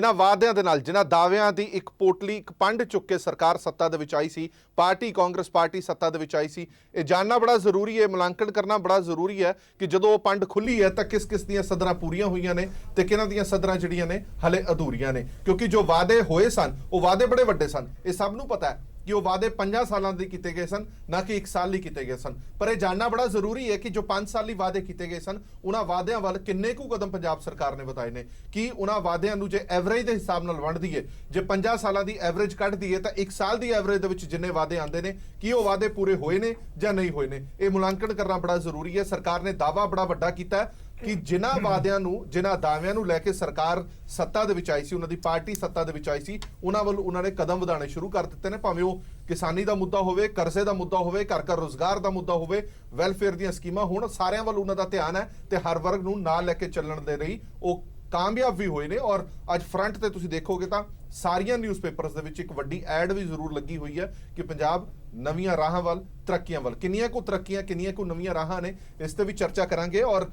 ਜਿਨ੍ਹਾਂ ਵਾਅਦਿਆਂ ਦੇ ਨਾਲ, ਜਿਨ੍ਹਾਂ ਦਾਅਵਿਆਂ ਦੀ ਇੱਕ ਪੋਟਲੀ, ਇੱਕ ਪੰਡ ਚੁੱਕ ਕੇ ਸਰਕਾਰ ਸੱਤਾ ਦੇ ਵਿੱਚ ਆਈ ਸੀ, ਪਾਰਟੀ ਕਾਂਗਰਸ ਪਾਰਟੀ ਸੱਤਾ ਦੇ ਵਿੱਚ ਆਈ ਸੀ। ਇਹ ਜਾਣਨਾ ਬੜਾ ਜ਼ਰੂਰੀ ਹੈ, ਮੁਲਾਂਕਣ ਕਰਨਾ ਬੜਾ ਜ਼ਰੂਰੀ ਹੈ ਕਿ ਜਦੋਂ ਉਹ ਪੰਡ ਖੁੱਲੀ ਹੈ ਤਾਂ ਕਿਸ ਕਿਸ ਦੀਆਂ ਸਦਰਾਂ ਪੂਰੀਆਂ ਹੋਈਆਂ ਨੇ ਤੇ ਕਿਹਨਾਂ ਦੀਆਂ ਸਦਰਾਂ ਜਿਹੜੀਆਂ ਨੇ ਹਲੇ ਅਧੂਰੀਆਂ ਨੇ। ਕਿਉਂਕਿ ਜੋ ਵਾਅਦੇ ਹੋਏ ਸਨ ਉਹ ਵਾਅਦੇ ਬੜੇ ਵੱਡੇ ਸਨ, ਇਹ ਸਭ ਨੂੰ ਪਤਾ ਹੈ ਕਿ ਉਹ ਵਾਅਦੇ 5 ਸਾਲਾਂ ਦੇ ਕੀਤੇ ਗਏ ਸਨ, ਨਾ ਕਿ 1 ਸਾਲ ਲਈ ਕੀਤੇ ਗਏ ਸਨ। ਪਰ ਇਹ ਜਾਣਨਾ ਬੜਾ ਜ਼ਰੂਰੀ ਹੈ ਕਿ ਜੋ 5 ਸਾਲੀ ਵਾਅਦੇ ਕੀਤੇ ਗਏ ਸਨ, ਉਹਨਾਂ ਵਾਅਦਿਆਂ ਵੱਲ ਕਿੰਨੇ ਕੁ ਕਦਮ ਪੰਜਾਬ ਸਰਕਾਰ ਨੇ ਵਧਾਏ ਨੇ। ਕਿ ਉਹਨਾਂ ਵਾਅਦਿਆਂ ਨੂੰ ਜੇ ਐਵਰੇਜ ਦੇ ਹਿਸਾਬ ਨਾਲ ਵੰਡ ਦਈਏ, ਜੇ 50 ਸਾਲਾਂ ਦੀ ਐਵਰੇਜ ਕੱਢ ਦਈਏ ਤਾਂ 1 ਸਾਲ ਦੀ ਐਵਰੇਜ ਦੇ ਵਿੱਚ ਜਿੰਨੇ ਵਾਅਦੇ ਆਉਂਦੇ ਨੇ, ਕੀ ਉਹ ਵਾਅਦੇ ਪੂਰੇ ਹੋਏ ਨੇ ਜਾਂ ਨਹੀਂ ਹੋਏ ਨੇ। ਇਹ ਮੁਲਾਂਕਣ ਕਰਨਾ ਬੜਾ ਜ਼ਰੂਰੀ ਹੈ। ਸਰਕਾਰ ਨੇ ਦਾਅਵਾ ਬੜਾ ਵੱਡਾ ਕੀਤਾ ਕਿ ਜਿਨ੍ਹਾਂ ਵਾਅਦਿਆਂ ਨੂੰ, ਜਿਨ੍ਹਾਂ ਦਾਅਵਿਆਂ ਨੂੰ ਲੈ ਕੇ ਸਰਕਾਰ ਸੱਤਾ ਦੇ ਵਿੱਚ ਆਈ ਸੀ, ਉਹਨਾਂ ਦੀ ਪਾਰਟੀ ਸੱਤਾ ਦੇ ਵਿੱਚ ਆਈ ਸੀ, ਉਹਨਾਂ ਵੱਲ ਉਹਨਾਂ ਨੇ ਕਦਮ ਵਧਾਉਣੇ ਸ਼ੁਰੂ ਕਰ ਦਿੱਤੇ ਨੇ। ਭਾਵੇਂ ਉਹ ਕਿਸਾਨੀ ਦਾ ਮੁੱਦਾ ਹੋਵੇ, ਕਰਜ਼ੇ ਦਾ ਮੁੱਦਾ ਹੋਵੇ, ਘਰ ਘਰ ਰੋਜ਼ਗਾਰ ਦਾ ਮੁੱਦਾ ਹੋਵੇ, ਵੈਲਫੇਅਰ ਦੀਆਂ ਸਕੀਮਾਂ ਹੋਣ, ਸਾਰਿਆਂ ਵੱਲ ਉਹਨਾਂ ਦਾ ਧਿਆਨ ਹੈ ਤੇ ਹਰ ਵਰਗ ਨੂੰ ਨਾਲ ਲੈ ਕੇ ਚੱਲਣ ਦੇ ਲਈ ਉਹ ਕਾਮਯਾਬ ਵੀ ਹੋਏ ਨੇ। ਔਰ ਅੱਜ ਫਰੰਟ ਤੇ ਤੁਸੀਂ ਦੇਖੋਗੇ ਤਾਂ ਸਾਰੀਆਂ ਨਿਊਜ਼ਪੇਪਰਸ ਦੇ ਵਿੱਚ ਇੱਕ ਵੱਡੀ ਐਡ ਵੀ ਜ਼ਰੂਰ ਲੱਗੀ ਹੋਈ ਹੈ ਕਿ ਪੰਜਾਬ ਨਵੀਆਂ ਰਾਹਾਂ ਵੱਲ, ਤਰੱਕੀਆਂ ਵੱਲ। ਕਿੰਨੀਆਂ ਕੁ ਤਰੱਕੀਆਂ, ਕਿੰਨੀਆਂ ਕੁ ਨਵੀਆਂ ਰਾਹਾਂ ਨੇ, ਇਸ ਤੇ ਵੀ ਚਰਚਾ ਕਰਾਂਗੇ। ਔਰ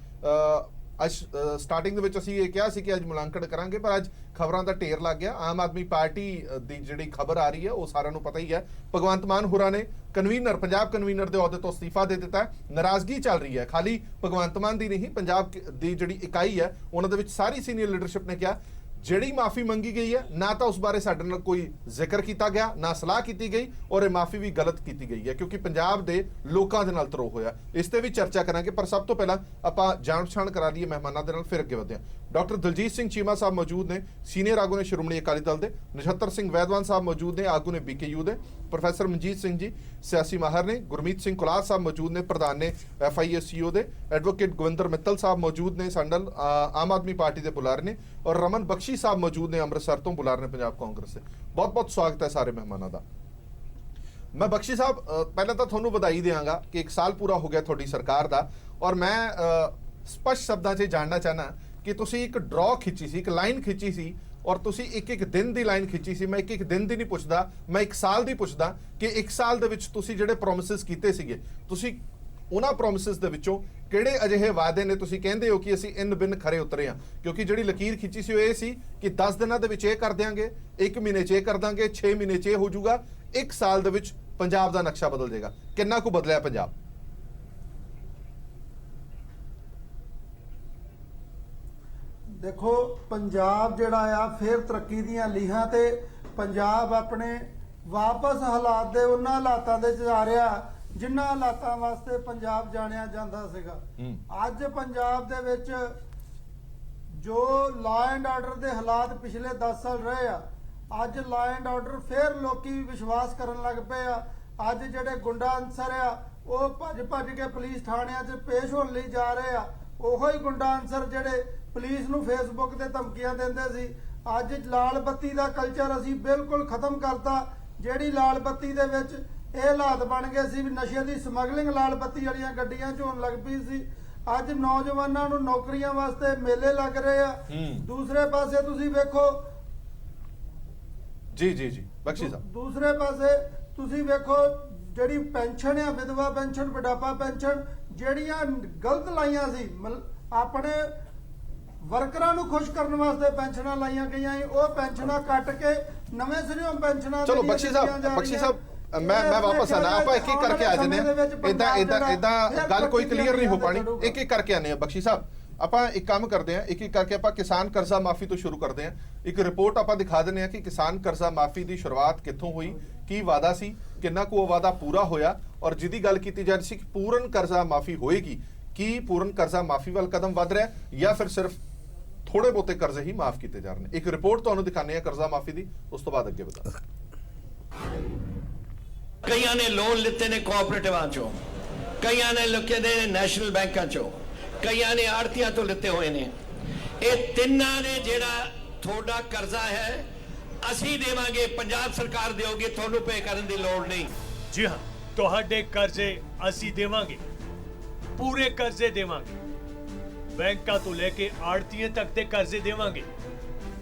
ਅੱਜ ਸਟਾਰਟਿੰਗ ਦੇ ਵਿੱਚ ਅਸੀਂ ਇਹ ਕਿਹਾ ਸੀ ਕਿ ਅੱਜ ਮੁਲਾਂਕਣ ਕਰਾਂਗੇ, ਪਰ ਅੱਜ ਖਬਰਾਂ ਦਾ ਢੇਰ ਲੱਗ ਗਿਆ। ਆਮ ਆਦਮੀ ਪਾਰਟੀ ਦੀ ਜਿਹੜੀ ਖਬਰ ਆ ਰਹੀ ਹੈ ਉਹ ਸਾਰਿਆਂ ਨੂੰ ਪਤਾ ਹੀ ਹੈ। ਭਗਵੰਤ ਮਾਨ ਹੋਰਾਂ ਨੇ ਕਨਵੀਨਰ, ਪੰਜਾਬ ਕਨਵੀਨਰ ਦੇ ਅਹੁਦੇ ਤੋਂ ਅਸਤੀਫਾ ਦੇ ਦਿੱਤਾ ਹੈ। ਨਾਰਾਜ਼ਗੀ ਚੱਲ ਰਹੀ ਹੈ, ਖਾਲੀ ਭਗਵੰਤ ਮਾਨ ਦੀ ਨਹੀਂ, ਪੰਜਾਬ ਦੀ ਜਿਹੜੀ ਇਕਾਈ ਹੈ ਉਹਨਾਂ ਦੇ ਵਿੱਚ ਸਾਰੀ ਸੀਨੀਅਰ ਲੀਡਰਸ਼ਿਪ ਨੇ ਕਿਹਾ ਜਿਹੜੀ ਮਾਫੀ ਮੰਗੀ ਗਈ ਹੈ ਨਾ ਤਾਂ ਉਸ ਬਾਰੇ ਸਾਡੇ ਨਾਲ ਕੋਈ ਜ਼ਿਕਰ ਕੀਤਾ ਗਿਆ, ਨਾ ਸਲਾਹ ਕੀਤੀ ਗਈ, ਔਰ ਇਹ ਮਾਫੀ ਵੀ ਗਲਤ ਕੀਤੀ ਗਈ ਹੈ ਕਿਉਂਕਿ ਪੰਜਾਬ ਦੇ ਲੋਕਾਂ ਦੇ ਨਾਲ ਤਰੋਹ ਹੋਇਆ। ਇਸ ਤੇ ਵੀ ਚਰਚਾ ਕਰਾਂਗੇ, ਪਰ ਸਭ ਤੋਂ ਪਹਿਲਾਂ ਆਪਾਂ ਜਾਣ ਪਛਾਣ ਕਰਾ ਲਈਏ ਮਹਿਮਾਨਾਂ ਦੇ ਨਾਲ, ਫਿਰ ਅੱਗੇ ਵਧਦੇ ਹਾਂ। ਡਾਕਟਰ ਦਲਜੀਤ ਸਿੰਘ ਚੀਮਾ ਸਾਹਿਬ ਮੌਜੂਦ ਨੇ, ਸੀਨੀਅਰ ਆਗੂ ਨੇ ਸ਼੍ਰੋਮਣੀ ਅਕਾਲੀ ਦਲ ਦੇ। ਨਛੱਤਰ ਸਿੰਘ ਵੈਦਵਾਨ ਸਾਹਿਬ ਮੌਜੂਦ ਨੇ, ਆਗੂ ਨੇ BKU ਦੇ। ਪ੍ਰੋਫੈਸਰ ਮਨਜੀਤ ਸਿੰਘ ਜੀ ਸਿਆਸੀ ਮਾਹਰ ਨੇ। ਗੁਰਮੀਤ ਸਿੰਘ ਕੁਲਾਰ ਸਾਹਿਬ ਮੌਜੂਦ ਨੇ, ਪ੍ਰਧਾਨ ਨੇ FISCO ਦੇ। ਐਡਵੋਕੇਟ ਗੋਵਿੰਦਰ ਮਿੱਤਲ ਸਾਹਿਬ ਮੌਜੂਦ ਨੇ, ਸਾਡੇ ਨਾਲ ਆਮ ਆਦਮੀ ਪਾਰਟੀ ਦੇ ਬੁਲਾਰੇ ਨੇ। ਔਰ ਰਮਨ ਬਖਸ਼ੀ ਸਾਹਿਬ ਮੌਜੂਦ ਨੇ, ਅੰਮ੍ਰਿਤਸਰ ਤੋਂ ਬੁਲਾਰੇ ਨੇ ਪੰਜਾਬ ਕਾਂਗਰਸ ਦੇ। ਬਹੁਤ ਬਹੁਤ ਸਵਾਗਤ ਹੈ ਸਾਰੇ ਮਹਿਮਾਨਾਂ ਦਾ। ਮੈਂ ਬਖਸ਼ੀ ਸਾਹਿਬ ਪਹਿਲਾਂ ਤਾਂ ਤੁਹਾਨੂੰ ਵਧਾਈ ਦਿਆਂਗਾ ਕਿ 1 ਸਾਲ ਪੂਰਾ ਹੋ ਗਿਆ ਤੁਹਾਡੀ ਸਰਕਾਰ ਦਾ, ਔਰ ਮੈਂ ਸਪਸ਼ਟ ਸ਼ਬਦਾਂ 'ਚ ਜਾਣਨਾ ਚਾਹਨਾ ਕਿ ਤੁਸੀਂ ਇੱਕ ਡਰਾ ਖਿੱਚੀ ਸੀ, ਇੱਕ ਲਾਈਨ ਖਿੱਚੀ ਸੀ, ਔਰ ਤੁਸੀਂ ਇੱਕ ਦਿਨ ਦੀ ਲਾਈਨ ਖਿੱਚੀ ਸੀ। ਮੈਂ ਇੱਕ ਦਿਨ ਦੀ ਨਹੀਂ ਪੁੱਛਦਾ, ਮੈਂ 1 ਸਾਲ ਦੀ ਪੁੱਛਦਾ ਕਿ 1 ਸਾਲ ਦੇ ਵਿੱਚ ਤੁਸੀਂ ਜਿਹੜੇ ਪ੍ਰੋਮਿਸਿਸ ਕੀਤੇ ਸੀਗੇ, ਤੁਸੀਂ ਉਹਨਾਂ ਪ੍ਰੋਮਿਸਿਸ ਦੇ ਵਿੱਚੋਂ ਕਿਹੜੇ ਅਜਿਹੇ ਵਾਅਦੇ ਨੇ ਤੁਸੀਂ ਕਹਿੰਦੇ ਹੋ ਕਿ ਅਸੀਂ ਇਨ ਬਿਨ ਖਰੇ ਉਤਰੇ ਹਾਂ। ਕਿਉਂਕਿ ਜਿਹੜੀ ਲਕੀਰ ਖਿੱਚੀ ਸੀ ਉਹ ਇਹ ਸੀ ਕਿ 10 ਦਿਨਾਂ ਦੇ ਵਿੱਚ ਇਹ ਕਰ ਦਿਆਂਗੇ, 1 ਮਹੀਨੇ 'ਚ ਇਹ ਕਰ ਦਾਂਗੇ, 6 ਮਹੀਨੇ 'ਚ ਇਹ ਹੋ ਜਾਊਗਾ, 1 ਸਾਲ ਦੇ ਵਿੱਚ ਪੰਜਾਬ ਦਾ ਨਕਸ਼ਾ ਬਦਲ ਜਾਏਗਾ। ਕਿੰਨਾ ਕੁ ਬਦਲਿਆ ਪੰਜਾਬ? ਦੇਖੋ, ਪੰਜਾਬ ਜਿਹੜਾ ਆ ਫਿਰ ਤਰੱਕੀ ਦੀਆਂ ਲੀਹਾਂ ਤੇ ਪੰਜਾਬ ਆਪਣੇ ਵਾਪਸ ਹਾਲਾਤ ਦੇ ਉਹਨਾਂ ਹਾਲਾਤਾਂ ਦੇ ਜਾ ਰਿਹਾ ਜਿਨ੍ਹਾਂ ਹਾਲਾਤਾਂ ਵਾਸਤੇ ਪੰਜਾਬ ਜਾਣਿਆ ਜਾਂਦਾ ਸੀਗਾ। ਅੱਜ ਪੰਜਾਬ ਦੇ ਵਿੱਚ ਜੋ ਲਾ ਐਂਡ ਆਰਡਰ ਦੇ ਹਾਲਾਤ ਪਿਛਲੇ 10 ਸਾਲ ਰਹੇ ਆ, ਅੱਜ ਲਾ ਐਂਡ ਆਰਡਰ ਫਿਰ ਲੋਕੀ ਵਿਸ਼ਵਾਸ ਕਰਨ ਲੱਗ ਪਏ ਆ। ਅੱਜ ਜਿਹੜੇ ਗੁੰਡਾ ਅਨਸਰ ਆ ਉਹ ਭੱਜ ਕੇ ਪੁਲਿਸ ਥਾਣਿਆਂ 'ਚ ਪੇਸ਼ ਹੋਣ ਲਈ ਜਾ ਰਹੇ ਆ। ਉਹੋ ਹੀ ਗੁੰਡਾ ਅਨਸਰ ਜਿਹੜੇ ਪੁਲਿਸ ਨੂੰ ਫੇਸਬੁੱਕ ਤੇ ਧਮਕੀਆਂ ਦਿੰਦੇ ਸੀ, ਅੱਜ ਲਾਲ ਬੱਤੀ ਦਾ ਕਲਚਰ ਅਸੀਂ ਬਿਲਕੁਲ ਖਤਮ ਕਰਤਾ। ਜਿਹੜੀ ਲਾਲ ਬੱਤੀ ਦੇ ਵਿੱਚ ਇਹ ਹਾਲਾਤ ਬਣ ਗਏ ਸੀ ਵੀ ਨਸ਼ੇ ਦੀ ਸਮਗਲਿੰਗ ਲਾਲ ਬੱਤੀ ਵਾਲੀਆਂ ਗੱਡੀਆਂ 'ਚ ਹੋਣ ਲੱਗ ਪਈ ਸੀ। ਅੱਜ ਨੌਜਵਾਨਾਂ ਨੂੰ ਨੌਕਰੀਆਂ ਵਾਸਤੇ ਮੇਲੇ ਲੱਗ ਰਹੇ ਆ। ਦੂਸਰੇ ਪਾਸੇ ਤੁਸੀਂ ਵੇਖੋ, ਜੀ ਬਖਸ਼ੀ ਸਾਹਿਬ, ਦੂਸਰੇ ਪਾਸੇ ਤੁਸੀਂ ਵੇਖੋ ਜਿਹੜੀ ਪੈਨਸ਼ਨ ਆ, ਵਿਧਵਾ ਪੈਨਸ਼ਨ, ਬੁਢਾਪਾ ਪੈਨਸ਼ਨ, ਜਿਹੜੀਆਂ ਗਲਤ ਲਾਈਆਂ ਸੀ, ਆਪਣੇ ਵਰਕਰਾਂ ਨੂੰ ਖੁਸ਼ ਕਰਨ ਵਾਸਤੇ ਪੈਨਸ਼ਨਾਂ ਲਾਈਆਂ ਗਈਆਂ, ਉਹ ਪੈਨਸ਼ਨਾਂ ਕੱਟ ਕੇ ਨਵੇਂ ਸਿਰਿਓਂ ਪੈਨਸ਼ਨਾਂ। ਚਲੋ ਬਖਸ਼ੀ ਸਾਹਿਬ ਮੈਂ ਵਾਪਸ ਆਣਾ, ਆਪਾਂ ਇੱਕ ਇੱਕ ਕਰਕੇ ਆ ਜਾਂਦੇ ਆ। ਇਦਾਂ ਗੱਲ ਕੋਈ ਕਲੀਅਰ ਨਹੀਂ ਹੋ ਪਾਣੀ, ਇੱਕ ਇੱਕ ਕਰਕੇ ਆਨੇ ਆ। ਬਖਸ਼ੀ ਸਾਹਿਬ, ਆਪਾਂ ਇੱਕ ਕੰਮ ਕਰਦੇ ਆ, ਇੱਕ ਇੱਕ ਕਰਕੇ ਆਪਾਂ ਕਿਸਾਨ ਕਰਜ਼ਾ ਮਾਫੀ ਤੋਂ ਸ਼ੁਰੂ ਕਰਦੇ ਆ। ਇੱਕ ਰਿਪੋਰਟ ਆਪਾਂ ਦਿਖਾ ਦਿੰਦੇ ਆ ਕਿ ਕਿਸਾਨ ਕਰਜ਼ਾ ਮਾਫੀ ਦੀ ਸ਼ੁਰੂਆਤ ਕਿੱਥੋਂ ਹੋਈ, ਕੀ ਵਾਅਦਾ ਸੀ, ਕਿੰਨਾ ਕੁ ਉਹ ਵਾਅਦਾ ਪੂਰਾ ਹੋਇਆ, ਔਰ ਜਿਹਦੀ ਗੱਲ ਕੀਤੀ ਜਾ ਰਹੀ ਸੀ ਕਿ ਪੂਰਨ ਕਰਜ਼ਾ ਮਾਫੀ ਹੋਏਗੀ, ਕੀ ਪੂਰਨ ਕਰਜ਼ਾ ਮਾਫੀ ਵੱਲ ਕਦਮ ਵੱਧ ਰਿਹਾ ਜਾਂ ਫਿਰ ਸਿਰਫ ਥੋੜੇ ਬਹੁਤੇ ਕਰਜ਼ੇ ਹੀ ਮਾਫ ਕੀਤੇ ਜਾ ਰਹੇ ਨੇ। ਇੱਕ ਰਿਪੋਰਟ ਤੁਹਾਨੂੰ ਦਿਖਾਣੇ ਆ ਕਰਜ਼ਾ ਮਾਫੀ ਦੀ, ਉਸ ਤੋਂ ਬਾਅਦ ਅੱਗੇ ਵਧਾਂਗੇ। ਕਈਆਂ ਨੇ ਲੋਨ ਲਿੱਤੇ ਨੇ ਕੋਆਪਰੇਟਿਵਾਂ ਚੋਂ, ਕਈਆਂ ਨੇ ਲਿੱਤੇ ਨੇ ਨੈਸ਼ਨਲ ਬੈਂਕਾਂ ਚੋਂ, ਕਈਆਂ ਨੇ ਆੜਤੀਆਂ ਤੋਂ ਲਿੱਤੇ ਹੋਏ ਨੇ। ਇਹ ਤਿੰਨਾਂ ਨੇ ਜਿਹੜਾ ਤੁਹਾਡਾ ਕਰਜ਼ਾ ਹੈ ਅਸੀਂ ਦੇਵਾਂਗੇ, ਪੰਜਾਬ ਸਰਕਾਰ ਦੇਊਗੀ, ਤੁਹਾਨੂੰ ਪੇ ਕਰਨ ਦੀ ਲੋੜ ਨਹੀਂ। ਜੀ ਹਾਂ, ਤੁਹਾਡੇ ਕਰਜ਼ੇ ਅਸੀਂ ਦੇਵਾਂਗੇ, ਪੂਰੇ ਕਰਜ਼ੇ ਦੇਵਾਂਗੇ, ਬੈਂਕਾਂ ਤੋਂ ਲੈ ਕੇ ਆੜਤੀਆਂ ਤੱਕ ਦੇ ਕਰਜ਼ੇ ਦੇਵਾਂਗੇ।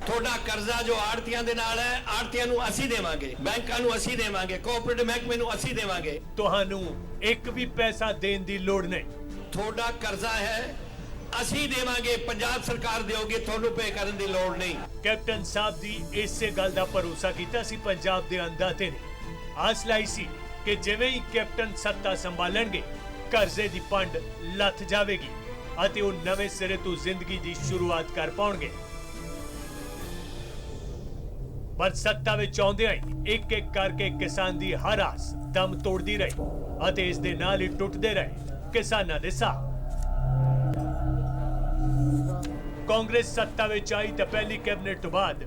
ਤੁਹਾਡਾ ਕਰਜ਼ਾ ਜੋ ਆੜਤੀਆਂ ਦੇ ਨਾਲ ਹੈ, ਆੜਤੀਆਂ ਨੂੰ ਅਸੀਂ ਦੇਵਾਂਗੇ, ਬੈਂਕਾਂ ਨੂੰ ਅਸੀਂ ਦੇਵਾਂਗੇ, ਕੋਆਪਰੇਟਿਵ ਮਹਿਕਮੇ ਨੂੰ ਅਸੀਂ ਦੇਵਾਂਗੇ। ਤੁਹਾਨੂੰ ਇੱਕ ਵੀ ਪੈਸਾ ਦੇਣ ਦੀ ਲੋੜ ਨਹੀਂ। ਤੁਹਾਡਾ ਕਰਜ਼ਾ ਹੈ ਅਸੀਂ ਦੇਵਾਂਗੇ, ਪੰਜਾਬ ਸਰਕਾਰ ਦੇਊਗੀ, ਤੁਹਾਨੂੰ ਪੇ ਕਰਨ ਦੀ ਲੋੜ ਨਹੀਂ। ਕੈਪਟਨ ਸਾਹਿਬ ਦੀ ਇਸੇ ਗੱਲ ਦਾ ਭਰੋਸਾ ਕੀਤਾ ਸੀ ਪੰਜਾਬ ਦੇ ਅੰਦਾਤੇ ਨੇ। ਆਸ ਲਾਈ ਸੀ ਕਿ ਜਿਵੇਂ ਹੀ ਕੈਪਟਨ ਸੱਤਾ ਸੰਭਾਲਣਗੇ ਕਰਜ਼ੇ ਦੀ ਪੰਡ ਲੱਥ ਜਾਵੇਗੀ ਅਤੇ ਉਹ ਨਵੇਂ ਸਿਰੇ ਤੋਂ ਜ਼ਿੰਦਗੀ ਦੀ ਸ਼ੁਰੂਆਤ ਕਰ ਪਾਉਣਗੇ। ਪਰ ਸੱਤਾ ਵਿੱਚ ਆਉਂਦਿਆਂ ਹੀ ਇੱਕ ਇੱਕ ਕਰਕੇ ਕਿਸਾਨ ਦੀ ਹਰ ਆਸ ਦਮ ਤੋੜਦੀ ਰਹੀ ਅਤੇ ਇਸ ਦੇ ਨਾਲ ਹੀ ਟੁੱਟਦੇ ਰਹੇ ਕਿਸਾਨਾਂ ਦੇ ਸਾਹ। ਕਾਂਗਰਸ ਸੱਤਾ ਵਿੱਚ ਆਈ ਤਾਂ ਪਹਿਲੀ ਕੈਬਨਿਟ ਤੋਂ ਬਾਅਦ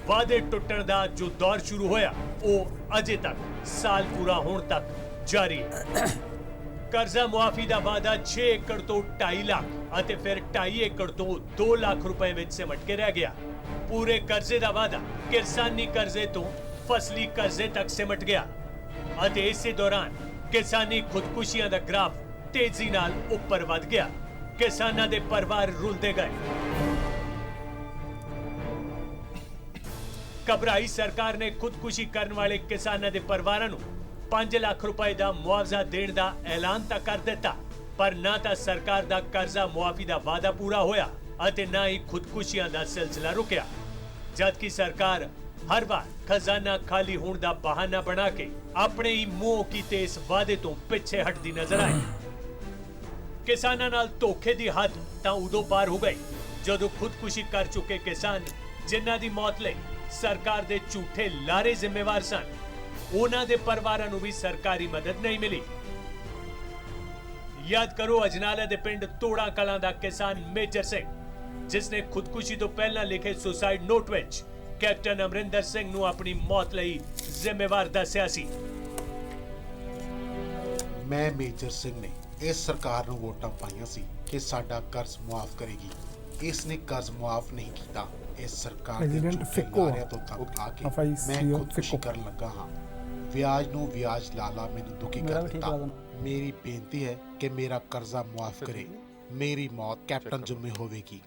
ਵਾਅਦੇ ਟੁੱਟਣ ਦਾ ਜੋ ਦੌਰ ਸ਼ੁਰੂ ਹੋਇਆ ਉਹ ਅਜੇ ਤੱਕ ਸਾਲ ਪੂਰਾ ਹੋਣ ਤੱਕ ਜਾਰੀ ਹੈ। ਕਰਜ਼ਾ ਮੁਆਫੀ ਦਾ ਵਾਅਦਾ 6 ਏਕੜ ਤੋਂ 2.5 ਲੱਖ ਅਤੇ ਫਿਰ 2.5 ਏਕੜ ਤੋਂ 2 ਲੱਖ ਰੁਪਏ ਵਿੱਚ ਸਿਮਟ ਕੇ ਰਹਿ ਗਿਆ। ਪੂਰੇ ਕਰਜ਼ੇ ਦਾ ਵਾਅਦਾ ਕਿਸਾਨੀ ਕਰਜ਼ੇ ਤੋਂ ਫਸਲੀ ਕਰਜ਼ੇ ਤੱਕ ਸਿਮਟ ਗਿਆ ਅਤੇ ਇਸੇ ਦੌਰਾਨ ਕਿਸਾਨੀ ਖੁਦਕੁਸ਼ੀਆਂ ਦਾ ਗ੍ਰਾਫ ਤੇਜ਼ੀ ਨਾਲ ਉੱਪਰ ਵਧ ਗਿਆ। ਕਿਸਾਨਾਂ ਦੇ ਪਰਿਵਾਰ ਰੁਲਦੇ ਗਏ। ਘਬਰਾਈ ਸਰਕਾਰ ਨੇ ਖੁਦਕੁਸ਼ੀ ਕਰਨ ਵਾਲੇ ਕਿਸਾਨਾਂ ਦੇ ਪਰਿਵਾਰਾਂ ਨੂੰ 5 ਲੱਖ ਰੁਪਏ ਦਾ ਮੁਆਵਜ਼ਾ ਦੇਣ ਦਾ ਐਲਾਨ ਤਾਂ ਕਰ ਦਿੱਤਾ, ਪਰ ਨਾ ਤਾਂ ਸਰਕਾਰ ਦਾ ਕਰਜ਼ਾ ਮੁਆਫੀ ਦਾ ਵਾਅਦਾ ਪੂਰਾ ਹੋਇਆ ਅਤੇ ਨਾ ਹੀ ਖੁਦਕੁਸ਼ੀਆਂ ਦਾ ਸਿਲਸਿਲਾ ਰੁਕਿਆ। ਜਦਕਿ ਸਰਕਾਰ ਹਰ ਵਾਰ ਖਜ਼ਾਨਾ ਖਾਲੀ ਹੋਣ ਦਾ ਬਹਾਨਾ ਬਣਾ ਕੇ ਆਪਣੇ ਹੀ ਮੂੰਹ ਕੀਤੇ ਇਸ ਵਾਅਦੇ ਤੋਂ ਪਿੱਛੇ ਹਟਦੀ ਨਜ਼ਰ ਆਈ। ਕਿਸਾਨਾਂ ਨਾਲ ਧੋਖੇ ਦੀ ਹੱਦ ਤਾਂ ਉਦੋਂ ਪਾਰ ਹੋ ਗਈ ਜਦੋਂ ਖੁਦਕੁਸ਼ੀ ਕਰ ਚੁੱਕੇ ਕਿਸਾਨ ਜਿਨ੍ਹਾਂ ਦੀ ਮੌਤ ਲਈ ਸਰਕਾਰ ਦੇ ਝੂਠੇ ਲਾਰੇ ਜ਼ਿੰਮੇਵਾਰ ਸਨ, ਉਹਨਾਂ ਦੇ ਪਰਿਵਾਰਾਂ ਨੂੰ ਵੀ ਸਰਕਾਰੀ ਮਦਦ ਨਹੀਂ ਮਿਲੀ। ਯਾਦ ਕਰੋ ਅਜਨਾਲਾ ਦੇ ਪਿੰਡ ਤੋੜਾ ਕਲਾਂ ਦਾ ਕਿਸਾਨ ਮੇਜਰ ਸਿੰਘ, ਜਿਸ ਨੇ ਖੁਦਕੁਸ਼ੀ ਤੋਂ ਪਹਿਲਾਂ ਲਿਖੇ ਸੁਸਾਈਡ ਨੋਟ ਵਿੱਚ ਕੈਪਟਨ ਅਮਰਿੰਦਰ ਸਿੰਘ ਨੂੰ ਆਪਣੀ ਮੌਤ ਲਈ ਜ਼ਿੰਮੇਵਾਰ ਦੱਸਿਆ ਸੀ। ਮੈਂ ਮੇਜਰ ਸਿੰਘ ਨੇ ਇਸ ਸਰਕਾਰ ਨੂੰ ਵੋਟਾਂ ਪਾਈਆਂ ਸੀ ਕਿ ਸਾਡਾ ਕਰਜ਼ ਮੁਆਫ ਕਰੇਗੀ। ਇਸ ਨੇ ਕਰਜ਼ ਮੁਆਫ ਨਹੀਂ ਕੀਤਾ। ਇਸ ਸਰਕਾਰ ਦੇ ਝੂਠੇ ਤੋਂ ਤੱਕ ਆ ਕੇ ਮੈਂ ਖੁਦਕੁਸ਼ੀ ਕਰਨ ਲੱਗਾ ਹਾਂ। ਵਿਆਜ ਨੂੰ ਵਿਆਜ ਲਾਲਾ ਮੈਨੂੰ ਦੁਖੀ ਕਰ ਦਿੱਤਾ। ਮੇਰੀ ਬੇਨਤੀ ਹੈ ਕਿ ਮੇਰਾ ਕਰਜ਼ਾ ਮੁਆਫ ਕਰੇ। ਮੇਰੀ ਮੌਤ ਕੈਪਟਨ ਜ਼ਿੰਮੇ ਹੋਵੇਗੀ।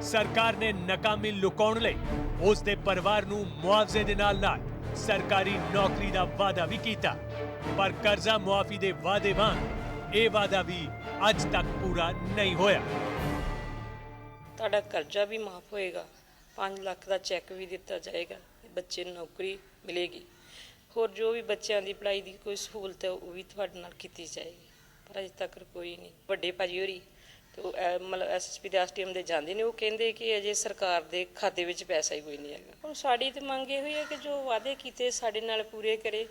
ਸਰਕਾਰ ਨੇ ਨਾਕਾਮੀ ਲੁਕਾਉਣ ਲਈ ਉਸ ਦੇ ਪਰਿਵਾਰ ਨੂੰ ਮੁਆਵਜ਼ੇ ਦੇ ਨਾਲ ਸਰਕਾਰੀ ਨੌਕਰੀ ਦਾ ਵਾਅਦਾ ਵੀ ਕੀਤਾ, ਪਰ ਕਰਜ਼ਾ ਮੁਆਫੀ ਦੇ ਵਾਅਦੇ ਵਾਂਗ ਇਹ ਵਾਅਦਾ ਵੀ ਅੱਜ ਤੱਕ ਪੂਰਾ ਨਹੀਂ ਹੋਇਆ। ਤੁਹਾਡਾ ਕਰਜ਼ਾ ਵੀ ਮਾਫ ਹੋਏਗਾ, 5 ਲੱਖ ਦਾ ਚੈੱਕ ਵੀ ਦਿੱਤਾ ਜਾਏਗਾ, ਬੱਚੇ ਨੂੰ ਨੌਕਰੀ ਮਿਲੇਗੀ, ਹੋਰ ਜੋ ਵੀ ਬੱਚਿਆਂ ਦੀ ਪੜ੍ਹਾਈ ਦੀ ਕੋਈ ਸਹੂਲਤ ਹੈ ਉਹ ਵੀ ਤੁਹਾਡੇ ਨਾਲ ਕੀਤੀ ਜਾਏਗੀ, ਪਰ ਅਜੇ ਤੱਕ ਕੋਈ ਨਹੀਂ। ਵੱਡੇ ਭਾਜੀ ਹੋਰੀ ਤੇ ਮਤਲਬ ਐਸਐਸਪੀ ਦੇ ਐਸਟੀਐਮ ਦੇ ਜਾਂਦੇ ਨੇ, ਉਹ ਕਹਿੰਦੇ ਕਿ ਅਜੇ ਸਰਕਾਰ ਦੇ ਖਾਤੇ ਵਿੱਚ ਪੈਸਾ ਹੀ ਕੋਈ ਨਹੀਂ ਹੈਗਾ। ਹੁਣ ਸਾਡੀ ਤੇ ਮੰਗ ਇਹ ਹੋਈ ਹੈ ਕਿ ਜੋ ਵਾਅਦੇ ਕੀਤੇ ਸਾਡੇ ਨਾਲ ਪੂਰੇ ਕਰੇ,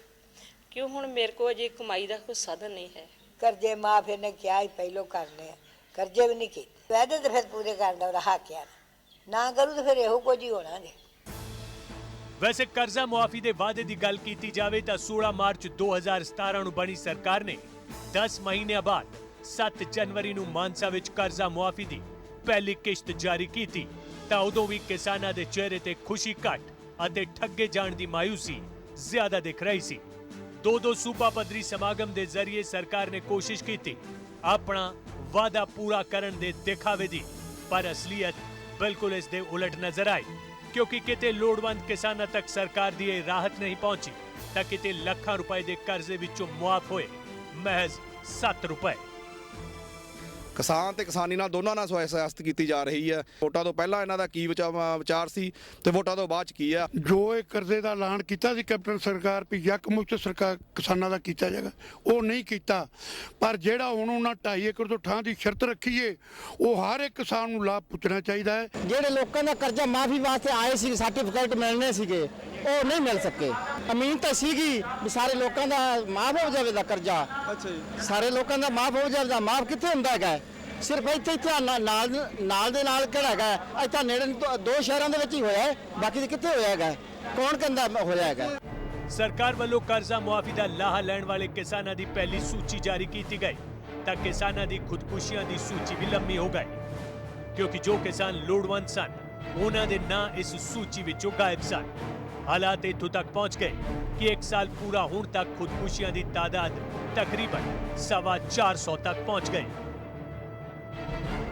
ਕਿਉਂ ਹੁਣ ਮੇਰੇ ਕੋਲ ਅਜੇ ਕਮਾਈ ਦਾ ਕੋਈ ਸਾਧਨ ਨਹੀਂ ਹੈ। ਕਰਜ਼ੇ ਮਾਫ ਇਹਨੇ ਕਿਹਾ ਹੀ ਪਹਿਲੋਂ ਕਰਨੇ ਆ, ਕਰਜ਼ੇ ਵੀ ਨਹੀਂ ਕੀਤੇ। ਵਾਅਦੇ ਤਾਂ ਫਿਰ ਪੂਰੇ ਕਰਨਾ ਰਹਾ ਕਿਆ ਨਾ ਕਰੂ ਤਾਂ ਫਿਰ ਇਹੋ ਕੁਝ ਹੀ ਹੋਣਾ ਜੀ। ਵੈਸੇ ਕਰਜ਼ਾ ਮੁਆਫੀ ਦੇ ਵਾਅਦੇ ਦੀ ਗੱਲ ਕੀਤੀ ਜਾਵੇ ਤਾਂ 16 ਮਾਰਚ 2017 ਨੂੰ ਬਣੀ ਸਰਕਾਰ ਨੇ 10 ਮਹੀਨਿਆਂ ਬਾਅਦ 7 ਜਨਵਰੀ ਨੂੰ ਮਾਨਸਾ ਵਿੱਚ ਕਰਜ਼ਾ ਮੁਆਫੀ ਦੀ ਪਹਿਲੀ ਕਿਸ਼ਤ ਜਾਰੀ ਕੀਤੀ ਤਾਂ ਉਦੋਂ ਵੀ ਕਿਸਾਨਾਂ ਦੇ ਚਿਹਰੇ ਤੇ ਖੁਸ਼ੀ ਘੱਟ ਅਤੇ ਠੱਗੇ ਜਾਣ ਦੀ ਮਾਇੂਸੀ ਜ਼ਿਆਦਾ ਦਿਖ ਰਹੀ ਸੀ। ਦੋ ਸੂਬਾ ਪੱਧਰੀ ਸਮਾਗਮ ਦੇ ਜ਼ਰੀਏ ਸਰਕਾਰ ਨੇ ਕੋਸ਼ਿਸ਼ ਕੀਤੀ ਆਪਣਾ ਵਾਅਦਾ ਪੂਰਾ ਕਰਨ ਦੇ ਦਿਖਾਵੇ ਦੀ, ਪਰ ਅਸਲੀਅਤ ਬਿਲਕੁਲ ਇਸ ਦੇ ਉਲਟ ਨਜ਼ਰ ਆਈ, ਕਿਉਂਕਿ ਕਿਤੇ ਲੋੜਵੰਦ ਕਿਸਾਨਾਂ ਤੱਕ ਸਰਕਾਰ ਦੀ ਇਹ ਰਾਹਤ ਨਹੀਂ ਪਹੁੰਚੀ ਤਾਂ ਕਿਤੇ ਲੱਖਾਂ ਰੁਪਏ ਦੇ ਕਰਜ਼ੇ ਵਿੱਚੋਂ ਮੁਆਫ ਹੋਏ ਮਹਿਜ਼ 7 ਰੁਪਏ। ਕਿਸਾਨ ਤੇ ਕਿਸਾਨੀ ਨਾਲ ਦੋਨਾਂ ਨਾਲ ਸਿਆਸਤ ਕੀਤੀ ਜਾ ਰਹੀ ਹੈ। ਵੋਟਾਂ ਤੋਂ ਪਹਿਲਾਂ ਇਹਨਾਂ ਦਾ ਕੀ ਵਿਚਾਰ ਸੀ ਤੇ ਵੋਟਾਂ ਤੋਂ ਬਾਅਦ ਚ ਕੀ ਆ। ਜੋ ਇਹ ਕਰਜ਼ੇ ਦਾ ਐਲਾਨ ਕੀਤਾ ਸੀ ਕੈਪਟਨ ਸਰਕਾਰ ਵੀ ਯਕਮੁਸ਼ਤ ਸਰਕਾਰ ਕਿਸਾਨਾਂ ਦਾ ਕੀਤਾ ਜਾਏਗਾ, ਉਹ ਨਹੀਂ ਕੀਤਾ। ਪਰ ਜਿਹੜਾ ਹੁਣ ਉਹਨਾਂ 2.5 ਏਕੜ ਤੋਂ ਠਾਂ ਦੀ ਸ਼ਰਤ ਰੱਖੀ ਏ, ਉਹ ਹਰ ਇੱਕ ਕਿਸਾਨ ਨੂੰ ਲਾਭ ਪੁੱਛਣਾ ਚਾਹੀਦਾ ਹੈ। ਜਿਹੜੇ ਲੋਕਾਂ ਦਾ ਕਰਜ਼ਾ ਮਾਫੀ ਵਾਸਤੇ ਆਏ ਸੀ, ਸਰਟੀਫਿਕੇਟ ਮਿਲਣੇ ਸੀਗੇ, ਉਹ ਨਹੀਂ ਮਿਲ ਸਕੇ। ਉਮੀਦ ਤਾਂ ਸੀਗੀ ਵੀ ਸਾਰੇ ਲੋਕਾਂ ਦਾ ਮਾਫ ਹੋ ਜਾਵੇਗਾ ਕਰਜ਼ਾ। ਅੱਛਾ ਜੀ, ਸਾਰੇ ਲੋਕਾਂ ਦਾ ਮਾਫ ਹੋ ਜਾਵੇਗਾ। ਮਾਫ ਕਿੱਥੇ ਹੁੰਦਾ ਹੈਗਾ? ਸਿਰਫ ਇੱਥੇ ਨਾਲ ਦੇ ਨਾਲ ਕਿਹੜਾ ਹੈਗਾ, ਇੱਥੇ ਨੇੜੇ 2 ਸ਼ਹਿਰਾਂ ਦੇ ਵਿੱਚ ਹੀ ਹੋਇਆ ਹੈ, ਬਾਕੀ ਦੇ ਕਿੱਥੇ ਹੋਇਆ ਹੈਗਾ? ਕੌਣ ਕਹਿੰਦਾ ਹੋਇਆ ਹੈਗਾ? ਸਰਕਾਰ ਵੱਲੋਂ ਕਰਜ਼ਾ ਮੁਆਫੀ ਦਾ ਲਾਹਾ ਲੈਣ ਵਾਲੇ ਕਿਸਾਨਾਂ ਦੀ ਪਹਿਲੀ ਸੂਚੀ ਜਾਰੀ ਕੀਤੀ ਗਈ ਤਾਂ ਕਿਸਾਨਾਂ ਦੀ ਖੁਦਕੁਸ਼ੀਆਂ ਦੀ ਸੂਚੀ ਵੀ ਲੰਮੀ ਹੋ ਗਈ, ਕਿਉਂਕਿ ਜੋ ਕਿਸਾਨ ਲੋੜਵੰਦ ਸਨ ਉਹਨਾਂ ਦੇ ਨਾਂ ਇਸ ਸੂਚੀ ਵਿੱਚੋਂ ਗਾਇਬ ਸਨ। ਹਾਲਾਤ ਇੱਥੋਂ ਤੱਕ ਪਹੁੰਚ ਗਏ ਕਿ 1 ਸਾਲ ਪੂਰਾ ਹੋਣ ਤੱਕ ਖੁਦਕੁਸ਼ੀਆਂ ਦੀ ਤਾਦਾਦ ਤਕਰੀਬਨ 450 ਤੱਕ ਪਹੁੰਚ ਗਈ।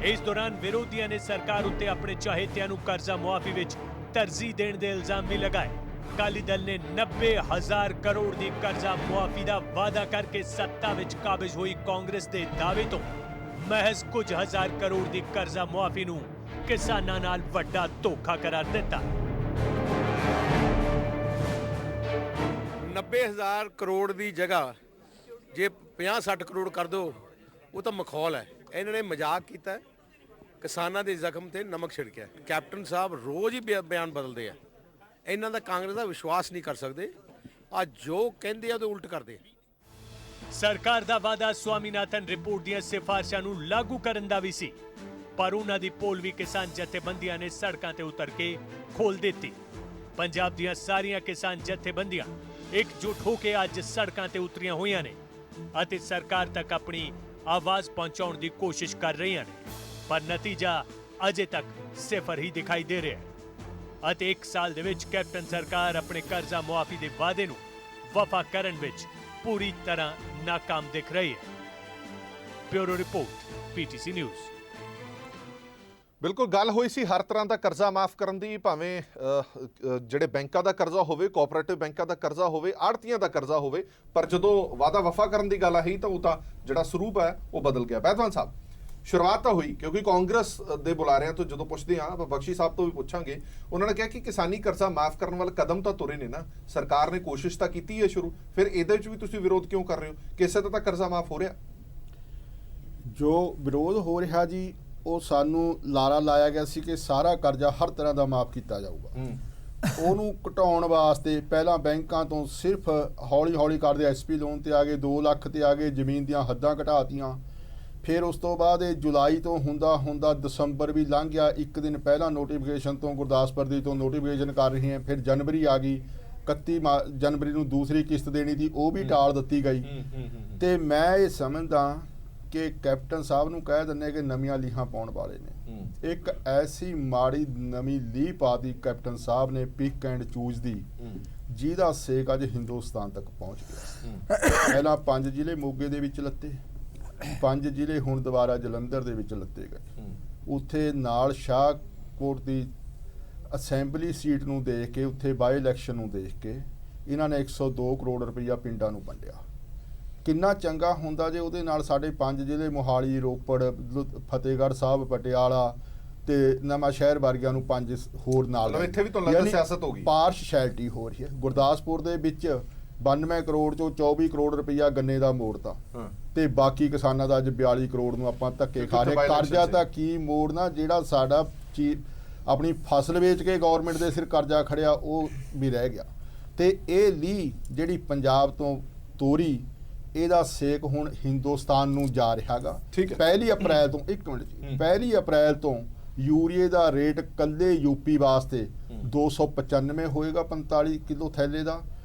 ਇਸ ਦੌਰਾਨ ਵਿਰੋਧੀਆਂ ਨੇ ਸਰਕਾਰ ਉੱਤੇ ਆਪਣੇ ਚਾਹੇਤਿਆਂ ਨੂੰ ਕਰਜ਼ਾ ਮੁਆਫੀ ਵਿੱਚ ਤਰਜੀਹ ਦੇਣ ਦੇ ਇਲਜ਼ਾਮ ਵੀ ਲਗਾਏ। ਅਕਾਲੀ ਦਲ ਨੇ 90,000 ਕਰੋੜ ਦੀ ਕਰਜ਼ਾ ਮੁਆਫੀ ਦਾ ਵਾਅਦਾ ਕਰਕੇ ਸੱਤਾ ਵਿੱਚ ਕਾਬਜ਼ ਹੋਈ ਕਾਂਗਰਸ ਦੇ ਦਾਅਵੇ ਤੋਂ ਮਹਿਜ਼ ਕੁਝ ਹਜ਼ਾਰ ਕਰੋੜ ਦੀ ਕਰਜ਼ਾ ਮੁਆਫੀ ਨੂੰ ਕਿਸਾਨਾਂ ਨਾਲ ਵੱਡਾ ਧੋਖਾ ਕਰਾਰ ਦਿੱਤਾ। 90,000 ਕਰੋੜ ਦੀ ਜਗ੍ਹਾ ਜੇ 50-60 ਕਰੋੜ ਕਰ ਦੋ ਉਹ ਤਾਂ ਮਖੌਲ ਹੈ। ਇਹਨਾਂ ਨੇ ਮਜ਼ਾਕ ਕੀਤਾ, ਕਿਸਾਨਾਂ ਦੇ ਜ਼ਖਮ ਤੇ ਨਮਕ ਛਿੜਕਿਆ। ਕੈਪਟਨ ਸਾਹਿਬ ਰੋਜ਼ ਹੀ ਬਿਆਨ ਬਦਲਦੇ ਆ, ਇਹਨਾਂ ਦਾ ਕਾਂਗਰਸ ਦਾ ਵਿਸ਼ਵਾਸ ਨਹੀਂ ਕਰ ਸਕਦੇ। ਆ ਜੋ ਕਹਿੰਦੇ ਆ ਉਹਦੇ ਉਲਟ ਕਰਦੇ ਆ। ਸਰਕਾਰ ਦਾ ਵਾਅਦਾ ਸਵਾਮੀਨਾਥਨ ਰਿਪੋਰਟ ਦੀਆਂ ਸਿਫਾਰਸ਼ਾਂ ਨੂੰ ਲਾਗੂ ਕਰਨ ਦਾ ਵੀ ਸੀ, ਪਰ ਉਹਨਾਂ ਦੀ ਪੋਲ ਵੀ ਕਿਸਾਨ ਜਥੇਬੰਦੀਆਂ ਨੇ ਸੜਕਾਂ ਤੇ ਉਤਰ ਕੇ ਖੋਲ ਦਿੱਤੀ। ਪੰਜਾਬ ਦੀਆਂ ਸਾਰੀਆਂ ਕਿਸਾਨ ਜਥੇਬੰਦੀਆਂ ਇਕਜੁੱਟ ਹੋ ਕੇ ਅੱਜ ਸੜਕਾਂ ਤੇ ਉਤਰੀਆਂ ਹੋਈਆਂ ਨੇ ਅਤੇ ਸਰਕਾਰ ਤੱਕ ਆਪਣੀ ਆਵਾਜ਼ ਪਹੁੰਚਾਉਣ ਦੀ ਕੋਸ਼ਿਸ਼ ਕਰ ਰਹੀਆਂ ਨੇ, ਪਰ ਨਤੀਜਾ ਅਜੇ ਤੱਕ ਸਿਫਰ ਹੀ ਦਿਖਾਈ ਦੇ ਰਿਹਾ ਹੈ ਅਤੇ 1 ਸਾਲ ਦੇ ਵਿੱਚ ਕੈਪਟਨ ਸਰਕਾਰ ਆਪਣੇ ਕਰਜ਼ਾ ਮੁਆਫੀ ਦੇ ਵਾਅਦੇ ਨੂੰ ਵਫਾ ਕਰਨ ਵਿੱਚ ਪੂਰੀ ਤਰ੍ਹਾਂ ਨਾਕਾਮ ਦਿਖ ਰਹੀ ਹੈ। Bureau report, PTC news. ਬਿਲਕੁਲ ਗੱਲ ਹੋਈ ਸੀ ਹਰ ਤਰ੍ਹਾਂ ਦਾ ਕਰਜ਼ਾ ਮਾਫ ਕਰਨ ਦੀ, ਭਾਵੇਂ ਜਿਹੜੇ ਬੈਂਕਾਂ ਦਾ ਕਰਜ਼ਾ ਹੋਵੇ, ਕੋਆਪਰੇਟਿਵ ਬੈਂਕਾਂ ਦਾ ਕਰਜ਼ਾ ਹੋਵੇ, ਆੜਤੀਆਂ ਦਾ ਕਰਜ਼ਾ ਹੋਵੇ, ਪਰ ਜਦੋਂ ਵਾਅਦਾ ਵਫਾ ਕਰਨ ਦੀ ਗੱਲ ਆਈ ਤਾਂ ਉਹ ਤਾਂ ਜਿਹੜਾ ਸਰੂਪ ਹੈ ਉਹ ਬਦਲ ਗਿਆ। ਬੈਦਵਾਨ ਸਾਹਿਬ, ਸ਼ੁਰੂਆਤ ਤਾਂ ਹੋਈ ਕਿਉਂਕਿ ਕਾਂਗਰਸ ਦੇ ਬੁਲਾਰਿਆਂ ਤੋਂ ਜਦੋਂ ਪੁੱਛਦੇ ਹਾਂ, ਆਪਾਂ ਬਖਸ਼ੀ ਸਾਹਿਬ ਤੋਂ ਵੀ ਪੁੱਛਾਂਗੇ, ਉਹਨਾਂ ਨੇ ਕਿਹਾ ਕਿ ਕਿਸਾਨੀ ਕਰਜ਼ਾ ਮਾਫ ਕਰਨ ਵਾਲੇ ਕਦਮ ਤਾਂ ਤੁਰੇ ਨੇ ਨਾ, ਸਰਕਾਰ ਨੇ ਕੋਸ਼ਿਸ਼ ਤਾਂ ਕੀਤੀ ਹੈ ਸ਼ੁਰੂ, ਫਿਰ ਇਹਦੇ ਵਿੱਚ ਵੀ ਤੁਸੀਂ ਵਿਰੋਧ ਕਿਉਂ ਕਰ ਰਹੇ ਹੋ? ਕਿਸੇ ਦਾ ਤਾਂ ਕਰਜ਼ਾ ਮਾਫ ਹੋ ਰਿਹਾ। ਜੋ ਵਿਰੋਧ ਹੋ ਰਿਹਾ ਜੀ, ਉਹ ਸਾਨੂੰ ਲਾਰਾ ਲਾਇਆ ਗਿਆ ਸੀ ਕਿ ਸਾਰਾ ਕਰਜ਼ਾ ਹਰ ਤਰ੍ਹਾਂ ਦਾ ਮਾਫ ਕੀਤਾ ਜਾਊਗਾ। ਉਹਨੂੰ ਘਟਾਉਣ ਵਾਸਤੇ ਪਹਿਲਾਂ ਬੈਂਕਾਂ ਤੋਂ ਸਿਰਫ ਹੌਲੀ ਹੌਲੀ ਕਰਦੇ SP ਲੋਨ ਤੇ ਆ ਗਏ, 2 ਲੱਖ ਤੇ ਆ ਗਏ, ਜ਼ਮੀਨ ਦੀਆਂ ਹੱਦਾਂ ਘਟਾਤੀਆਂ। ਫਿਰ ਉਸ ਤੋਂ ਬਾਅਦ ਇਹ ਜੁਲਾਈ ਤੋਂ ਹੁੰਦਾ ਦਸੰਬਰ ਵੀ ਲੰਘ ਗਿਆ। 1 ਦਿਨ ਪਹਿਲਾਂ ਨੋਟੀਫਿਕੇਸ਼ਨ ਤੋਂ ਗੁਰਦਾਸਪੁਰ ਦੀ ਤੋਂ ਨੋਟੀਫਿਕੇਸ਼ਨ ਕਰ ਰਹੇ ਹਾਂ, ਫਿਰ ਜਨਵਰੀ ਆ ਗਈ, 31 ਜਨਵਰੀ ਨੂੰ ਦੂਸਰੀ ਕਿਸ਼ਤ ਦੇਣੀ ਸੀ, ਉਹ ਵੀ ਟਾਲ ਦਿੱਤੀ ਗਈ। ਤੇ ਮੈਂ ਇਹ ਸਮਝਦਾ ਕਿ ਕੈਪਟਨ ਸਾਹਿਬ ਨੂੰ ਕਹਿ ਦਿੰਦੇ ਕਿ ਨਵੀਆਂ ਲੀਹਾਂ ਪਾਉਣ ਵਾਲੇ ਨੇ। ਇੱਕ ਐਸੀ ਮਾੜੀ ਨਵੀਂ ਲੀਹ ਪਾਤੀ ਕੈਪਟਨ ਸਾਹਿਬ ਨੇ ਪਿਕ ਐਂਡ ਚੂਜ਼ ਦੀ, ਜਿਹਦਾ ਸੇਕ ਅੱਜ ਹਿੰਦੁਸਤਾਨ ਤੱਕ ਪਹੁੰਚ ਗਿਆ। ਪਹਿਲਾਂ 5 ਜ਼ਿਲ੍ਹੇ ਮੋਗੇ ਦੇ ਵਿੱਚ ਲੱਤੇ, 5 ਜ਼ਿਲ੍ਹੇ ਹੁਣ ਦੁਬਾਰਾ ਜਲੰਧਰ ਦੇ ਵਿੱਚ ਲੱਤੇ ਗਏ। ਉੱਥੇ ਨਾਲ ਸ਼ਾਹਕੋਟ ਦੀ ਅਸੈਂਬਲੀ ਸੀਟ ਨੂੰ ਦੇਖ ਕੇ, ਉੱਥੇ ਬਾਈ ਇਲੈਕਸ਼ਨ ਨੂੰ ਦੇਖ ਕੇ ਇਹਨਾਂ ਨੇ 102 ਕਰੋੜ ਰੁਪਈਆ ਪਿੰਡਾਂ ਨੂੰ ਵੰਡਿਆ। ਕਿੰਨਾ ਚੰਗਾ ਹੁੰਦਾ ਜੇ ਉਹਦੇ ਨਾਲ ਸਾਡੇ 5 ਜ਼ਿਲ੍ਹੇ ਮੋਹਾਲੀ, ਰੋਪੜ, ਫਤਿਹਗੜ੍ਹ ਸਾਹਿਬ, ਪਟਿਆਲਾ ਤੇ ਨਵਾਂ ਸ਼ਹਿਰ ਵਰਗਿਆਂ ਨੂੰ 5 ਹੋਰ ਨਾਲ, ਇੱਥੇ ਵੀ ਤਾਂ ਲੱਗਦਾ ਸਿਆਸਤ ਹੋ ਗਈ, ਪਾਰਸ਼ੈਲਿਟੀ ਹੋ ਰਹੀ ਹੈ। ਗੁਰਦਾਸਪੁਰ ਦੇ ਵਿੱਚ 92 ਕਰੋੜ ਚੋਂ 24 ਕਰੋੜ ਰੁਪਈਆ ਗੰਨੇ ਦਾ ਮੋੜਤਾ ਤੇ ਬਾਕੀ ਕਿਸਾਨਾਂ ਦਾ ਅੱਜ 42 ਕਰੋੜ ਨੂੰ ਆਪਾਂ ਧੱਕੇ ਖਾ ਰਹੇ। ਕਰਜ਼ਾ ਤਾਂ ਕੀ ਮੋੜਨਾ, ਜਿਹੜਾ ਸਾਡਾ ਆਪਣੀ ਫਸਲ ਵੇਚ ਕੇ ਗਵਰਨਮੈਂਟ ਦੇ ਸਿਰ ਕਰਜ਼ਾ ਖੜਿਆ ਉਹ ਵੀ ਰਹਿ ਗਿਆ। ਤੇ ਇਹ ਲੀ ਜਿਹੜੀ ਪੰਜਾਬ ਤੋਂ ਤੋਰੀ, ਇਹਦਾ ਸੇਕ ਹੁਣ ਹਿੰਦੁਸਤਾਨ ਨੂੰ ਜਾ ਰਿਹਾਗਾ। 1 ਅਪ੍ਰੈਲ ਤੋਂ 1 ਮਿੰਟ ਜੀ, 1 ਅਪ੍ਰੈਲ ਤੋਂ ਯੂਰੀਏ ਦਾ ਰੇਟ ਕੱਲੇ ਯੂਪੀ ਵਾਸਤੇ 295 ਹੋਏਗਾ 45 ਕਿਲੋ ਥੈਲੇ ਦਾ,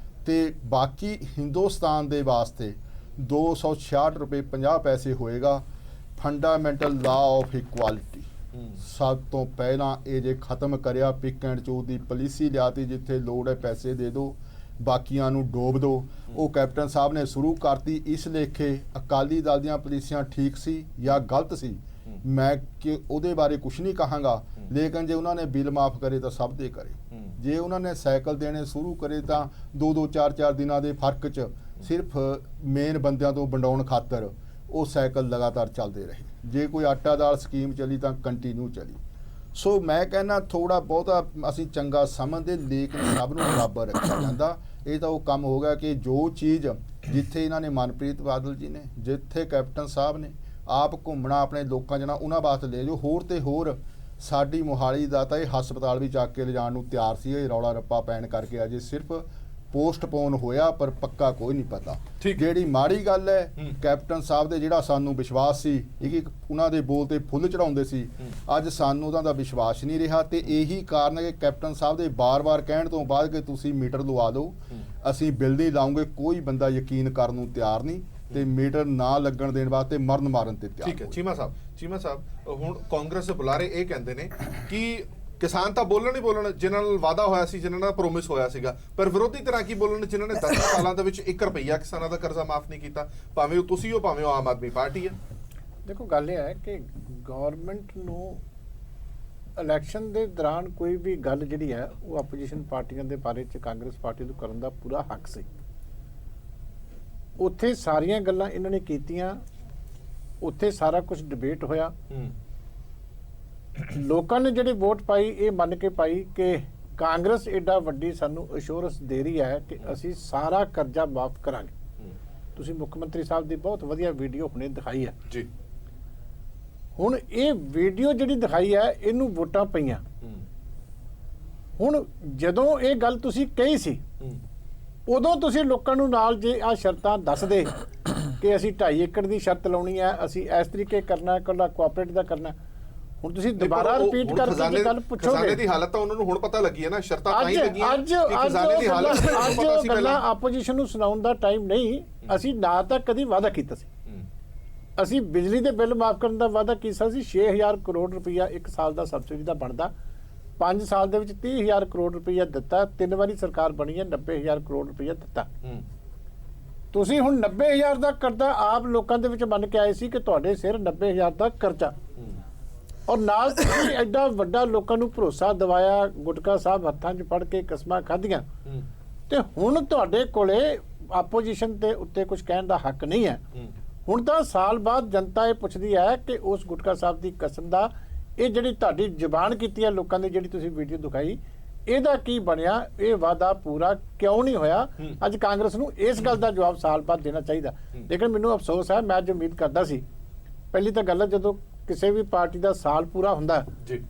ਤੇ ਬਾਕੀ ਹਿੰਦੁਸਤਾਨ ਦੇ ਵਾਸਤੇ 266 ਰੁਪਏ 50 ਪੈਸੇ ਹੋਏਗਾ। ਫੰਡਾਮੈਂਟਲ ਲਾ ਆਫ ਇਕੁਆਲਿਟੀ ਸਭ ਤੋਂ ਪਹਿਲਾਂ ਇਹ ਜੇ ਖਤਮ ਕਰਿਆ, pick and choose the policy ਲਿਆਤੀ, ਜਿੱਥੇ ਲੋੜ ਹੈ ਪੈਸੇ ਦੇ ਦਿਓ, ਬਾਕੀਆਂ ਨੂੰ ਡੋਬ ਦਿਓ। ਉਹ ਕੈਪਟਨ ਸਾਹਿਬ ਨੇ ਸ਼ੁਰੂ ਕਰਤੀ। ਇਸ ਲੇਖੇ ਅਕਾਲੀ ਦਲ ਦੀਆਂ ਪਾਲਿਸੀਆਂ ਠੀਕ ਸੀ ਜਾਂ ਗਲਤ ਸੀ, ਮੈਂ ਕਿ ਉਹਦੇ ਬਾਰੇ ਕੁਝ ਨਹੀਂ ਕਹਾਂਗਾ, ਲੇਕਿਨ ਜੇ ਉਹਨਾਂ ਨੇ ਬਿੱਲ ਮਾਫ ਕਰੇ ਤਾਂ ਸਭ ਦੇ ਕਰੇ। ਜੇ ਉਹਨਾਂ ਨੇ ਸਾਈਕਲ ਦੇਣੇ ਸ਼ੁਰੂ ਕਰੇ ਤਾਂ 2-2 4-4 ਦਿਨਾਂ ਦੇ ਫਰਕ 'ਚ ਸਿਰਫ ਮੇਨ ਬੰਦਿਆਂ ਤੋਂ ਵੰਡਾਉਣ ਖਾਤਰ ਉਹ ਸਾਈਕਲ ਲਗਾਤਾਰ ਚੱਲਦੇ ਰਹੇ। ਜੇ ਕੋਈ ਆਟਾ ਦਾਲ ਸਕੀਮ ਚੱਲੀ ਤਾਂ ਕੰਟੀਨਿਊ ਚੱਲੀ। ਸੋ ਮੈਂ ਕਹਿੰਦਾ ਥੋੜਾ ਬਹੁਤਾ ਅਸੀਂ ਚੰਗਾ ਸਮਝਦੇ, ਲੇਕਿਨ ਸਭ ਨੂੰ ਬਰਾਬਰ ਰੱਖਿਆ ਜਾਂਦਾ। ਇਹ ਤਾਂ ਉਹ ਕੰਮ ਹੋ ਗਿਆ ਕਿ ਜੋ ਚੀਜ਼ ਜਿੱਥੇ ਇਹਨਾਂ ਨੇ ਮਨਪ੍ਰੀਤ ਬਾਦਲ ਜੀ ਨੇ, ਜਿੱਥੇ ਕੈਪਟਨ ਸਾਹਿਬ ਨੇ ਆਪ ਘੁੰਮਣਾ ਆਪਣੇ ਲੋਕਾਂ ਜਣਾ, ਉਹਨਾਂ ਵਾਸਤੇ ਲੈ ਜਾਓ। ਹੋਰ ਤੇ ਹੋਰ ਸਾਡੀ ਮੋਹਾਲੀ ਦਾ ਤਾਂ ਇਹ ਹਸਪਤਾਲ ਵੀ ਚੱਕ ਕੇ ਲਿਜਾਣ ਨੂੰ ਤਿਆਰ ਸੀ, ਇਹ ਰੌਲਾ ਰੱਪਾ ਪੈਣ ਕਰਕੇ ਅਜੇ ਸਿਰਫ ਪੋਸਟਪੋਨ ਹੋਇਆ, ਪਰ ਪੱਕਾ ਕੋਈ ਨਹੀਂ ਪਤਾ। ਜਿਹੜੀ ਮਾੜੀ ਗੱਲ ਹੈ, ਕੈਪਟਨ ਸਾਹਿਬ ਦੇ ਜਿਹੜਾ ਸਾਨੂੰ ਵਿਸ਼ਵਾਸ ਸੀ, ਇੱਕ ਉਹਨਾਂ ਦੇ ਬੋਲ ਤੇ ਫੁੱਲ ਚੜਾਉਂਦੇ ਸੀ, ਅੱਜ ਸਾਨੂੰ ਉਹਨਾਂ ਦਾ ਵਿਸ਼ਵਾਸ ਨਹੀਂ ਰਿਹਾ। ਤੇ ਇਹੀ ਕਾਰਨ ਹੈ ਕਿ ਕੈਪਟਨ ਸਾਹਿਬ ਦੇ ਬਾਰ-ਬਾਰ ਕਹਿਣ ਤੋਂ ਬਾਅਦ ਕਿ ਤੁਸੀਂ ਮੀਟਰ ਲਵਾ ਦਿਓ, ਅਸੀਂ ਬਿੱਲ ਨਹੀਂ ਲਾਉਂਗੇ, ਕੋਈ ਬੰਦਾ ਯਕੀਨ ਕਰਨ ਨੂੰ ਤਿਆਰ ਨਹੀਂ ਤੇ ਮੀਟਰ ਨਾ ਲੱਗਣ ਦੇਣ ਵਾਸਤੇ ਮਰਨ ਮਾਰਨ ਤੇ ਤਿਆਰ। ਠੀਕ ਹੈ ਚੀਮਾ ਸਾਹਿਬ, ਹੁਣ ਕਾਂਗਰਸ ਦੇ ਬੁਲਾਰੇ ਇਹ ਕਹਿੰਦੇ ਨੇ ਕਿ ਕਿਸਾਨ ਤਾਂ ਬੋਲਣ ਹੀ ਬੋਲਣ, ਜਿਨ੍ਹਾਂ ਨਾਲ ਵਾਅਦਾ ਹੋਇਆ ਸੀ, ਜਿਨ੍ਹਾਂ ਨਾਲ ਪ੍ਰੋਮਿਸ ਹੋਇਆ ਸੀਗਾ, ਪਰ ਵਿਰੋਧੀ ਤਰ੍ਹਾਂ ਕੀ ਬੋਲਣ ਜਿਨ੍ਹਾਂ ਨੇ 10 ਸਾਲਾਂ ਦੇ ਵਿੱਚ 1 ਰੁਪਈਆ ਕਿਸਾਨਾਂ ਦਾ ਕਰਜ਼ਾ ਮਾਫ ਨਹੀਂ ਕੀਤਾ, ਭਾਵੇਂ ਉਹ ਤੁਸੀਂ ਹੋ ਭਾਵੇਂ ਉਹ ਆਮ ਆਦਮੀ ਪਾਰਟੀ ਹੈ। ਦੇਖੋ ਗੱਲ ਇਹ ਹੈ ਕਿ ਗਵਰਨਮੈਂਟ ਨੂੰ ਇਲੈਕਸ਼ਨ ਦੇ ਦੌਰਾਨ ਕੋਈ ਵੀ ਗੱਲ ਜਿਹੜੀ ਹੈ ਉਹ ਆਪੋਜੀਸ਼ਨ ਪਾਰਟੀਆਂ ਦੇ ਬਾਰੇ 'ਚ ਕਾਂਗਰਸ ਪਾਰਟੀ ਨੂੰ ਕਰਨ ਦਾ ਪੂਰਾ ਹੱਕ ਸੀ। ਉੱਥੇ ਸਾਰੀਆਂ ਗੱਲਾਂ ਇਹਨਾਂ ਨੇ ਕੀਤੀਆਂ ਉੱਥੇ ਸਾਰਾ ਕੁਝ ਡਿਬੇਟ ਹੋਇਆ। ਲੋਕਾਂ ਨੇ ਜਿਹੜੀ ਵੋਟ ਪਾਈ ਇਹ ਮੰਨ ਕੇ ਪਾਈ ਕਿ ਕਾਂਗਰਸ ਏਡਾ ਵੱਡੀ ਸਾਨੂੰ ਅਸ਼ੋਰੈਂਸ ਦੇ ਰਹੀ ਹੈ ਕਿ ਅਸੀਂ ਸਾਰਾ ਕਰਜ਼ਾ ਮਾਫ ਕਰਾਂਗੇ। ਤੁਸੀਂ ਮੁੱਖ ਮੰਤਰੀ ਸਾਹਿਬ ਦੀ ਬਹੁਤ ਵਧੀਆ ਵੀਡੀਓ ਹੁਣੇ ਦਿਖਾਈ ਹੈ ਜੀ। ਹੁਣ ਇਹ ਵੀਡੀਓ ਜਿਹੜੀ ਦਿਖਾਈ ਹੈ ਇਹਨੂੰ ਵੋਟਾਂ ਪਈਆਂ। ਹੁਣ ਜਦੋਂ ਇਹ ਗੱਲ ਤੁਸੀਂ ਕਹੀ ਸੀ ਉਦੋਂ ਤੁਸੀਂ ਲੋਕਾਂ ਨੂੰ ਨਾਲ ਜੇ ਆ ਸ਼ਰਤਾਂ ਦੱਸਦੇ ਕਿ ਅਸੀਂ 2.5 ਏਕੜ ਦੀ ਸ਼ਰਤ ਲਾਉਣੀ ਹੈ, ਅਸੀਂ ਇਸ ਤਰੀਕੇ ਕਰਨਾ, ਇਕੱਲਾ ਕੋਆਪਰੇਟ ਦਾ ਕਰਨਾ, ਹੁਣ ਤੁਸੀਂ ਦੁਬਾਰਾ ਰਿਪੀਟ ਕਰਕੇ ਗੱਲ ਪੁੱਛੋਗੇ। ਖਜ਼ਾਨੇ ਦੀ ਹਾਲਤ ਤਾਂ ਉਹਨਾਂ ਨੂੰ ਹੁਣ ਪਤਾ ਲੱਗੀ ਹੈ ਨਾ, ਸ਼ਰਤਾਂ ਤਾਂ ਹੀ ਲੱਗੀਆਂ ਅੱਜ ਉਹ ਗੱਲਾਂ ਆਪੋਜੀਸ਼ਨ ਨੂੰ ਸੁਣਾਉਣ ਦਾ ਟਾਈਮ ਨਹੀਂ। ਅਸੀਂ ਨਾ ਤਾਂ ਕਦੀ ਵਾਅਦਾ ਕੀਤਾ ਸੀ, ਅਸੀਂ ਬਿਜਲੀ ਦੇ ਬਿੱਲ ਮਾਫ ਕਰਨ ਦਾ ਵਾਅਦਾ ਕੀਤਾ ਸੀ। 6000 ਕਰੋੜ ਰੁਪਈਆ 1 ਸਾਲ ਦਾ ਸਬਸਿਡੀ ਦਾ ਬਣਦਾ, 5 ਸਾਲ ਦੇ ਵਿੱਚ 30,000 ਕਰੋੜ ਰੁਪਈਆ ਦਿੱਤਾ। 3 ਵਾਰੀ ਸਰਕਾਰ ਬਣੀ ਹੈ, 90,000 ਕਰੋੜ ਰੁਪਈਆ ਦਿੱਤਾ। ਤੁਸੀਂ ਹੁਣ 90,000 ਦਾ ਕਰਜ਼ਾ ਆਪ ਲੋਕਾਂ ਦੇ ਵਿੱਚ ਮੰਨ ਕੇ ਆਏ ਸੀ ਕਿ ਤੁਹਾਡੇ ਸਿਰ 90,000 ਦਾ ਕਰਜ਼ਾ, ਔਰ ਨਾਲ ਤੁਸੀਂ ਐਡਾ ਵੱਡਾ ਲੋਕਾਂ ਨੂੰ ਭਰੋਸਾ ਦਿਵਾਇਆ, ਗੁਟਕਾ ਸਾਹਿਬ ਹੱਥਾਂ 'ਚ ਫੜ ਕੇ ਕਸਮਾਂ ਖਾਧੀਆਂ, ਤੇ ਹੁਣ ਤੁਹਾਡੇ ਕੋਲੇ ਆਪੋਜੀਸ਼ਨ ਦੇ ਉੱਤੇ ਕੁਝ ਕਹਿਣ ਦਾ ਹੱਕ ਨਹੀਂ ਹੈ। ਹੁਣ ਤਾਂ ਸਾਲ ਬਾਅਦ ਜਨਤਾ ਇਹ ਪੁੱਛਦੀ ਹੈ ਕਿ ਉਸ ਗੁਟਕਾ ਸਾਹਿਬ ਦੀ ਕਸਮ ਦਾ ਇਹ ਜਿਹੜੀ ਤੁਹਾਡੀ ਜ਼ੁਬਾਨ ਕੀਤੀ ਹੈ ਲੋਕਾਂ ਦੀ, ਜਿਹੜੀ ਤੁਸੀਂ ਵੀਡੀਓ ਦਿਖਾਈ, ਇਹਦਾ ਕੀ ਬਣਿਆ? ਇਹ ਵਾਅਦਾ ਪੂਰਾ ਕਿਉਂ ਨਹੀਂ ਹੋਇਆ? ਅੱਜ ਕਾਂਗਰਸ ਨੂੰ ਇਸ ਗੱਲ ਦਾ ਜਵਾਬ ਸਾਲ ਬਾਅਦ ਦੇਣਾ ਚਾਹੀਦਾ। ਲੇਕਿਨ ਮੈਨੂੰ ਅਫਸੋਸ ਹੈ, ਮੈਂ ਜੋ ਉਮੀਦ ਕਰਦਾ ਸੀ, ਪਹਿਲੀ ਤਾਂ ਗੱਲ ਹੈ ਜਦੋਂ ਕਿਸੇ ਵੀ ਪਾਰਟੀ ਦਾ ਸਾਲ ਪੂਰਾ ਹੁੰਦਾ ਜੀ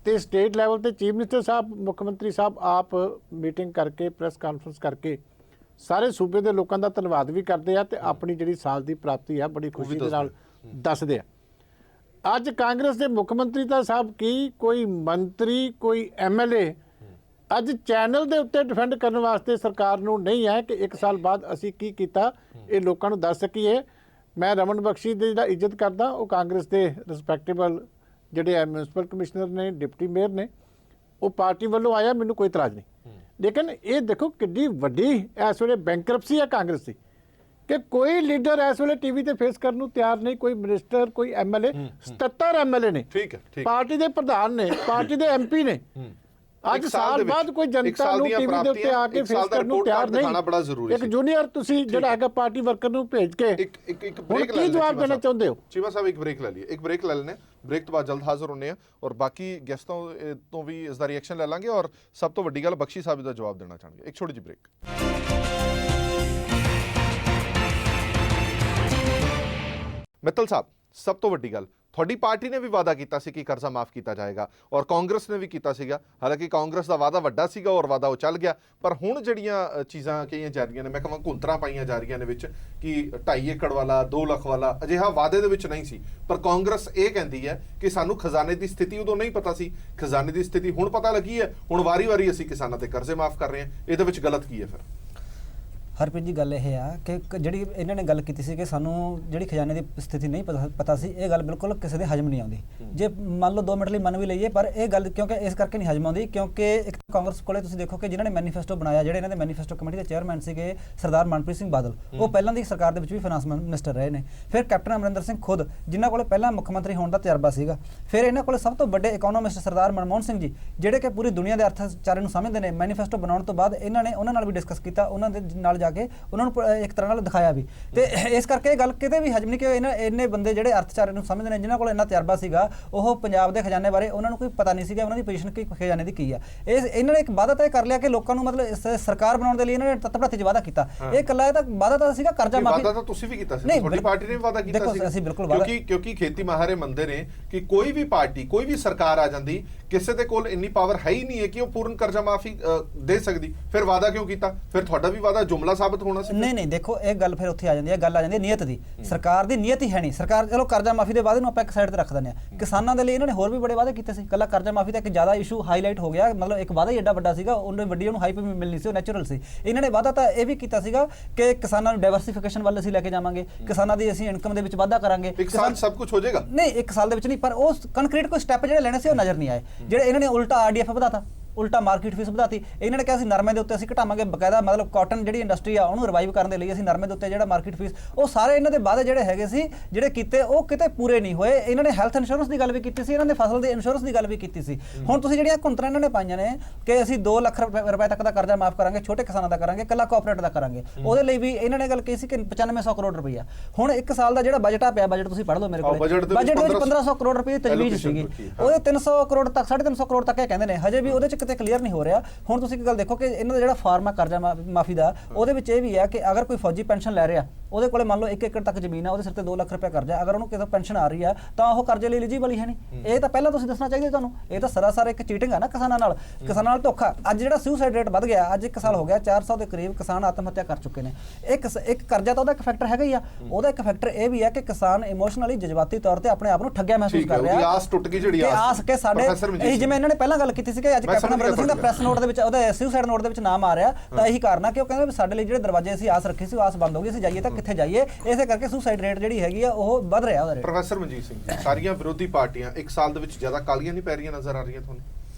ਤੇ ਸਟੇਟ ਲੈਵਲ ਤੇ ਚੀਫ ਮਿਨਿਸਟਰ ਸਾਹਿਬ, ਮੁੱਖ ਮੰਤਰੀ ਸਾਹਿਬ ਆਪ ਮੀਟਿੰਗ ਕਰਕੇ, ਪ੍ਰੈਸ ਕਾਨਫਰੰਸ ਕਰਕੇ ਸਾਰੇ ਸੂਬੇ ਦੇ ਲੋਕਾਂ ਦਾ ਧੰਨਵਾਦ ਵੀ ਕਰਦੇ ਆ ਤੇ ਆਪਣੀ ਜਿਹੜੀ ਸਾਲ ਦੀ ਪ੍ਰਾਪਤੀ ਆ ਬੜੀ ਖੁਸ਼ੀ ਦੇ ਨਾਲ ਦੱਸਦੇ ਆ। ਅੱਜ ਕਾਂਗਰਸ ਦੇ ਮੁੱਖ ਮੰਤਰੀ ਤਾਂ ਸਾਹਿਬ ਕੀ, ਕੋਈ ਮੰਤਰੀ, ਕੋਈ ਐਮਐਲਏ ਅੱਜ ਚੈਨਲ ਦੇ ਉੱਤੇ ਡਿਫੈਂਡ ਕਰਨ ਵਾਸਤੇ ਸਰਕਾਰ ਨੂੰ ਨਹੀਂ ਹੈ ਕਿ 1 ਸਾਲ ਬਾਅਦ ਅਸੀਂ ਕੀ ਕੀਤਾ, ਇਹ ਲੋਕਾਂ ਨੂੰ ਦੱਸ ਸਕੀਏ। ਮੈਂ ਰਮਨ ਬਖਸ਼ੀ ਦੀ ਜਿਹੜਾ ਇੱਜ਼ਤ ਕਰਦਾ, ਉਹ ਕਾਂਗਰਸ ਦੇ ਰਿਸਪੈਕਟੇਬਲ ਜਿਹੜੇ ਮਿਊਨਿਸਪਲ ਕਮਿਸ਼ਨਰ ਨੇ, ਡਿਪਟੀ ਮੇਅਰ ਨੇ, ਉਹ ਪਾਰਟੀ ਵੱਲੋਂ ਆਇਆ, ਮੈਨੂੰ ਕੋਈ ਇਤਰਾਜ਼ ਨਹੀਂ। ਲੇਕਿਨ ਇਹ ਦੇਖੋ ਕਿੱਡੀ ਵੱਡੀ ਇਸ ਵੇਲੇ ਬੈਂਕਰਪਸੀ ਹੈ ਕਾਂਗਰਸ ਦੀ ਕਿ ਕੋਈ ਲੀਡਰ ਇਸ ਵੇਲੇ ਟੀਵੀ ਤੇ ਫੇਸ ਕਰਨ ਨੂੰ ਤਿਆਰ ਨਹੀਂ, ਕੋਈ ਮਿਨਿਸਟਰ, ਕੋਈ ਐਮਐਲਏ। 77 ਐਮਐਲਏ ਨੇ, ਪਾਰਟੀ ਦੇ ਪ੍ਰਧਾਨ ਨੇ, ਪਾਰਟੀ ਦੇ ਐਮਪੀ ਨੇ। ਅੱਜ ਸਾਲ ਬਾਅਦ ਕੋਈ ਜਨਤਾ ਨੂੰ ਟੀਵੀ ਦੇ ਉੱਤੇ ਆ ਕੇ ਫੇਸ ਕਰਨ ਨੂੰ ਤਿਆਰ ਨਹੀਂ। ਇੱਕ ਜੂਨੀਅਰ ਤੁਸੀਂ ਜਿਹੜਾ ਹੈਗਾ ਪਾਰਟੀ ਵਰਕਰ ਨੂੰ ਭੇਜ ਕੇ ਹੁਣ ਕੀ ਜਵਾਬ ਦੇਣਾ ਚਾਹੁੰਦੇ ਹੋ? ਚੀਮਾ ਸਾਹਿਬ ਇੱਕ ਬ੍ਰੇਕ ਲੈ ਲਈਏ, ਇੱਕ ਬ੍ਰੇਕ ਲੈ ਲੈਣੇ, ਬ੍ਰੇਕ ਤੋਂ ਬਾਅਦ ਜਲਦ ਹਾਜ਼ਰ ਹੁੰਨੇ ਆ ਔਰ ਬਾਕੀ ਗੈਸਟਾਂ ਤੋਂ ਵੀ ਇਸ ਦਾ ਰਿਐਕਸ਼ਨ ਲੈ ਲਾਂਗੇ ਔਰ ਸਭ ਤੋਂ ਵੱਡੀ ਗੱਲ ਬਖਸ਼ੀ ਸਾਹਿਬ ਦਾ ਜਵਾਬ ਦੇਣਾ ਚਾਹਾਂਗੇ। ਇੱਕ ਛੋਟੀ ਜਿਹੀ ਬ੍ਰੇਕ। ਮਿੱਤਲ ਸਾਹਿਬ, ਸਭ ਤੋਂ ਵੱਡੀ ਗੱਲ, ਤੁਹਾਡੀ ਪਾਰਟੀ ਨੇ ਵੀ ਵਾਅਦਾ ਕੀਤਾ ਸੀ ਕਿ ਕਰਜ਼ਾ ਮਾਫ ਕੀਤਾ ਜਾਏਗਾ ਔਰ ਕਾਂਗਰਸ ਨੇ ਵੀ ਕੀਤਾ ਸੀਗਾ। ਹਾਲਾਂਕਿ ਕਾਂਗਰਸ ਦਾ ਵਾਅਦਾ ਵੱਡਾ ਸੀਗਾ ਔਰ ਵਾਅਦਾ ਉਹ ਚੱਲ ਗਿਆ, ਪਰ ਹੁਣ ਜਿਹੜੀਆਂ ਚੀਜ਼ਾਂ ਕਹੀਆਂ ਜਾ ਰਹੀਆਂ ਨੇ, ਮੈਂ ਕਹਾਂ ਘੁੰਤਰਾਂ ਪਾਈਆਂ ਜਾ ਰਹੀਆਂ ਨੇ ਵਿੱਚ ਕਿ 2.5 ਏਕੜ ਵਾਲਾ, 2 ਲੱਖ ਵਾਲਾ, ਅਜਿਹਾ ਵਾਅਦੇ ਦੇ ਵਿੱਚ ਨਹੀਂ ਸੀ। ਪਰ ਕਾਂਗਰਸ ਇਹ ਕਹਿੰਦੀ ਹੈ ਕਿ ਸਾਨੂੰ ਖਜ਼ਾਨੇ ਦੀ ਸਥਿਤੀ ਉਦੋਂ ਨਹੀਂ ਪਤਾ ਸੀ, ਖਜ਼ਾਨੇ ਦੀ ਸਥਿਤੀ ਹੁਣ ਪਤਾ ਲੱਗੀ ਹੈ, ਹੁਣ ਵਾਰੀ-ਵਾਰੀ ਅਸੀਂ ਕਿਸਾਨਾਂ ਤੇ ਕਰਜ਼ੇ ਮਾਫ ਕਰ ਰਹੇ ਹਾਂ। ਇਹਦੇ ਵਿੱਚ ਗਲਤ ਕੀ ਹੈ ਫਿਰ? ਹਰਪ੍ਰੀਤ ਜੀ, ਗੱਲ ਇਹ ਆ ਕਿ ਜਿਹੜੀ ਇਹਨਾਂ ਨੇ ਗੱਲ ਕੀਤੀ ਸੀ ਕਿ ਸਾਨੂੰ ਜਿਹੜੀ ਖਜ਼ਾਨੇ ਦੀ ਸਥਿਤੀ ਨਹੀਂ ਪਤਾ ਸੀ, ਇਹ ਗੱਲ ਬਿਲਕੁਲ ਕਿਸੇ ਦੇ ਹਜਮ ਨਹੀਂ ਆਉਂਦੀ। ਜੇ ਮੰਨ ਲਓ 2 ਮਿੰਟ ਲਈ ਮੰਨ ਵੀ ਲਈਏ, ਪਰ ਇਹ ਗੱਲ ਕਿਉਂਕਿ ਇਸ ਕਰਕੇ ਨਹੀਂ ਹਜਮ ਆਉਂਦੀ ਕਿਉਂਕਿ ਇੱਕ ਕਾਂਗਰਸ ਕੋਲੇ ਤੁਸੀਂ ਦੇਖੋ ਕਿ ਜਿਨ੍ਹਾਂ ਨੇ ਮੈਨੀਫੈਸਟੋ ਬਣਾਇਆ, ਜਿਹੜੇ ਇਹਨਾਂ ਦੇ ਮੈਨੀਫੈਸਟੋ ਕਮੇਟੀ ਦੇ ਚੇਅਰਮੈਨ ਸੀਗੇ ਸਰਦਾਰ ਮਨਪ੍ਰੀਤ ਸਿੰਘ ਬਾਦਲ, ਉਹ ਪਹਿਲਾਂ ਦੀ ਸਰਕਾਰ ਦੇ ਵਿੱਚ ਵੀ ਫਾਈਨਾਂਸ ਮਿਨਿਸਟਰ ਰਹੇ ਨੇ। ਫਿਰ ਕੈਪਟਨ ਅਮਰਿੰਦਰ ਸਿੰਘ ਖੁਦ, ਜਿਨ੍ਹਾਂ ਕੋਲੇ ਪਹਿਲਾਂ ਮੁੱਖ ਮੰਤਰੀ ਹੋਣ ਦਾ ਤਜਰਬਾ ਸੀਗਾ। ਫਿਰ ਇਹਨਾਂ ਕੋਲੇ ਸਭ ਤੋਂ ਵੱਡੇ ਇਕਨੋਮਿਸਟ ਸਰਦਾਰ ਮਨਮੋਹਨ ਸਿੰਘ ਜੀ, ਜਿਹੜੇ ਕਿ ਪੂਰੀ ਦੁਨੀਆ ਦੇ ਅਰਥਚਾਰੇ ਨੂੰ ਸਮਝਦੇ ਨੇ। ਮੈਨੀਫੈਸਟੋ ਬਣਾਉਣ ਤੋਂ ਬਾਅਦ ਇਹਨਾਂ ਨੇ ਉਹਨਾਂ ਨਾਲ ਵੀ ਡਿਸਕਸ ਕੀਤਾ, ਉਹਨਾਂ ਦੇ ਨਾਲ ਜਾ ਕੇ ਉਹਨਾਂ ਨੂੰ ਇੱਕ ਤਰ੍ਹਾਂ ਨਾਲ ਦਿਖਾਇਆ ਵੀ। ਤੇ ਇਸ ਕਰਕੇ ਇਹ ਗੱਲ ਕਿਤੇ ਵੀ ਹਜਮ ਨਹੀਂ ਕਿ ਇੰਨੇ ਬੰਦੇ ਜਿਹੜੇ ਅਰਥਚਾਰੇ ਨੂੰ ਸਮਝਦੇ ਨੇ, ਜਿਨ੍ਹਾਂ ਕੋਲ ਇੰਨਾ ਤਜਰਬਾ ਸੀਗਾ, ਉਹ ਪੰਜਾਬ ਦੇ ਖਜ਼ਾਨੇ ਬਾਰੇ ਉਹਨਾਂ ਨੂੰ ਕੋਈ ਪਤਾ ਨਹੀਂ ਸੀਗਾ, ਉਹਨਾਂ ਦੀ ਪੋਜੀਸ਼ਨ ਕੀ ਖਜ਼ਾਨੇ ਦੀ ਕੀ ਆ। ਇਹਨਾਂ ਨੇ ਇੱਕ ਵਾਅਦਾ ਤੈਅ ਕਰ ਲਿਆ ਕਿ ਲੋਕਾਂ ਨੂੰ ਮਤਲਬ ਸਰਕਾਰ ਬਣਾਉਣ ਦੇ ਲਈ ਇਹਨਾਂ ਨੇ ਤੱਤ-ਪੜਾਤੀ 'ਚ ਵਾਅਦਾ ਕੀਤਾ। ਇਹ ਇਕੱਲਾ ਇਹਦਾ ਵਾਅਦਾ ਤਾਂ ਸੀਗਾ ਕਰਜ਼ਾ ਮਾਫੀ। ਵਾਅਦਾ ਤਾਂ ਤੁਸੀਂ ਵੀ ਕੀਤਾ ਸੀ, ਤੁਹਾਡੀ ਪਾਰਟੀ ਨੇ ਵੀ ਵਾਅਦਾ ਕੀਤਾ ਸੀ। ਅਸੀਂ ਬਿਲਕੁਲ ਵਾਅਦਾ, ਕਿਉਂਕਿ ਖੇਤੀ ਮਾਹਰੇ ਮੰਨਦੇ ਨੇ ਕਿ ਕੋਈ ਵੀ ਪਾਰਟੀ, ਕੋਈ ਵੀ ਸਰਕਾਰ ਆ ਜਾਂਦੀ, ਕਿਸੇ ਦੇ ਕੋਲ ਇੰਨੀ ਪਾਵਰ ਹੈ ਹੀ ਨਹੀਂ ਹੈ ਕਿ ਉਹ ਪੂਰਨ ਕਰਜ਼ਾ ਮਾਫੀ ਦੇ ਸਕਦੀ। ਫਿਰ ਵਾਅਦਾ ਕਿਉਂ ਕੀਤਾ? ਫਿਰ ਤੁਹਾਡਾ ਵੀ ਵਾਅਦਾ ਜੁਮਲਾ ਸਾਬਤ ਹੋਣਾ ਸੀ। ਨਹੀਂ, ਦੇਖੋ ਇਹ ਗੱਲ ਫਿਰ ਉੱਥੇ ਆ ਜਾਂਦੀ ਹੈ, ਗੱਲ ਆ ਜਾਂਦੀ ਹੈ ਨੀਅਤ ਦੀ। ਸਰਕਾਰ ਦੀ ਨੀਅਤ ਹੀ ਹੈ ਨਹੀਂ। ਸਰਕਾਰ ਚਲੋ ਕਰਜ਼ਾ ਮਾਫੀ ਦੇ ਵਾਅਦੇ ਨੂੰ ਆਪਾਂ ਇੱਕ ਸਾਈਡ ਤੇ ਰੱਖ ਦਿੰਦੇ ਹਾਂ। ਕਿਸਾਨਾਂ ਦੇ ਲਈ ਇਹਨਾਂ ਨੇ ਹੋਰ ਵੀ ਬੜੇ ਵਾਅਦੇ ਕੀਤੇ ਸੀ। ਇਕੱਲਾ ਕਰਜ਼ਾ ਮਾਫੀ ਦਾ ਇੱਕ ਜ਼ਿਆਦਾ ਇਸ਼ੂ ਹਾਈਲਾਈਟ ਹੋ ਗਿਆ, ਮਤਲਬ ਇੱਕ ਵਾਅਦਾ ਹੀ ਐਡਾ ਵੱਡਾ ਸੀਗਾ, ਉਹਨੇ ਵੱਡੀ ਉਹਨੂੰ ਹਾਈਪ ਵੀ ਮਿਲਣੀ ਸੀ, ਉਹ ਨੈਚੁਰਲ ਸੀ। ਇਹਨਾਂ ਨੇ ਵਾਅਦਾ ਤਾਂ ਇਹ ਵੀ ਕੀਤਾ ਸੀਗਾ ਕਿ ਕਿਸਾਨਾਂ ਨੂੰ ਡਾਇਵਰਸੀਫਿਕੇਸ਼ਨ ਵੱਲ ਅਸੀਂ ਲੈ ਕੇ ਜਾਵਾਂਗੇ, ਕਿਸਾਨਾਂ ਦੀ ਅਸੀਂ ਇਨਕਮ ਦੇ ਵਿੱਚ ਵਾਧਾ ਕਰਾਂਗੇ। ਇੱਕ ਸਾਲ ਸਭ ਕੁਝ ਹੋ ਜਾਏਗਾ? ਨਹੀਂ, 1 ਸਾਲ ਦੇ ਵਿੱਚ ਨਹੀਂ, ਪਰ ਉਹ ਕੰਕਰੀਟ ਕੋਈ ਸਟੈਪ ਜਿਹੜੇ ਲੈਣੇ ਸੀ ਉਹ ਨਜ਼ਰ ਨਹੀਂ ਆਏ। ਜਿਹੜੇ ਇਹਨਾਂ ਨੇ ਉਲਟਾ RDF ਵਧਾਤਾ, ਉਲਟਾ ਮਾਰਕੀਟ ਫੀਸ ਵਧਾਤੀ। ਇਹਨਾਂ ਨੇ ਕਿਹਾ ਸੀ ਨਰਮੇ ਦੇ ਉੱਤੇ ਅਸੀਂ ਘਟਾਵਾਂਗੇ, ਬਕਾਇਦਾ ਮਤਲਬ ਕਾਟਨ ਜਿਹੜੀ ਇੰਡਸਟਰੀ ਆ ਉਹਨੂੰ ਰਿਵਾਈਵ ਕਰਨ ਦੇ ਲਈ ਅਸੀਂ ਨਰਮੇ ਦੇ ਉੱਤੇ ਜਿਹੜਾ ਮਾਰਕੀਟ ਫੀਸ, ਉਹ ਸਾਰੇ ਇਹਨਾਂ ਦੇ ਵਾਅਦੇ ਜਿਹੜੇ ਹੈਗੇ ਸੀ ਜਿਹੜੇ ਕੀਤੇ ਉਹ ਕਿਤੇ ਪੂਰੇ ਨਹੀਂ ਹੋਏ। ਇਹਨਾਂ ਨੇ ਹੈਲਥ ਇੰਸ਼ੋਰੈਂਸ ਦੀ ਗੱਲ ਵੀ ਕੀਤੀ ਸੀ, ਇਹਨਾਂ ਨੇ ਫਸਲ ਦੇ ਇੰਸ਼ੋਰੈਂਸ ਦੀ ਗੱਲ ਵੀ ਕੀਤੀ ਸੀ। ਹੁਣ ਤੁਸੀਂ ਜਿਹੜੀਆਂ ਘੁੰਤਰਾਂ ਇਹਨਾਂ ਨੇ ਪਾਈਆਂ ਨੇ ਕਿ ਅਸੀਂ 2 ਲੱਖ ਰੁਪਏ ਤੱਕ ਦਾ ਕਰਜ਼ਾ ਮਾਫ ਕਰਾਂਗੇ, ਛੋਟੇ ਕਿਸਾਨਾਂ ਦਾ ਕਰਾਂਗੇ, ਕੱਲਾ ਕੋਆਪਰੇਟ ਦਾ ਕਰਾਂਗੇ, ਉਹਦੇ ਲਈ ਵੀ ਇਹਨਾਂ ਨੇ ਗੱਲ ਕਹੀ ਸੀ ਕਿ 9500 ਕਰੋੜ ਰੁਪਈਆ। ਹੁਣ 1 ਸਾਲ ਦਾ ਜਿਹੜਾ ਬਜਟ ਆ ਪਿਆ, ਬਜਟ ਤੁਸੀਂ ਪੜ੍ਹ ਲਓ ਮੇਰੇ ਕੋਲ, ਬਜਟ ਦੇ ਵਿੱਚ 1500 ਕਰੋੜ ਰੁਪਏ ਦੀ ਤਜਵੀਜ਼ ਸੀਗੀ, ਉਹਦੇ 300 ਕਰੋੜ ਤੱਕ 350 ਕਰੋੜ ਤੱਕ ਇਹ ਕਹਿੰਦੇ ਨੇ, ਹਜੇ ਵੀ ਉਹਦੇ ਚ ਕਿਤੇ ਕਲੀਅਰ ਨਹੀਂ ਹੋ ਰਿਹਾ। ਹੁਣ ਤੁਸੀਂ ਇੱਕ ਗੱਲ ਦੇਖੋ ਕਿ ਇਹਨਾਂ ਦਾ ਜਿਹੜਾ ਫਾਰਮਾ ਕਰਜ਼ਾ ਮਾਫੀ ਦਾ, ਉਹਦੇ ਵਿੱਚ ਇਹ ਵੀ ਹੈ ਕਿ ਅਗਰ ਕੋਈ ਫੌਜੀ ਪੈਨਸ਼ਨ ਲੈ ਰਿਹਾ, ਉਹਦੇ ਕੋਲੇ ਮੰਨ ਲਓ 1 ਏਕੜ ਤੱਕ ਜ਼ਮੀਨ ਆ, ਉਹਦੇ ਸਿਰ ਤੇ 2 ਲੱਖ ਰੁਪਏ ਕਰਜ਼ਾ, ਅਗਰ ਉਹਨੂੰ ਕਿਸੇ ਪੈਨਸ਼ਨ ਆ ਰਹੀ ਆ ਤਾਂ ਉਹ ਕਰਜ਼ੇ ਲਈ ਐਲੀਜੀਬਲ ਹੀ ਹੈ ਨਹੀਂ। ਇਹ ਤਾਂ ਪਹਿਲਾਂ ਤੁਸੀਂ ਦੱਸਣਾ ਚਾਹੀਦਾ ਤੁਹਾਨੂੰ। ਇਹ ਤਾਂ ਸਰਾਸਰ ਇੱਕ ਚੀਟਿੰਗ ਆ ਨਾ ਕਿਸਾਨਾਂ ਨਾਲ ਧੋਖਾ। ਅੱਜ ਜਿਹੜਾ ਸੁਸਾਈਡ ਰੇਟ ਵੱਧ ਗਿਆ, ਅੱਜ 1 ਸਾਲ ਹੋ ਗਿਆ 400 ਦੇ ਕਰੀਬ ਕਿਸਾਨ ਆਤਮ ਹੱਤਿਆ ਕਰ ਚੁੱਕੇ ਨੇ। ਇੱਕ ਕਰਜ਼ਾ ਤਾਂ ਉਹਦਾ ਇੱਕ ਫੈਕਟਰ ਹੈਗਾ ਹੀ ਆ, ਉਹਦਾ ਇੱਕ ਫੈਕਟਰ ਇਹ ਵੀ ਹੈ ਕਿ ਕਿਸਾਨ ਇਮੋਸ਼ਨਲੀ ਜਜ਼ਬਾਤੀ ਤੌਰ ਤੇ ਆਪਣੇ ਆਪ ਨੂੰ ਠੱਗਿਆ ਮਹਿਸੂਸ ਕਰ ਰਿਹਾ। ਆਸ ਟੁੱਟ ਗਈ ਜਿਹੜੀ ਆਸ ਕੇ ਸਾਡੇ ਇਹ ਜਿਵੇਂ ਇਹਨਾਂ ਨੇ ਪਹਿਲਾਂ ਗੱਲ ਕੀਤੀ ਸੀ ਕਿ ਅੱਜ ਕੈਪਟਨ ਅਮਰਿੰਦਰ ਸਿੰਘ ਦਾ ਪ੍ਰੈਸ ਨੋਟ ਦੇ ਵਿੱਚ ਉਹਦਾ ਸੁਸਾਈਡ ਨੋਟ ਦੇ ਵਿੱਚ ਨਾਮ ਆ ਰਿਹਾ, ਤਾਂ ਇਹੀ ਕਾਰਨ ਆ ਕਿ ਉਹ ਕਹਿੰਦੇ ਵੀ ਸਾਡੇ ਲਈ ਜਿਹੜੇ ਦਰਵਾਜ਼ੇ ਅਸੀਂ ਆਸ ਰੱਖੀ ਸੀ ਉਹ ਆਸ ਬੰਦ ਹੋ ਗਈ, ਅਸੀਂ ਜਾਈਏ ਤਾਂ ਕਿੱਥੇ ਜਾਈਏ। ਇਸੇ ਕਰਕੇ ਸੁਸਾਈਡ ਰੇਟ ਜਿਹੜੀ ਹੈਗੀ ਆ ਉਹ ਵੱਧ ਰਿਹਾ ਉਹਦਾ ਰੇਟ। ਪ੍ਰੋਫੈਸਰ ਮਨਜੀਤ ਸਿੰਘ ਜੀ, ਸਾਰੀਆਂ ਵਿਰੋਧੀ ਪਾਰਟੀਆਂ 1 ਸਾਲ ਦੇ ਵਿੱਚ ਜ਼ਿਆਦਾ ਕਾਲੀਆਂ ਨਹੀਂ ਪੈ ਰਹੀਆਂ ਨਜ਼ਰ ਆ ਰਹੀਆਂ ਤੁਹਾਨੂੰ?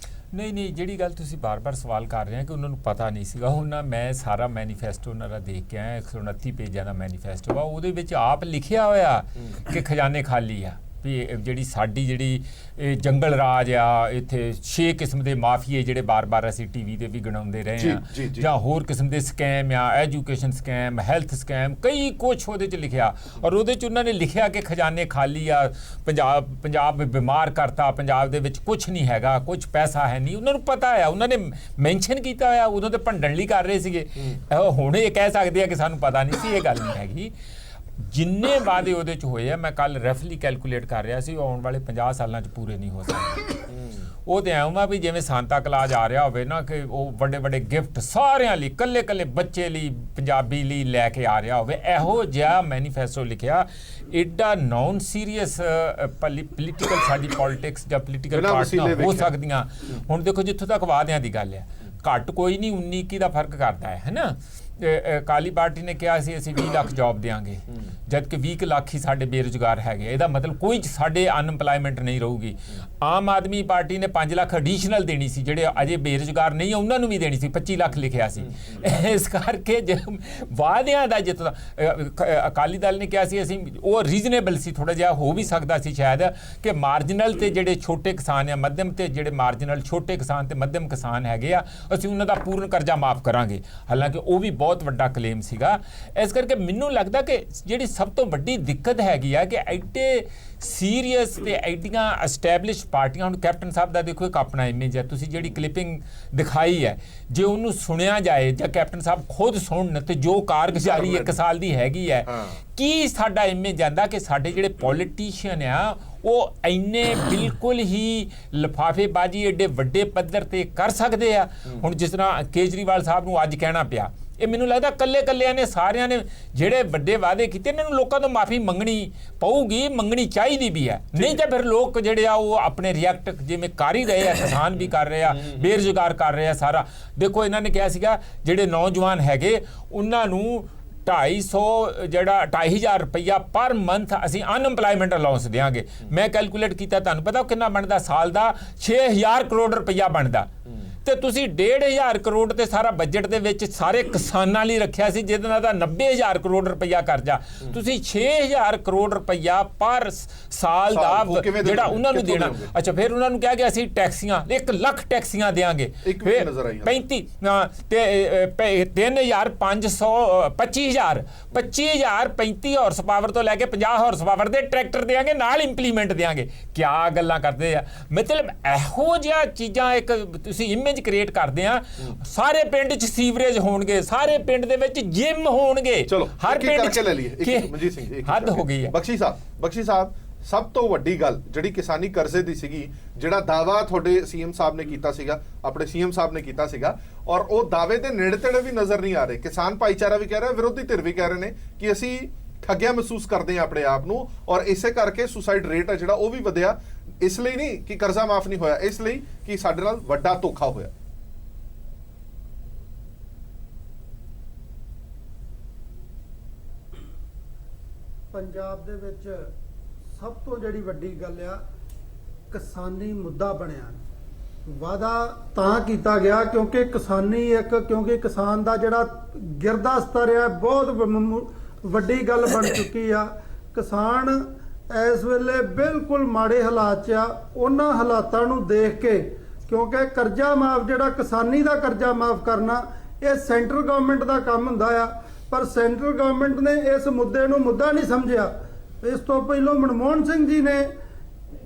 ਨਹੀਂ, ਜਿਹੜੀ ਗੱਲ ਤੁਸੀਂ ਬਾਰ-ਬਾਰ ਸਵਾਲ ਕਰ ਰਹੇ ਹੋ ਕਿ ਉਹਨਾਂ ਨੂੰ ਪਤਾ ਨਹੀਂ ਸੀਗਾ, ਹੁਣ ਮੈਂ ਸਾਰਾ ਮੈਨੀਫੈਸਟੋ ਉਹਨਾਂ ਦਾ ਦੇਖ ਕੇ ਆਇਆ, 129 ਪੇਜਾਂ ਦਾ ਮੈਨੀਫੈਸਟੋ ਆ, ਉਹਦੇ ਵਿੱਚ ਆਪ ਲਿਖਿਆ ਹੋਇਆ ਕਿ ਖਜ਼ਾਨੇ ਖਾਲੀ ਆ, ਵੀ ਜਿਹੜੀ ਸਾਡੀ ਜਿਹੜੀ ਜੰਗਲ ਰਾਜ ਆ, ਇੱਥੇ 6 ਕਿਸਮ ਦੇ ਮਾਫੀਏ ਜਿਹੜੇ ਬਾਰ-ਬਾਰ ਅਸੀਂ ਟੀਵੀ ਤੇ ਵੀ ਗਣਾਉਂਦੇ ਰਹੇ ਆ, ਜਾਂ ਹੋਰ ਕਿਸਮ ਦੇ ਸਕੈਮ ਆ, ਐਜੂਕੇਸ਼ਨ ਸਕੈਮ, ਹੈਲਥ ਸਕੈਮ, ਕਈ ਕੁਛ ਉਹਦੇ 'ਚ ਲਿਖਿਆ। ਔਰ ਉਹਦੇ 'ਚ ਉਹਨਾਂ ਨੇ ਲਿਖਿਆ ਕਿ ਖਜ਼ਾਨੇ ਖਾਲੀ ਆ, ਪੰਜਾਬ ਬਿਮਾਰ ਕਰਤਾ, ਪੰਜਾਬ ਦੇ ਵਿੱਚ ਕੁਛ ਨਹੀਂ ਹੈਗਾ, ਕੁਛ ਪੈਸਾ ਹੈ ਨਹੀਂ। ਉਹਨਾਂ ਨੂੰ ਪਤਾ ਆ, ਉਹਨਾਂ ਨੇ ਮੈਂਸ਼ਨ ਕੀਤਾ ਹੋਇਆ, ਉਦੋਂ ਤੇ ਭੰਡਣ ਲਈ ਕਰ ਰਹੇ ਸੀਗੇ। ਹੁਣ ਇਹ ਕਹਿ ਸਕਦੇ ਆ ਕਿ ਸਾਨੂੰ ਪਤਾ ਨਹੀਂ ਸੀ, ਇਹ ਗੱਲ ਨਹੀਂ ਹੈਗੀ। ਜਿੰਨੇ ਵਾਅਦੇ ਉਹਦੇ 'ਚ ਹੋਏ ਆ, ਮੈਂ ਕੱਲ ਰਫਲੀ ਕੈਲਕੂਲੇਟ ਕਰ ਰਿਹਾ ਸੀ, ਉਹ ਆਉਣ ਵਾਲੇ 50 ਸਾਲਾਂ 'ਚ ਪੂਰੇ ਨਹੀਂ ਹੋ ਸਕਦੇ। ਉਹ ਤੇ ਐਵੇਂ ਵੀ ਜਿਵੇਂ ਸਾਂਤਾ ਕਲਾਜ ਆ ਰਿਹਾ ਹੋਵੇ ਨਾ, ਕਿ ਉਹ ਵੱਡੇ ਵੱਡੇ ਗਿਫਟ ਸਾਰਿਆਂ ਲਈ, ਕੱਲੇ ਬੱਚੇ ਲਈ, ਪੰਜਾਬੀ ਲਈ ਲੈ ਕੇ ਆ ਰਿਹਾ ਹੋਵੇ, ਇਹੋ ਜਿਹਾ ਮੈਨੀਫੈਸਟੋ ਲਿਖਿਆ। ਐਡਾ ਨੌਨ ਸੀਰੀਅਸ ਪੋਲੀਟੀਕਲ ਸਾਡੀ ਪੋਲਿਟਿਕਸ ਜਾਂ ਪੋਲੀਟੀਕਲ ਪਾਰਟੀਆਂ ਹੋ ਸਕਦੀਆਂ। ਹੁਣ ਦੇਖੋ ਜਿੱਥੋਂ ਤੱਕ ਵਾਅਦਿਆਂ ਦੀ ਗੱਲ ਹੈ, ਘੱਟ ਕੋਈ ਨਹੀਂ 19-21 ਦਾ ਫਰਕ ਕਰਦਾ ਹੈ ਨਾ। ਕਾਲੀ ਪਾਰਟੀ ਨੇ ਕਿਹਾ ਸੀ ਅਸੀਂ 20 ਲੱਖ ਜੌਬ ਦੇਵਾਂਗੇ, ਜਦ ਕਿ 20 ਲੱਖ ਹੀ ਸਾਡੇ ਬੇਰੁਜ਼ਗਾਰ ਹੈਗੇ। ਇਹਦਾ ਮਤਲਬ ਕੋਈ ਸਾਡੇ ਅਨਐਮਪਲਾਇਮੈਂਟ ਨਹੀਂ ਰਹੂਗੀ। ਆਮ ਆਦਮੀ ਪਾਰਟੀ ਨੇ 5 ਲੱਖ ਐਡੀਸ਼ਨਲ ਦੇਣੀ ਸੀ, ਜਿਹੜੇ ਅਜੇ ਬੇਰੁਜ਼ਗਾਰ ਨਹੀਂ ਉਹਨਾਂ ਨੂੰ ਵੀ ਦੇਣੀ ਸੀ, 25 ਲੱਖ ਲਿਖਿਆ ਸੀ। ਇਸ ਕਰਕੇ ਜੇ ਵਾਅਦਿਆਂ ਦਾ ਜਿੱਤ ਅਕਾਲੀ ਦਲ ਨੇ ਕਿਹਾ ਸੀ ਅਸੀਂ, ਉਹ ਰੀਜ਼ਨੇਬਲ ਸੀ, ਥੋੜਾ ਜਿਹਾ ਹੋ ਵੀ ਸਕਦਾ ਸੀ ਸ਼ਾਇਦ, ਕਿ ਮਾਰਜਨਲ ਤੇ ਜਿਹੜੇ ਛੋਟੇ ਕਿਸਾਨ ਆ, ਮੱਧਮ ਤੇ ਜਿਹੜੇ ਮਾਰਜਨਲ ਛੋਟੇ ਕਿਸਾਨ ਤੇ ਮੱਧਮ ਕਿਸਾਨ ਹੈਗੇ ਆ, ਅਸੀਂ ਉਹਨਾਂ ਦਾ ਪੂਰਨ ਕਰਜ਼ਾ ਮਾਫ ਕਰਾਂਗੇ। ਹਾਲਾਂਕਿ ਉਹ ਵੀ ਬਹੁਤ ਵੱਡਾ ਕਲੇਮ ਸੀਗਾ। ਇਸ ਕਰਕੇ ਮੈਨੂੰ ਲੱਗਦਾ ਕਿ ਜਿਹੜੀ ਸਭ ਤੋਂ ਵੱਡੀ ਦਿੱਕਤ ਹੈਗੀ ਆ ਕਿ ਐਡੇ ਸੀਰੀਅਸ ਤੇ ਐਡੀਆਂ ਐਸਟੈਬਲਿਸ਼ ਪਾਰਟੀਆਂ, ਹੁਣ ਕੈਪਟਨ ਸਾਹਿਬ ਦਾ ਦੇਖੋ ਇੱਕ ਆਪਣਾ ਇਮੇਜ ਹੈ, ਤੁਸੀਂ ਜਿਹੜੀ ਕਲਿੱਪਿੰਗ ਦਿਖਾਈ ਹੈ, ਜੇ ਉਹਨੂੰ ਸੁਣਿਆ ਜਾਏ ਜਾਂ ਕੈਪਟਨ ਸਾਹਿਬ ਖੁਦ ਸੁਣਨ ਤੇ ਜੋ ਕਾਰਗੁਜ਼ਾਰੀ 1 ਸਾਲ ਦੀ ਹੈਗੀ ਹੈ, ਕੀ ਸਾਡਾ ਇਮੇਜ ਜਾਂਦਾ ਕਿ ਸਾਡੇ ਜਿਹੜੇ ਪੋਲੀਟੀਸ਼ੀਅਨ ਆ ਉਹ ਇੰਨੇ ਬਿਲਕੁਲ ਹੀ ਲਿਫਾਫੇਬਾਜ਼ੀ ਐਡੇ ਵੱਡੇ ਪੱਧਰ ਤੇ ਕਰ ਸਕਦੇ ਆ। ਹੁਣ ਜਿਸ ਤਰ੍ਹਾਂ ਕੇਜਰੀਵਾਲ ਸਾਹਿਬ ਨੂੰ ਅੱਜ ਕਹਿਣਾ ਪਿਆ, ਇਹ ਮੈਨੂੰ ਲੱਗਦਾ ਕੱਲਿਆਂ ਨੇ ਸਾਰਿਆਂ ਨੇ ਜਿਹੜੇ ਵੱਡੇ ਵਾਅਦੇ ਕੀਤੇ, ਇਹਨਾਂ ਨੂੰ ਲੋਕਾਂ ਤੋਂ ਮਾਫੀ ਮੰਗਣੀ ਪਊਗੀ, ਮੰਗਣੀ ਚਾਹੀਦੀ ਵੀ ਹੈ। ਨਹੀਂ ਤਾਂ ਫਿਰ ਲੋਕ ਜਿਹੜੇ ਆ ਉਹ ਆਪਣੇ ਰਿਐਕਟ ਜਿਵੇਂ ਕਰ ਹੀ ਰਹੇ ਆ, ਕਿਸਾਨ ਵੀ ਕਰ ਰਹੇ ਆ, ਬੇਰੁਜ਼ਗਾਰ ਕਰ ਰਹੇ ਆ ਸਾਰਾ। ਦੇਖੋ ਇਹਨਾਂ ਨੇ ਕਿਹਾ ਸੀਗਾ ਜਿਹੜੇ ਨੌਜਵਾਨ ਹੈਗੇ ਉਹਨਾਂ ਨੂੰ 2,500 ਰੁਪਈਆ ਪਰ ਮੰਥ ਅਸੀਂ ਅਨਐਮਪਲਾਇਮੈਂਟ ਅਲਾਉਂਸ ਦੇਵਾਂਗੇ। ਮੈਂ ਕੈਲਕੂਲੇਟ ਕੀਤਾ, ਤੁਹਾਨੂੰ ਪਤਾ ਕਿੰਨਾ ਬਣਦਾ ਸਾਲ ਦਾ? 6,000 ਕਰੋੜ ਰੁਪਈਆ ਬਣਦਾ। ਤੇ ਤੁਸੀਂ 1,500 ਕਰੋੜ ਤੇ ਸਾਰਾ ਬਜਟ ਦੇ ਵਿੱਚ ਸਾਰੇ ਕਿਸਾਨਾਂ ਲਈ ਰੱਖਿਆ ਸੀ, ਜਿਹਦੇ ਨਾਲ ਦਾ 90,000 ਕਰੋੜ ਰੁਪਈਆ ਕਰਜ਼ਾ। ਤੁਸੀਂ 6,000 ਕਰੋੜ ਰੁਪਈਆ ਪਰ ਸਾਲ ਦਾ ਜਿਹੜਾ ਉਹਨਾਂ ਨੂੰ ਦੇਣਾ। ਅੱਛਾ, ਫਿਰ ਉਹਨਾਂ ਨੂੰ ਕਿਹਾ ਕਿ ਅਸੀਂ ਟੈਕਸੀਆਂ 1 ਲੱਖ ਟੈਕਸੀਆਂ ਦੇਵਾਂਗੇ, 35 ਤੇ 3,500 25,000 35 ਹਾਰਸ ਪਾਵਰ ਤੋਂ ਲੈ ਕੇ 50 ਹਾਰਸ ਪਾਵਰ ਦੇ ਟਰੈਕਟਰ ਦੇਵਾਂਗੇ, ਨਾਲ ਇੰਪਲੀਮੈਂਟ ਦੇਵਾਂਗੇ। ਕਿਆ ਗੱਲਾਂ ਕਰਦੇ ਆ। ਮਤਲਬ ਇਹੋ ਜਿਹਾ ਚੀਜ਼ਾਂ ਇੱਕ ਤੁਸੀਂ ਇਮੇਜ ਕ੍ਰੀਏਟ ਕਰਦੇ ਆ। ਸਾਰੇ ਪਿੰਡ 'ਚ ਸੀਵਰੇਜ ਹੋਣਗੇ, ਸਾਰੇ ਪਿੰਡ ਦੇ ਵਿੱਚ ਜਿਮ ਹੋਣਗੇ। ਚਲੋ ਹਰ ਪਿੰਡ ਕਰਕੇ ਲੈ ਲਈਏ ਮਨਜੀਤ ਸਿੰਘ ਜੀ, ਹੱਦ ਹੋ ਗਈ ਹੈ। ਬਖਸ਼ੀ ਸਾਹਿਬ ਸਭ ਤੋਂ ਵੱਡੀ ਗੱਲ ਜਿਹੜੀ ਕਿਸਾਨੀ ਕਰਜ਼ੇ ਦੀ ਸੀਗੀ, ਜਿਹੜਾ ਦਾਵਾ ਤੁਹਾਡੇ ਸੀਐਮ ਸਾਹਿਬ ਨੇ ਕੀਤਾ ਸੀਗਾ, ਆਪਣੇ ਸੀਐਮ ਸਾਹਿਬ ਨੇ ਕੀਤਾ ਸੀਗਾ, ਔਰ ਉਹ ਦਾਅਵੇ ਦੇ ਨੇੜੇ ਤੇੜੇ ਵੀ ਨਜ਼ਰ ਨਹੀਂ ਆ ਰਹੇ। ਕਿਸਾਨ ਭਾਈਚਾਰਾ ਵੀ ਕਹਿ ਰਿਹਾ, ਵਿਰੋਧੀ ਧਿਰ ਵੀ ਕਹਿ ਰਹੇ ਨੇ ਕਿ ਅਸੀਂ ਠੱਗਿਆ ਮਹਿਸੂਸ ਕਰਦੇ ਹਾਂ ਆਪਣੇ ਆਪ ਨੂੰ, ਔਰ ਇਸੇ ਕਰਕੇ ਸੁਸਾਈਡ ਰੇਟ ਹੈ ਜਿਹੜਾ ਉਹ ਵੀ ਵਧਿਆ। ਇਸ ਲਈ ਨਹੀਂ ਕਿ ਕਰਜ਼ਾ ਮਾਫ ਨਹੀਂ ਹੋਇਆ, ਇਸ ਲਈ ਕਿ ਸਾਡੇ ਨਾਲ ਵੱਡਾ ਧੋਖਾ ਹੋਇਆ। ਪੰਜਾਬ ਦੇ ਵਿੱਚ ਸਭ ਤੋਂ ਜਿਹੜੀ ਵੱਡੀ ਗੱਲ ਆ, ਕਿਸਾਨੀ ਮੁੱਦਾ ਬਣਿਆ। ਵਾਅਦਾ ਤਾਂ ਕੀਤਾ ਗਿਆ ਕਿਉਂਕਿ ਕਿਉਂਕਿ ਕਿਸਾਨ ਦਾ ਜਿਹੜਾ ਗਿਰਦਾ ਸਤਰ ਆ ਬਹੁਤ ਵੱਡੀ ਗੱਲ ਬਣ ਚੁੱਕੀ ਆ। ਕਿਸਾਨ ਇਸ ਵੇਲੇ ਬਿਲਕੁਲ ਮਾੜੇ ਹਾਲਾਤ 'ਚ ਆ। ਉਹਨਾਂ ਹਾਲਾਤਾਂ ਨੂੰ ਦੇਖ ਕੇ, ਕਿਉਂਕਿ ਕਰਜ਼ਾ ਮਾਫ, ਜਿਹੜਾ ਕਿਸਾਨੀ ਦਾ ਕਰਜ਼ਾ ਮਾਫ ਕਰਨਾ, ਇਹ ਸੈਂਟਰ ਗਵਰਨਮੈਂਟ ਦਾ ਕੰਮ ਹੁੰਦਾ ਆ, ਪਰ ਸੈਂਟਰ ਗਵਰਨਮੈਂਟ ਨੇ ਇਸ ਮੁੱਦੇ ਨੂੰ ਮੁੱਦਾ ਨਹੀਂ ਸਮਝਿਆ। ਇਸ ਤੋਂ ਪਹਿਲਾਂ ਮਨਮੋਹਨ ਸਿੰਘ ਜੀ ਨੇ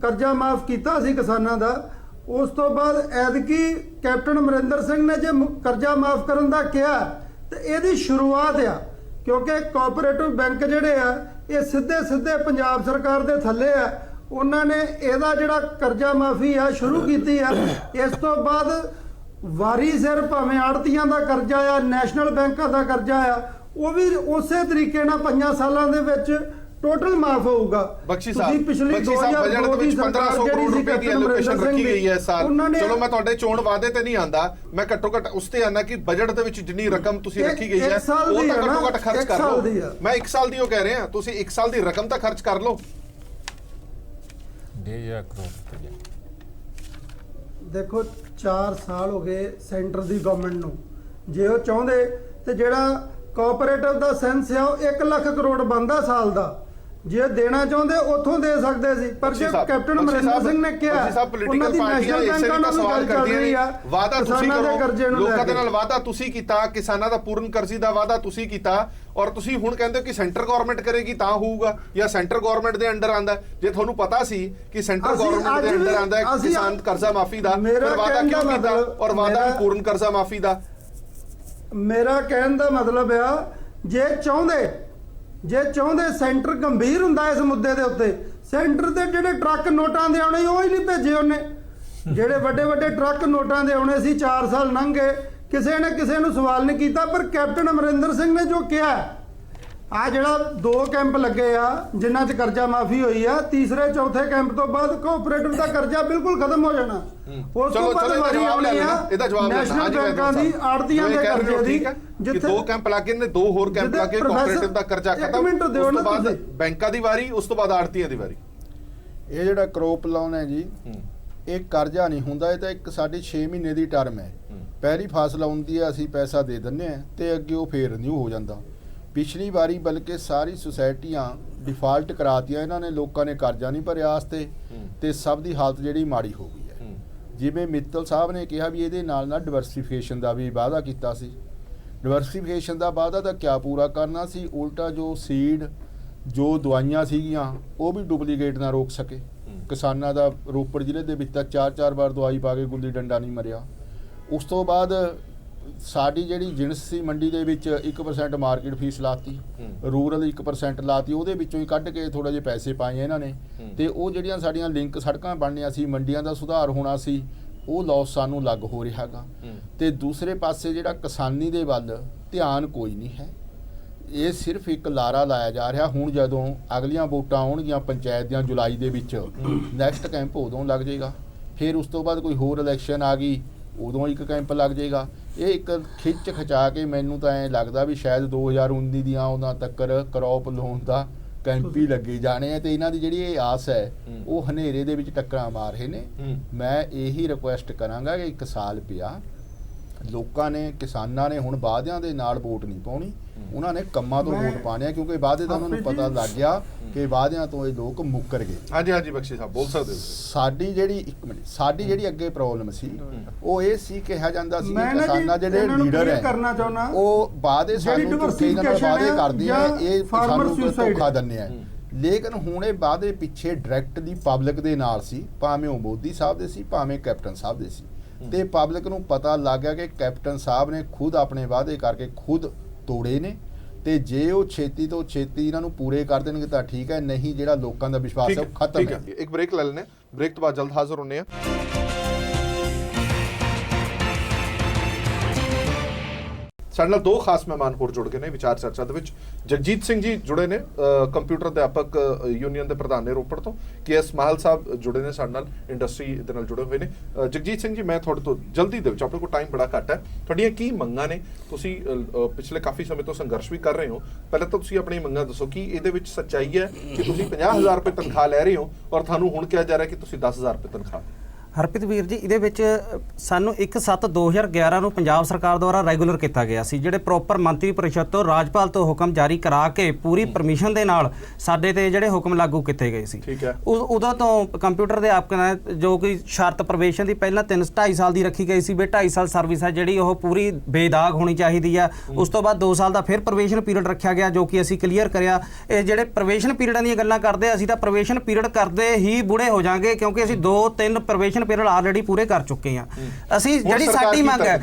ਕਰਜ਼ਾ ਮਾਫ ਕੀਤਾ ਸੀ ਕਿਸਾਨਾਂ ਦਾ। ਉਸ ਤੋਂ ਬਾਅਦ ਐਤਕੀ ਕੈਪਟਨ ਅਮਰਿੰਦਰ ਸਿੰਘ ਨੇ ਜੇ ਕਰਜ਼ਾ ਮਾਫ ਕਰਨ ਦਾ ਕਿਹਾ ਤੇ ਇਹਦੀ ਸ਼ੁਰੂਆਤ ਆ, ਕਿਉਂਕਿ ਕੋਆਪਰੇਟਿਵ ਬੈਂਕ ਜਿਹੜੇ ਆ ਇਹ ਸਿੱਧੇ ਪੰਜਾਬ ਸਰਕਾਰ ਦੇ ਥੱਲੇ ਆ। ਉਹਨਾਂ ਨੇ ਇਹਦਾ ਜਿਹੜਾ ਕਰਜ਼ਾ ਮਾਫੀ ਆ ਸ਼ੁਰੂ ਕੀਤੀ ਆ। ਇਸ ਤੋਂ ਬਾਅਦ ਵਾਰੀ ਸਿਰ ਭਾਵੇਂ ਆੜਤੀਆਂ ਦਾ ਕਰਜ਼ਾ ਆ, ਨੈਸ਼ਨਲ ਬੈਂਕਾਂ ਦਾ ਕਰਜ਼ਾ ਆ, ਉਹ ਵੀ ਉਸੇ ਤਰੀਕੇ ਨਾਲ 5 ਸਾਲਾਂ ਦੇ ਵਿੱਚ ਟੋਟਲ ਮਾਫ ਹੋਊਗਾ। ਬਖਸ਼ੀ ਸਾਹਿਬ ਬਜਟ ਦੇ ਵਿੱਚ 1500 ਕਰੋੜ ਰੁਪਏ ਦੀ ਐਲੋਕੇਸ਼ਨ ਰੱਖੀ ਗਈ ਹੈ ਇਸ ਸਾਲ। ਚਲੋ ਮੈਂ ਤੁਹਾਡੇ ਚੋਣ ਵਾਅਦੇ ਤੇ ਨਹੀਂ ਆਂਦਾ, ਮੈਂ ਘੱਟੋ ਘੱਟ ਉਸ ਤੇ ਆਨਾ ਕਿ ਬਜਟ ਦੇ ਵਿੱਚ ਜਿੰਨੀ ਰਕਮ ਤੁਸੀਂ ਰੱਖੀ ਗਈ ਹੈ ਉਹ ਤਾਂ ਘੱਟੋ ਘੱਟ ਖਰਚ ਕਰ ਲਓ। ਮੈਂ 1 ਸਾਲ ਦੀ ਉਹ ਕਹਿ ਰਿਹਾ, ਤੁਸੀਂ 1 ਸਾਲ ਦੀ ਰਕਮ ਤਾਂ ਖਰਚ ਕਰ ਲਓ। 1.5 ਕਰੋੜ ਰੁਪਏ ਦੇਖੋ 4 ਸਾਲ ਹੋ ਗਏ ਸੈਂਟਰ ਦੀ ਗਵਰਨਮੈਂਟ ਨੂੰ। ਜੇ ਉਹ ਚਾਹੁੰਦੇ ਤੇ ਜਿਹੜਾ ਕੋਆਪਰੇਟਿਵ ਦਾ ਸੈਂਸ ਆ ਉਹ 1 ਲੱਖ ਕਰੋੜ ਬਣਦਾ ਸਾਲ ਦਾ। ਜੇ ਦੇਣਾ ਚਾਹੁੰਦੇ ਉੱਥੋਂ ਦੇ ਸਕਦੇ ਸੀ, ਪਰ ਜੇ ਕੈਪਟਨ ਅਮਰਿੰਦਰ ਸਿੰਘ ਨੇ ਕਿਹਾ ਉਹਨਾਂ ਦੀ ਨੈਸ਼ਨਲ ਬੈਂਕਾਂ ਨਾਲ ਗੱਲ ਚੱਲ ਰਹੀ ਆ, ਵਾਅਦਾ ਤੁਸੀਂ ਕਰੋ, ਲੋਕਾਂ ਦੇ ਨਾਲ ਵਾਅਦਾ ਤੁਸੀਂ ਕੀਤਾ, ਕਿਸਾਨਾਂ ਦਾ ਪੂਰਨ ਕਰਜ਼ੀ ਦਾ ਵਾਅਦਾ ਤੁਸੀਂ ਕੀਤਾ, ਔਰ ਤੁਸੀਂ ਹੁਣ ਕਹਿੰਦੇ ਹੋ ਕਿ ਸੈਂਟਰ ਗਵਰਨਮੈਂਟ ਕਰੇਗੀ ਤਾਂ ਹੋਊਗਾ ਜਾਂ ਸੈਂਟਰ ਗਵਰਨਮੈਂਟ ਦੇ ਅੰਡਰ ਆਂਦਾ। ਜੇ ਤੁਹਾਨੂੰ ਪਤਾ ਸੀ ਕਿ ਸੈਂਟਰ ਗਵਰਨਮੈਂਟ ਦੇ ਅੰਡਰ ਆਂਦਾ ਹੈ ਕਿਸਾਨ ਕਰਜ਼ਾ ਮਾਫੀ ਦਾ, ਫਿਰ ਵਾਅਦਾ ਕਿਉਂ ਕੀਤਾ ਔਰ ਵਾਅਦਾ ਵੀ ਪੂਰਨ ਕਰਜ਼ਾ ਮਾਫੀ ਦਾ? ਮੇਰਾ ਕਹਿਣ ਦਾ ਮਤਲਬ ਆ ਜੇ ਚਾਹੁੰਦੇ ਸੈਂਟਰ ਗੰਭੀਰ ਹੁੰਦਾ ਇਸ ਮੁੱਦੇ ਦੇ ਉੱਤੇ, ਸੈਂਟਰ ਦੇ ਜਿਹੜੇ ਟਰੱਕ ਨੋਟਾਂ ਦੇ ਆਉਣੇ ਉਹ ਹੀ ਨਹੀਂ ਭੇਜੇ ਉਹਨੇ। ਜਿਹੜੇ ਵੱਡੇ ਟਰੱਕ ਨੋਟਾਂ ਦੇ ਆਉਣੇ ਸੀ, 4 ਸਾਲ ਲੰਘ ਗਏ, ਕਿਸੇ ਨੇ ਕਿਸੇ ਨੂੰ ਸਵਾਲ ਨਹੀਂ ਕੀਤਾ। ਪਰ ਕੈਪਟਨ ਅਮਰਿੰਦਰ ਸਿੰਘ ਨੇ ਜੋ ਕਿਹਾ, ਆ ਜਿਹੜਾ 2 ਕੈਂਪ ਲੱਗੇ ਆ ਜਿਨ੍ਹਾਂ 'ਚ ਕਰਜ਼ਾ ਮਾਫੀ ਹੋਈ ਆ, ਤੀਸਰੇ ਚੌਥੇ ਕੈਂਪ ਤੋਂ ਬਾਅਦ ਕੋਆਪਰੇਟਿਵ ਦਾ ਕਰਜ਼ਾ ਬਿਲਕੁਲ ਖਤਮ ਹੋ ਜਾਣਾ। ਉਸ ਤੋਂ ਬਾਅਦ ਵਾਰੀ ਆਉਣੀ ਆ ਨੈਸ਼ਨਲ ਬੈਂਕਾਂ ਦੀ, ਆੜਤੀਆਂ ਦੇ ਕਰਜ਼ੇ ਦੀ, ਜਿੱਥੇ 2 ਕੈਂਪ ਲੱਗੇ ਨੇ, 2 ਹੋਰ ਕੈਂਪ ਲੱਗੇ, ਕੋਆਪਰੇਟਿਵ ਦਾ ਕਰਜ਼ਾ ਖਤਮ, ਉਸ ਤੋਂ ਬਾਅਦ ਬੈਂਕਾਂ ਦੀ ਵਾਰੀ, ਉਸ ਤੋਂ ਬਾਅਦ ਆੜਤੀਆਂ ਦੀ ਵਾਰੀ। ਇਹ ਜਿਹੜਾ ਕਰੋਪ ਲੋਨ ਹੈ ਜੀ, ਇਹ ਕਰਜ਼ਾ ਨਹੀਂ ਹੁੰਦਾ, ਇਹ ਤਾਂ ਇੱਕ ਸਾਡੀ 6 ਮਹੀਨੇ ਦੀ ਟਰਮ ਹੈ। ਪਹਿਲੀ ਫਸਲ ਆਉਂਦੀ ਹੈ ਅਸੀਂ ਪੈਸਾ ਦੇ ਦਿੰਦੇ ਹਾਂ ਤੇ ਅੱਗੇ ਉਹ ਫੇਰ ਰਿਨਿਊ ਹੋ ਜਾਂਦਾ। ਪਿਛਲੀ ਵਾਰੀ ਬਲਕਿ ਸਾਰੀ ਸੁਸਾਇਟੀਆਂ ਡਿਫਾਲਟ ਕਰਾਤੀਆਂ, ਇਹਨਾਂ ਨੇ, ਲੋਕਾਂ ਨੇ ਕਰਜ਼ਾ ਨਹੀਂ ਭਰਿਆ ਵਾਸਤੇ, ਤੇ ਸਭ ਦੀ ਹਾਲਤ ਜਿਹੜੀ ਮਾੜੀ ਹੋ ਗਈ ਹੈ। ਜਿਵੇਂ ਮਿੱਤਲ ਸਾਹਿਬ ਨੇ ਕਿਹਾ ਵੀ ਇਹਦੇ ਨਾਲ ਡਿਵਰਸਿਫਿਕੇਸ਼ਨ ਦਾ ਵੀ ਵਾਅਦਾ ਕੀਤਾ ਸੀ। ਡਿਵਰਸਿਫਿਕੇਸ਼ਨ ਦਾ ਵਾਅਦਾ ਤਾਂ ਕਿਆ ਪੂਰਾ ਕਰਨਾ ਸੀ, ਉਲਟਾ ਜੋ ਸੀਡ, ਜੋ ਦਵਾਈਆਂ ਸੀਗੀਆਂ ਉਹ ਵੀ ਡੁਪਲੀਕੇਟ ਨਾ ਰੋਕ ਸਕੇ। ਕਿਸਾਨਾਂ ਦਾ ਰੋਪੜ ਜ਼ਿਲ੍ਹੇ ਦੇ ਵਿੱਚ ਤਾਂ 4-4 ਵਾਰ ਦਵਾਈ ਪਾ ਕੇ ਗੁੱਲੀ ਡੰਡਾ ਨਹੀਂ ਮਰਿਆ। ਉਸ ਤੋਂ ਬਾਅਦ ਸਾਡੀ ਜਿਹੜੀ ਜਿਣਸ ਸੀ ਮੰਡੀ ਦੇ ਵਿੱਚ 1% ਮਾਰਕੀਟ ਫੀਸ ਲਾਤੀ, ਰੂਰਲ 1% ਲਾਤੀ, ਉਹਦੇ ਵਿੱਚੋਂ ਹੀ ਕੱਢ ਕੇ ਥੋੜਾ ਜਿਹੇ ਪੈਸੇ ਪਾਏ ਇਹਨਾਂ ਨੇ, ਤੇ ਉਹ ਜਿਹੜੀਆਂ ਸਾਡੀਆਂ ਲਿੰਕ ਸੜਕਾਂ ਬਣਨੀਆਂ ਸੀ, ਮੰਡੀਆਂ ਦਾ ਸੁਧਾਰ ਹੋਣਾ ਸੀ, ਉਹ ਲਾਸ ਸਾਨੂੰ ਲੱਗ ਹੋ ਰਿਹਾਗਾ। ਤੇ ਦੂਸਰੇ ਪਾਸੇ ਜਿਹੜਾ ਕਿਸਾਨੀ ਦੇ ਵੱਲ ਧਿਆਨ ਕੋਈ ਨਹੀਂ ਹੈ। ਇਹ ਸਿਰਫ ਇੱਕ ਲਾਰਾ ਲਾਇਆ ਜਾ ਰਿਹਾ। ਹੁਣ ਜਦੋਂ ਅਗਲੀਆਂ ਵੋਟਾਂ ਆਉਣਗੀਆਂ ਪੰਚਾਇਤ ਦੀਆਂ ਜੁਲਾਈ ਦੇ ਵਿੱਚ, ਨੈਕਸਟ ਕੈਂਪ ਉਦੋਂ ਲੱਗ ਜਾਏਗਾ, ਫਿਰ ਉਸ ਤੋਂ ਬਾਅਦ ਕੋਈ ਹੋਰ ਇਲੈਕਸ਼ਨ ਆ ਗਈ ਉਦੋਂ ਇੱਕ ਕੈਂਪ ਲੱਗ ਜਾਏਗਾ। ਇਹ ਇੱਕ ਖਿੱਚ ਖਿਚਾ ਕੇ ਮੈਨੂੰ ਤਾਂ ਐਂ ਲੱਗਦਾ ਵੀ ਸ਼ਾਇਦ 2019 ਦੀਆਂ ਉਹਨਾਂ ਤੱਕ ਕਰੌਪ ਲੋਨ ਦਾ ਕੈਂਪ ਹੀ ਲੱਗੇ ਜਾਣੇ ਆ, ਤੇ ਇਹਨਾਂ ਦੀ ਜਿਹੜੀ ਇਹ ਆਸ ਹੈ ਉਹ ਹਨੇਰੇ ਦੇ ਵਿੱਚ ਟੱਕਰਾਂ ਮਾਰ ਰਹੇ ਨੇ। ਮੈਂ ਇਹੀ ਰਿਕੁਐਸਟ ਕਰਾਂਗਾ ਕਿ 1 ਸਾਲ ਪਿਆ, ਲੋਕਾਂ ਨੇ, ਕਿਸਾਨਾਂ ਨੇ ਹੁਣ ਵਾਅਦਿਆਂ ਦੇ ਨਾਲ ਵੋਟ ਨਹੀਂ ਪਾਉਣੀ, ਉਹਨਾਂ ਨੇ ਕੰਮਾਂ ਤੋਂ ਵੋਟ ਪਾਣੇ ਆ, ਕਿਉਂਕਿ ਵਾਅਦੇ ਤਾਂ ਉਹਨਾਂ ਨੂੰ ਪਤਾ ਲੱਗ ਗਿਆ ਕਿ ਵਾਅਦਿਆਂ ਤੋਂ ਇਹ ਲੋਕ ਮੁੱਕਰ ਗਏ। ਹਾਂਜੀ ਬਖਸ਼ੀ ਸਾਹਿਬ ਬੋਲ ਸਕਦੇ ਹੋ। ਸਾਡੀ ਜਿਹੜੀ ਅੱਗੇ ਪ੍ਰੋਬਲਮ ਸੀ ਉਹ ਇਹ ਸੀ, ਕਿਹਾ ਜਾਂਦਾ ਸੀ ਕਿਸਾਨਾਂ ਜਿਹੜੇ ਲੀਡਰ ਹੈ ਉਹ ਵਾਅਦੇ ਸਾਨੂੰ ਝੂਠੇ ਨਾਲ ਵਾਅਦੇ ਕਰਦੇ ਆ, ਇਹ ਸਾਨੂੰ ਧੋਖਾ ਦਿੰਦੇ ਆ। ਲੇਕਿਨ ਹੁਣ ਇਹ ਵਾਅਦੇ ਪਿੱਛੇ ਡਾਇਰੈਕਟਲੀ ਪਬਲਿਕ ਦੇ ਨਾਲ ਸੀ, ਭਾਵੇਂ ਉਹ ਮੋਦੀ ਸਾਹਿਬ ਦੇ ਸੀ, ਭਾਵੇਂ ਕੈਪਟਨ ਸਾਹਿਬ ਦੇ ਸੀ, ਤੇ ਪਬਲਿਕ ਨੂੰ ਪਤਾ ਲੱਗ ਗਿਆ ਕਿ ਕੈਪਟਨ ਸਾਹਿਬ ਨੇ ਖੁਦ ਆਪਣੇ ਵਾਅਦੇ ਕਰਕੇ ਖੁਦ ਤੋੜੇ ਨੇ, ਤੇ ਜੇ ਉਹ ਛੇਤੀ ਤੋਂ ਛੇਤੀ ਇਹਨਾਂ ਨੂੰ ਪੂਰੇ ਕਰ ਦੇਣਗੇ ਤਾਂ ਠੀਕ ਹੈ, ਨਹੀਂ ਜਿਹੜਾ ਲੋਕਾਂ ਦਾ ਵਿਸ਼ਵਾਸ ਹੈ ਉਹ ਖਤਮ ਹੈ। ਇੱਕ ਬ੍ਰੇਕ ਲੈ ਲੈਣੇ, ਬ੍ਰੇਕ ਤੋਂ ਬਾਅਦ ਜਲਦ ਹਾਜ਼ਰ ਹੋਣੇ ਆ। ਸਾਡੇ ਨਾਲ 2 ਖਾਸ ਮਹਿਮਾਨ ਹੋਰ ਜੁੜ ਗਏ ਨੇ ਵਿਚਾਰ ਚਰਚਾ ਦੇ ਵਿੱਚ। ਜਗਜੀਤ ਸਿੰਘ ਜੀ ਜੁੜੇ ਨੇ, ਕੰਪਿਊਟਰ ਅਧਿਆਪਕ ਯੂਨੀਅਨ ਦੇ ਪ੍ਰਧਾਨ ਨੇ ਰੋਪੜ ਤੋਂ। KS ਮਾਹਲ ਸਾਹਿਬ ਜੁੜੇ ਨੇ ਸਾਡੇ ਨਾਲ, ਇੰਡਸਟਰੀ ਦੇ ਨਾਲ ਜੁੜੇ ਹੋਏ ਨੇ। ਜਗਜੀਤ ਸਿੰਘ ਜੀ, ਮੈਂ ਤੁਹਾਡੇ ਤੋਂ ਜਲਦੀ ਦੇ ਵਿੱਚ, ਆਪਣੇ ਕੋਲ ਟਾਈਮ ਬੜਾ ਘੱਟ ਹੈ, ਤੁਹਾਡੀਆਂ ਕੀ ਮੰਗਾਂ ਨੇ? ਤੁਸੀਂ ਪਿਛਲੇ ਕਾਫੀ ਸਮੇਂ ਤੋਂ ਸੰਘਰਸ਼ ਵੀ ਕਰ ਰਹੇ ਹੋ, ਪਹਿਲਾਂ ਤਾਂ ਤੁਸੀਂ ਆਪਣੀ ਮੰਗਾਂ ਦੱਸੋ ਕਿ ਇਹਦੇ ਵਿੱਚ ਸੱਚਾਈ ਹੈ ਕਿ ਤੁਸੀਂ 50,000 ਰੁਪਏ ਤਨਖਾਹ ਲੈ ਰਹੇ ਹੋ ਔਰ ਤੁਹਾਨੂੰ ਹੁਣ ਕਿਹਾ ਜਾ ਰਿਹਾ ਕਿ ਤੁਸੀਂ 10,000 ਰੁਪਏ ਤਨਖਾਹ? ਹਰਪ੍ਰੀਤ ਵੀਰ ਜੀ, ਇਹਦੇ ਵਿੱਚ ਸਾਨੂੰ 1/7/2011 ਨੂੰ ਪੰਜਾਬ ਸਰਕਾਰ ਦੁਆਰਾ ਰੈਗੂਲਰ ਕੀਤਾ ਗਿਆ ਸੀ, ਜਿਹੜੇ ਪ੍ਰੋਪਰ ਮੰਤਰੀ ਪਰਿਸ਼ਦ ਤੋਂ ਰਾਜਪਾਲ ਤੋਂ ਹੁਕਮ ਜਾਰੀ ਕਰਾ ਕੇ ਪੂਰੀ ਪਰਮਿਸ਼ਨ ਦੇ ਨਾਲ ਸਾਡੇ ਤੇ ਜਿਹੜੇ ਹੁਕਮ ਲਾਗੂ ਕੀਤੇ ਗਏ ਸੀ। ਠੀਕ ਹੈ। ਉਦੋਂ ਤੋਂ ਕੰਪਿਊਟਰ ਦੇ ਆਪਕਨ ਜੋ ਕਿ ਸ਼ਰਤ ਪ੍ਰਵੇਸ਼ਨ ਦੀ ਪਹਿਲਾਂ 2.5 ਸਾਲ ਦੀ ਰੱਖੀ ਗਈ ਸੀ ਵੀ 2.5 ਸਾਲ ਸਰਵਿਸ ਹੈ ਜਿਹੜੀ ਉਹ ਪੂਰੀ ਬੇਦਾਗ ਹੋਣੀ ਚਾਹੀਦੀ ਆ। ਉਸ ਤੋਂ ਬਾਅਦ 2 ਸਾਲ ਦਾ ਫਿਰ ਪ੍ਰਵੇਸ਼ਨ ਪੀਰੀਅਡ ਰੱਖਿਆ ਗਿਆ ਜੋ ਕਿ ਅਸੀਂ ਕਲੀਅਰ ਕਰਿਆ। ਇਹ ਜਿਹੜੇ ਪ੍ਰਵੇਸ਼ਨ ਪੀਰੀਅਡਾਂ ਦੀਆਂ ਗੱਲਾਂ ਕਰਦੇ ਅਸੀਂ ਤਾਂ ਪ੍ਰਵੇਸ਼ਨ ਪੀਰੀਅਡ ਕਰਦੇ ਹੀ ਬੁੜੇ ਹੋ ਜਾਾਂਗੇ ਕਿਉਂਕਿ ਅਸੀਂ 2-3 ਪ੍ਰਵੇਸ਼ਨ ਪੀਰੀਅਡ ਆਲਰੇਡੀ ਪੂਰੇ ਕਰ ਚੁੱਕੇ ਹਾਂ। ਅਸੀਂ ਜਿਹੜੀ ਸਾਡੀ ਮੰਗ ਹੈ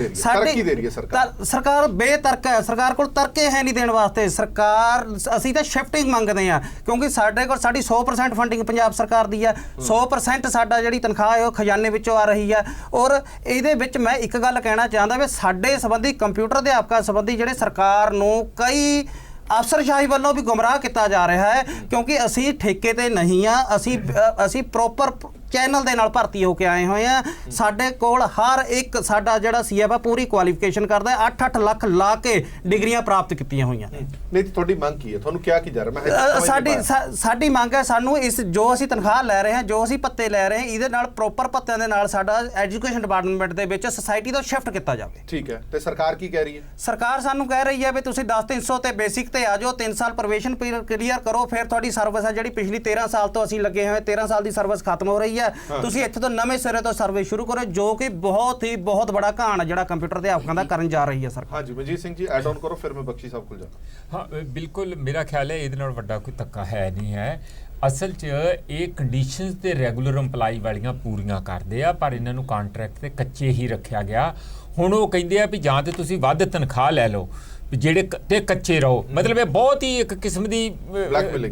ਸਰਕਾਰ ਬੇਤਰਕ ਹੈ, ਸਰਕਾਰ ਕੋਲ ਤਰਕੇ ਹੈ ਨਹੀਂ ਦੇਣ ਵਾਸਤੇ। ਸਰਕਾਰ ਅਸੀਂ ਤਾਂ ਸ਼ਿਫਟਿੰਗ ਮੰਗਦੇ ਹਾਂ ਕਿਉਂਕਿ ਸਾਡੇ ਕੋਲ ਸਾਡੀ 100% ਫੰਡਿੰਗ ਪੰਜਾਬ ਸਰਕਾਰ ਦੀ ਹੈ, 100% ਸਾਡਾ ਜਿਹੜੀ ਤਨਖਾਹ ਹੈ ਉਹ ਖਜ਼ਾਨੇ ਵਿੱਚੋਂ ਆ ਰਹੀ ਹੈ। ਔਰ ਇਹਦੇ ਵਿੱਚ ਮੈਂ ਇੱਕ ਗੱਲ ਕਹਿਣਾ ਚਾਹੁੰਦਾ ਵੀ ਸਾਡੇ ਸੰਬੰਧੀ ਕੰਪਿਊਟਰ ਅਧਿਆਪਕਾਂ ਸੰਬੰਧੀ ਜਿਹੜੇ ਸਰਕਾਰ ਨੂੰ ਕਈ ਅਫਸਰਸ਼ਾਹੀ ਵੱਲੋਂ ਵੀ ਗੁੰਮਰਾਹ ਕੀਤਾ ਜਾ ਰਿਹਾ ਹੈ ਕਿਉਂਕਿ ਅਸੀਂ ਠੇਕੇ ਤੇ ਨਹੀਂ ਆ, ਅਸੀਂ ਪ੍ਰੋਪਰ ਚੈਨਲ ਦੇ ਨਾਲ ਭਰਤੀ ਹੋ ਕੇ ਆਏ ਹੋਏ ਆ। ਸਾਡੇ ਕੋਲ ਹਰ ਇੱਕ ਸਾਡਾ ਜਿਹੜਾ ਸੀਐਫ ਆ ਪੂਰੀ ਕੁਆਲੀਫਿਕੇਸ਼ਨ ਕਰਦਾ, 8-8 ਲੱਖ ਲਾ ਕੇ ਡਿਗਰੀਆਂ ਪ੍ਰਾਪਤ ਕੀਤੀਆਂ ਹੋਈਆਂ। ਨਹੀਂ ਤੁਹਾਡੀ ਮੰਗ ਕੀ ਹੈ, ਤੁਹਾਨੂੰ ਕਿਹਾ ਕੀ ਜਾ ਰਿਹਾ? ਸਾਡੀ ਮੰਗ ਹੈ ਸਾਨੂੰ ਇਸ ਜੋ ਅਸੀਂ ਤਨਖਾਹ ਲੈ ਰਹੇ ਹਾਂ, ਜੋ ਅਸੀਂ ਭੱਤੇ ਲੈ ਰਹੇ ਹਾਂ, ਇਹਦੇ ਨਾਲ ਪ੍ਰੋਪਰ ਭੱਤਿਆਂ ਦੇ ਨਾਲ ਸਾਡਾ ਐਜੂਕੇਸ਼ਨ ਡਿਪਾਰਟਮੈਂਟ ਦੇ ਵਿੱਚ ਸੁਸਾਇਟੀ ਤੋਂ ਸ਼ਿਫਟ ਕੀਤਾ ਜਾਵੇ। ਠੀਕ ਹੈ। ਤੇ ਸਰਕਾਰ ਕੀ ਕਹਿ ਰਹੀ ਹੈ? ਸਰਕਾਰ ਸਾਨੂੰ ਕਹਿ ਰਹੀ ਹੈ ਵੀ ਤੁਸੀਂ 10-300 ਤੇ ਬੇਸਿਕ ਤੇ ਆ ਜਾਓ, 3 ਸਾਲ ਪ੍ਰੋਬੇਸ਼ਨ ਪੀਰੀਅਡ ਕਲੀਅਰ ਕਰੋ, ਫਿਰ ਤੁਹਾਡੀ ਸਰਵਿਸ ਹੈ ਜਿਹੜੀ ਪਿਛਲੀ 13 ਸਾਲ ਤੋਂ ਅਸੀਂ ਲੱਗੇ ਹੋਏ 13 ਸਾਲ ਦੀ ਸਰਵਿਸ ਖਤਮ ਹੋ ਰਹੀ ਹੈ, ਤੁਸੀਂ ਇੱਥੇ ਤੋਂ ਨਵੇਂ ਸਿਰੇ ਤੋਂ ਸਰਵਿਸ ਸ਼ੁਰੂ ਕਰੋ, ਜੋ ਕਿ ਬਹੁਤ ਬੜਾ ਘਾਣ ਜਿਹੜਾ ਕੰਪਿਊਟਰ ਅਧਿਆਪਕਾਂ ਦਾ ਕਰਨ ਜਾ ਰਹੀ ਹੈ ਸਰਕਾਰ। ਹਾਂਜੀ ਮਨਜੀਤ ਸਿੰਘ ਜੀ ਐਡ ਆਨ ਕਰੋ, ਫਿਰ ਮੈਂ ਬਖਸ਼ੀ ਸਾਹਿਬ ਕੋਲ ਜਾਵਾਂ। ਹਾਂ ਬਿਲਕੁਲ, ਮੇਰਾ ਖਿਆਲ ਹੈ ਇਹਦੇ ਨਾਲ ਵੱਡਾ ਕੋਈ ਧੱਕਾ ਹੈ ਨਹੀਂ ਹੈ। ਅਸਲ 'ਚ ਇਹ ਕੰਡੀਸ਼ਨਸ ਤੇ ਰੈਗੂਲਰ EMPLOYE ਵਾਲੀਆਂ ਪੂਰੀਆਂ ਕਰਦੇ ਆ ਪਰ ਇਹਨਾਂ ਨੂੰ ਕੰਟਰੈਕਟ ਤੇ ਕੱਚੇ ਹੀ ਰੱਖਿਆ ਗਿਆ। ਹੁਣ ਉਹ ਕਹਿੰਦੇ ਆ ਵੀ ਜਾਂ ਤੇ ਤੁਸੀਂ ਵੱਧ ਤਨਖਾਹ ਲੈ ਲਓ ਜਿਹੜੇ ਤੇ ਕੱਚੇ ਰਹੋ, ਮਤਲਬ ਇਹ ਬਹੁਤ ਹੀ ਇੱਕ ਕਿਸਮ ਦੀ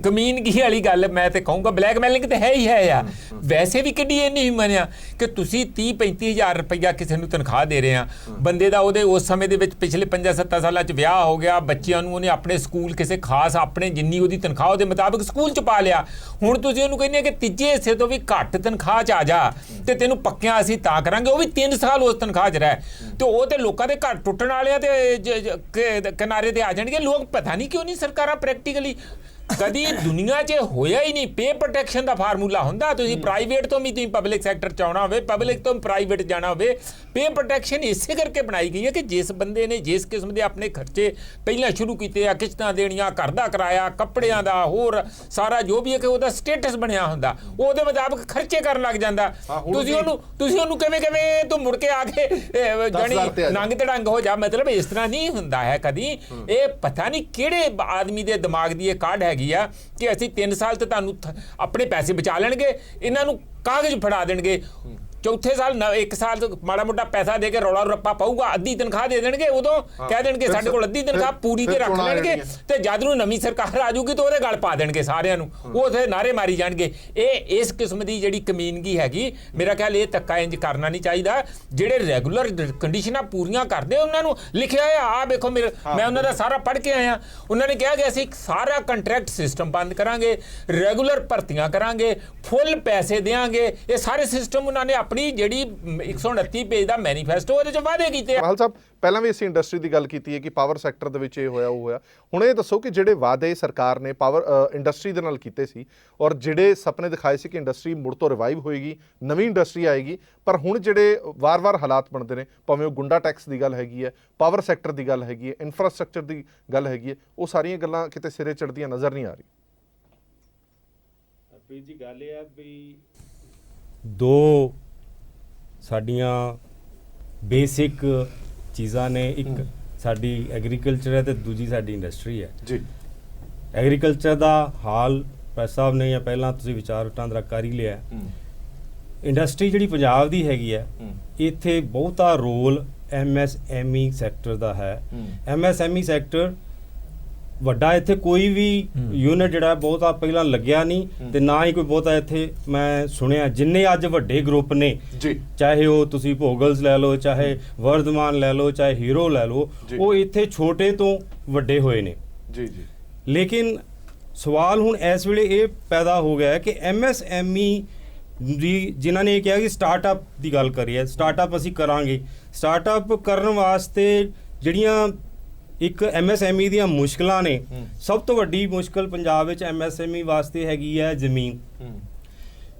ਕਮੀਨਗੀ ਵਾਲੀ ਗੱਲ ਮੈਂ ਤੇ ਕਹੂੰਗਾ। ਬਲੈਕਮੇਲਿੰਗ ਤੇ ਹੈ ਹੀ ਹੈ ਆ। ਵੈਸੇ ਵੀ ਕਿੱਡੀ ਇਹ ਨਹੀਂ ਮੰਨਿਆ ਕਿ ਤੁਸੀਂ 30-35 ਹਜ਼ਾਰ ਰੁਪਈਆ ਕਿਸੇ ਨੂੰ ਤਨਖਾਹ ਦੇ ਰਹੇ ਆ, ਬੰਦੇ ਦਾ ਉਹਦੇ ਉਸ ਸਮੇਂ ਦੇ ਵਿੱਚ ਪਿਛਲੇ 5-7 ਸਾਲਾਂ 'ਚ ਵਿਆਹ ਹੋ ਗਿਆ, ਬੱਚਿਆਂ ਨੂੰ ਉਹਨੇ ਆਪਣੇ ਸਕੂਲ ਕਿਸੇ ਖਾਸ ਆਪਣੇ ਜਿੰਨੀ ਉਹਦੀ ਤਨਖਾਹ ਉਹਦੇ ਮੁਤਾਬਕ ਸਕੂਲ 'ਚ ਪਾ ਲਿਆ। ਹੁਣ ਤੁਸੀਂ ਉਹਨੂੰ ਕਹਿੰਦੇ ਕਿ ਤੀਜੇ ਹਿੱਸੇ ਤੋਂ ਵੀ ਘੱਟ ਤਨਖਾਹ 'ਚ ਆ ਜਾ ਤੇ ਤੈਨੂੰ ਪੱਕਿਆਂ ਅਸੀਂ ਤਾਂ ਕਰਾਂਗੇ, ਉਹ ਵੀ 3 ਸਾਲ ਉਸ ਤਨਖਾਹ 'ਚ ਰਹਿ। ਤੇ ਉਹ ਤੇ ਲੋਕਾਂ ਦੇ ਘਰ ਟੁੱਟਣ ਵਾਲਿਆਂ ਤੇ ਕਿਨਾਰੇ ਤੇ ਆ ਜਾਣਗੇ ਲੋਕ। ਪਤਾ ਨਹੀਂ ਕਿਉਂ ਨਹੀਂ ਸਰਕਾਰਾਂ ਪ੍ਰੈਕਟੀਕਲੀ ਕਦੀ ਦੁਨੀਆ 'ਚ ਹੋਇਆ ਹੀ ਨਹੀਂ। ਪੇ ਪ੍ਰੋਟੈਕਸ਼ਨ ਦਾ ਫਾਰਮੂਲਾ ਹੁੰਦਾ, ਤੁਸੀਂ ਪ੍ਰਾਈਵੇਟ ਤੋਂ ਵੀ ਤੁਸੀਂ ਪਬਲਿਕ ਸੈਕਟਰ 'ਚ ਆਉਣਾ ਹੋਵੇ, ਪਬਲਿਕ ਤੋਂ ਪ੍ਰਾਈਵੇਟ ਜਾਣਾ ਹੋਵੇ। ਪੇ ਪ੍ਰੋਟੈਕਸ਼ਨ ਇਸੇ ਕਰਕੇ ਬਣਾਈ ਗਈ ਹੈ ਕਿ ਜਿਸ ਬੰਦੇ ਨੇ ਜਿਸ ਕਿਸਮ ਦੇ ਆਪਣੇ ਖਰਚੇ ਪਹਿਲਾਂ ਸ਼ੁਰੂ ਕੀਤੇ ਆ, ਕਿਸ਼ਤਾਂ ਦੇਣੀਆਂ, ਘਰ ਦਾ ਕਿਰਾਇਆ, ਕੱਪੜਿਆਂ ਦਾ, ਹੋਰ ਸਾਰਾ ਜੋ ਵੀ ਹੈ ਕਿ ਉਹਦਾ ਸਟੇਟਸ ਬਣਿਆ ਹੁੰਦਾ, ਉਹਦੇ ਮੁਤਾਬਕ ਖਰਚੇ ਕਰਨ ਲੱਗ ਜਾਂਦਾ। ਤੁਸੀਂ ਉਹਨੂੰ ਕਿਵੇਂ ਤੂੰ ਮੁੜ ਕੇ ਆ ਕੇ ਜਾਣੀ ਨੰਗ ਤੜੰਗ ਹੋ ਜਾ, ਮਤਲਬ ਇਸ ਤਰ੍ਹਾਂ ਨਹੀਂ ਹੁੰਦਾ ਹੈ ਕਦੀ। ਇਹ ਪਤਾ ਨਹੀਂ ਕਿਹੜੇ ਆਦਮੀ ਦੇ ਦਿਮਾਗ ਦੀ ਇਹ ਕਾਢ ਹੈ ਕਿ ਅਸੀਂ 3 ਸਾਲ ਤੇ ਤੁਹਾਨੂੰ ਆਪਣੇ ਪੈਸੇ ਬਚਾ ਲੈਣਗੇ, ਇਹਨਾਂ ਨੂੰ ਕਾਗਜ਼ ਫੜਾ ਦੇਣਗੇ, ਚੌਥੇ ਸਾਲ 1 ਸਾਲ ਮਾੜਾ ਮੋਟਾ ਪੈਸਾ ਦੇ ਕੇ ਰੌਲਾ ਰੱਪਾ ਪਾਊਗਾ, ਅੱਧੀ ਤਨਖਾਹ ਦੇ ਦੇਣਗੇ, ਉਦੋਂ ਕਹਿ ਦੇਣਗੇ ਸਾਡੇ ਕੋਲ ਅੱਧੀ ਤਨਖਾਹ ਪੂਰੀ ਤੇ ਰੱਖ ਲੈਣਗੇ ਤੇ ਜਦ ਨੂੰ ਨਵੀਂ ਸਰਕਾਰ ਆ ਜੂਗੀ ਤਾਂ ਉਹਦੇ ਗਲ ਪਾ ਦੇਣਗੇ ਸਾਰਿਆਂ ਨੂੰ, ਉਹ ਉੱਥੇ ਨਾਰੇ ਮਾਰੀ ਜਾਣਗੇ। ਇਹ ਇਸ ਕਿਸਮ ਦੀ ਜਿਹੜੀ ਕਮੀਨਗੀ ਹੈਗੀ, ਮੇਰਾ ਖਿਆਲ ਇਹ ਧੱਕਾ ਇੰਜ ਕਰਨਾ ਨਹੀਂ ਚਾਹੀਦਾ। ਜਿਹੜੇ ਰੈਗੂਲਰ ਕੰਡੀਸ਼ਨਾਂ ਪੂਰੀਆਂ ਕਰਦੇ ਉਹਨਾਂ ਨੂੰ ਲਿਖਿਆ ਆ ਵੇਖੋ ਮੈਂ ਉਹਨਾਂ ਦਾ ਸਾਰਾ ਪੜ੍ਹ ਕੇ ਆਇਆ। ਉਹਨਾਂ ਨੇ ਕਿਹਾ ਕਿ ਅਸੀਂ ਸਾਰਾ ਕੰਟਰੈਕਟ ਸਿਸਟਮ ਬੰਦ ਕਰਾਂਗੇ, ਰੈਗੂਲਰ ਭਰਤੀਆਂ ਕਰਾਂਗੇ, ਫੁੱਲ ਪੈਸੇ ਦੇਵਾਂਗੇ। ਇਹ ਸਾਰੇ ਸਿਸਟਮ ਉਹਨਾਂ ਨੇ ਆਪਣੀ ਜਿਹੜੀ 129 ਪੇਜ ਦਾ ਮੈਨੀਫੈਸਟੋ ਉਹਦੇ 'ਚ ਵਾਅਦੇ ਕੀਤੇ ਆ। ਮਾਹਲ ਸਾਹਿਬ ਪਹਿਲਾਂ ਵੀ ਅਸੀਂ ਇੰਡਸਟਰੀ ਦੀ ਗੱਲ ਕੀਤੀ ਹੈ ਕਿ ਪਾਵਰ ਸੈਕਟਰ ਦੇ ਵਿੱਚ ਇਹ ਹੋਇਆ ਉਹ ਹੋਇਆ। ਹੁਣ ਇਹ ਦੱਸੋ ਕਿ ਜਿਹੜੇ ਵਾਅਦੇ ਸਰਕਾਰ ਨੇ ਪਾਵਰ ਇੰਡਸਟਰੀ ਦੇ ਨਾਲ ਕੀਤੇ ਸੀ ਔਰ ਜਿਹੜੇ ਸੁਪਨੇ ਦਿਖਾਏ ਸੀ ਕਿ ਇੰਡਸਟਰੀ ਮੁੜ ਤੋਂ ਰਿਵਾਈਵ ਹੋਏਗੀ, ਨਵੀਂ ਇੰਡਸਟਰੀ ਆਏਗੀ, ਪਰ ਹੁਣ ਜਿਹੜੇ ਵਾਰ-ਵਾਰ ਹਾਲਾਤ ਬਣਦੇ ਨੇ, ਭਾਵੇਂ ਉਹ ਗੁੰਡਾ ਟੈਕਸ ਦੀ ਗੱਲ ਹੈਗੀ ਹੈ, ਪਾਵਰ ਸੈਕਟਰ ਦੀ ਗੱਲ ਹੈਗੀ ਹੈ, ਇਨਫਰਾਸਟ੍ਰਕਚਰ ਦੀ ਗੱਲ ਹੈਗੀ ਹੈ, ਉਹ ਸਾਰੀਆਂ ਗੱਲਾਂ ਕਿਤੇ ਸਿਰੇ ਚੜ੍ਹਦੀਆਂ ਨਜ਼ਰ ਨਹੀਂ ਆ ਰਹੀ। ਪ੍ਰੀਤ ਜੀ ਗੱਲ ਇਹ ਆ ਵੀ ਦੋ ਸਾਡੀਆਂ ਬੇਸਿਕ ਚੀਜ਼ਾਂ ਨੇ, ਇੱਕ ਸਾਡੀ ਐਗਰੀਕਲਚਰ ਹੈ ਤੇ ਦੂਜੀ ਸਾਡੀ ਇੰਡਸਟਰੀ ਹੈ ਜੀ। ਐਗਰੀਕਲਚਰ ਦਾ ਹਾਲ ਸਾਹਿਬ ਨੇ ਜਾਂ ਪਹਿਲਾਂ ਤੁਸੀਂ ਵਿਚਾਰ ਵਟਾਂਦਰਾ ਕਰ ਹੀ ਲਿਆ। ਇੰਡਸਟਰੀ ਜਿਹੜੀ ਪੰਜਾਬ ਦੀ ਹੈਗੀ ਹੈ, ਇੱਥੇ ਬਹੁਤਾ ਰੋਲ MSME ਸੈਕਟਰ ਦਾ ਹੈ। MSME ਸੈਕਟਰ ਵੱਡਾ ਇੱਥੇ ਕੋਈ ਵੀ ਯੂਨਿਟ ਜਿਹੜਾ ਬਹੁਤਾ ਪਹਿਲਾਂ ਲੱਗਿਆ ਨਹੀਂ ਤੇ ਨਾ ਹੀ ਕੋਈ ਬਹੁਤਾ ਇੱਥੇ ਮੈਂ ਸੁਣਿਆ। ਜਿੰਨੇ ਅੱਜ ਵੱਡੇ ਗਰੁੱਪ ਨੇ, ਚਾਹੇ ਉਹ ਤੁਸੀਂ ਭੋਗਲਸ ਲੈ ਲਓ, ਚਾਹੇ ਵਰਧਮਾਨ ਲੈ ਲਓ, ਚਾਹੇ ਹੀਰੋ ਲੈ ਲਓ, ਉਹ ਇੱਥੇ ਛੋਟੇ ਤੋਂ ਵੱਡੇ ਹੋਏ ਨੇ। ਲੇਕਿਨ ਸਵਾਲ ਹੁਣ ਇਸ ਵੇਲੇ ਇਹ ਪੈਦਾ ਹੋ ਗਿਆ ਹੈ ਕਿ MSME ਦੀ ਜਿਨ੍ਹਾਂ ਨੇ ਇਹ ਕਿਹਾ ਕਿ ਸਟਾਰਟਅਪ ਦੀ ਗੱਲ ਕਰੀ ਹੈ, ਸਟਾਰਟਅਪ ਅਸੀਂ ਕਰਾਂਗੇ। ਸਟਾਰਟਅਪ ਕਰਨ ਵਾਸਤੇ ਜਿਹੜੀਆਂ ਇੱਕ MSME ਦੀਆਂ ਮੁਸ਼ਕਲਾਂ ਨੇ, ਸਭ ਤੋਂ ਵੱਡੀ ਮੁਸ਼ਕਲ ਪੰਜਾਬ ਵਿੱਚ MSME ਵਾਸਤੇ ਹੈਗੀ ਹੈ ਜ਼ਮੀਨ।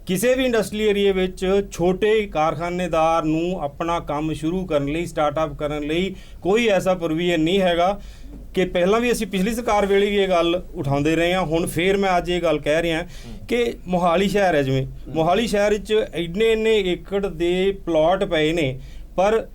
ਕਿਸੇ ਵੀ ਇੰਡਸਟਰੀ ਏਰੀਏ ਵਿੱਚ ਛੋਟੇ ਕਾਰਖਾਨੇਦਾਰ ਨੂੰ ਆਪਣਾ ਕੰਮ ਸ਼ੁਰੂ ਕਰਨ ਲਈ, ਸਟਾਰਟਅਪ ਕਰਨ ਲਈ ਕੋਈ ਐਸਾ ਪ੍ਰੋਵੀਜ਼ਨ ਨਹੀਂ ਹੈਗਾ ਕਿ ਪਹਿਲਾਂ ਵੀ ਅਸੀਂ ਪਿਛਲੀ ਸਰਕਾਰ ਵੇਲੇ ਵੀ ਇਹ ਗੱਲ ਉਠਾਉਂਦੇ ਰਹੇ ਹਾਂ। ਹੁਣ ਫੇਰ ਮੈਂ ਅੱਜ ਇਹ ਗੱਲ ਕਹਿ ਰਿਹਾ ਕਿ ਮੋਹਾਲੀ ਸ਼ਹਿਰ ਹੈ, ਜਿਵੇਂ ਮੋਹਾਲੀ ਸ਼ਹਿਰ ਵਿੱਚ ਇੰਨੇ ਏਕੜ ਦੇ ਪਲਾਟ ਪਏ ਨੇ, ਪਰ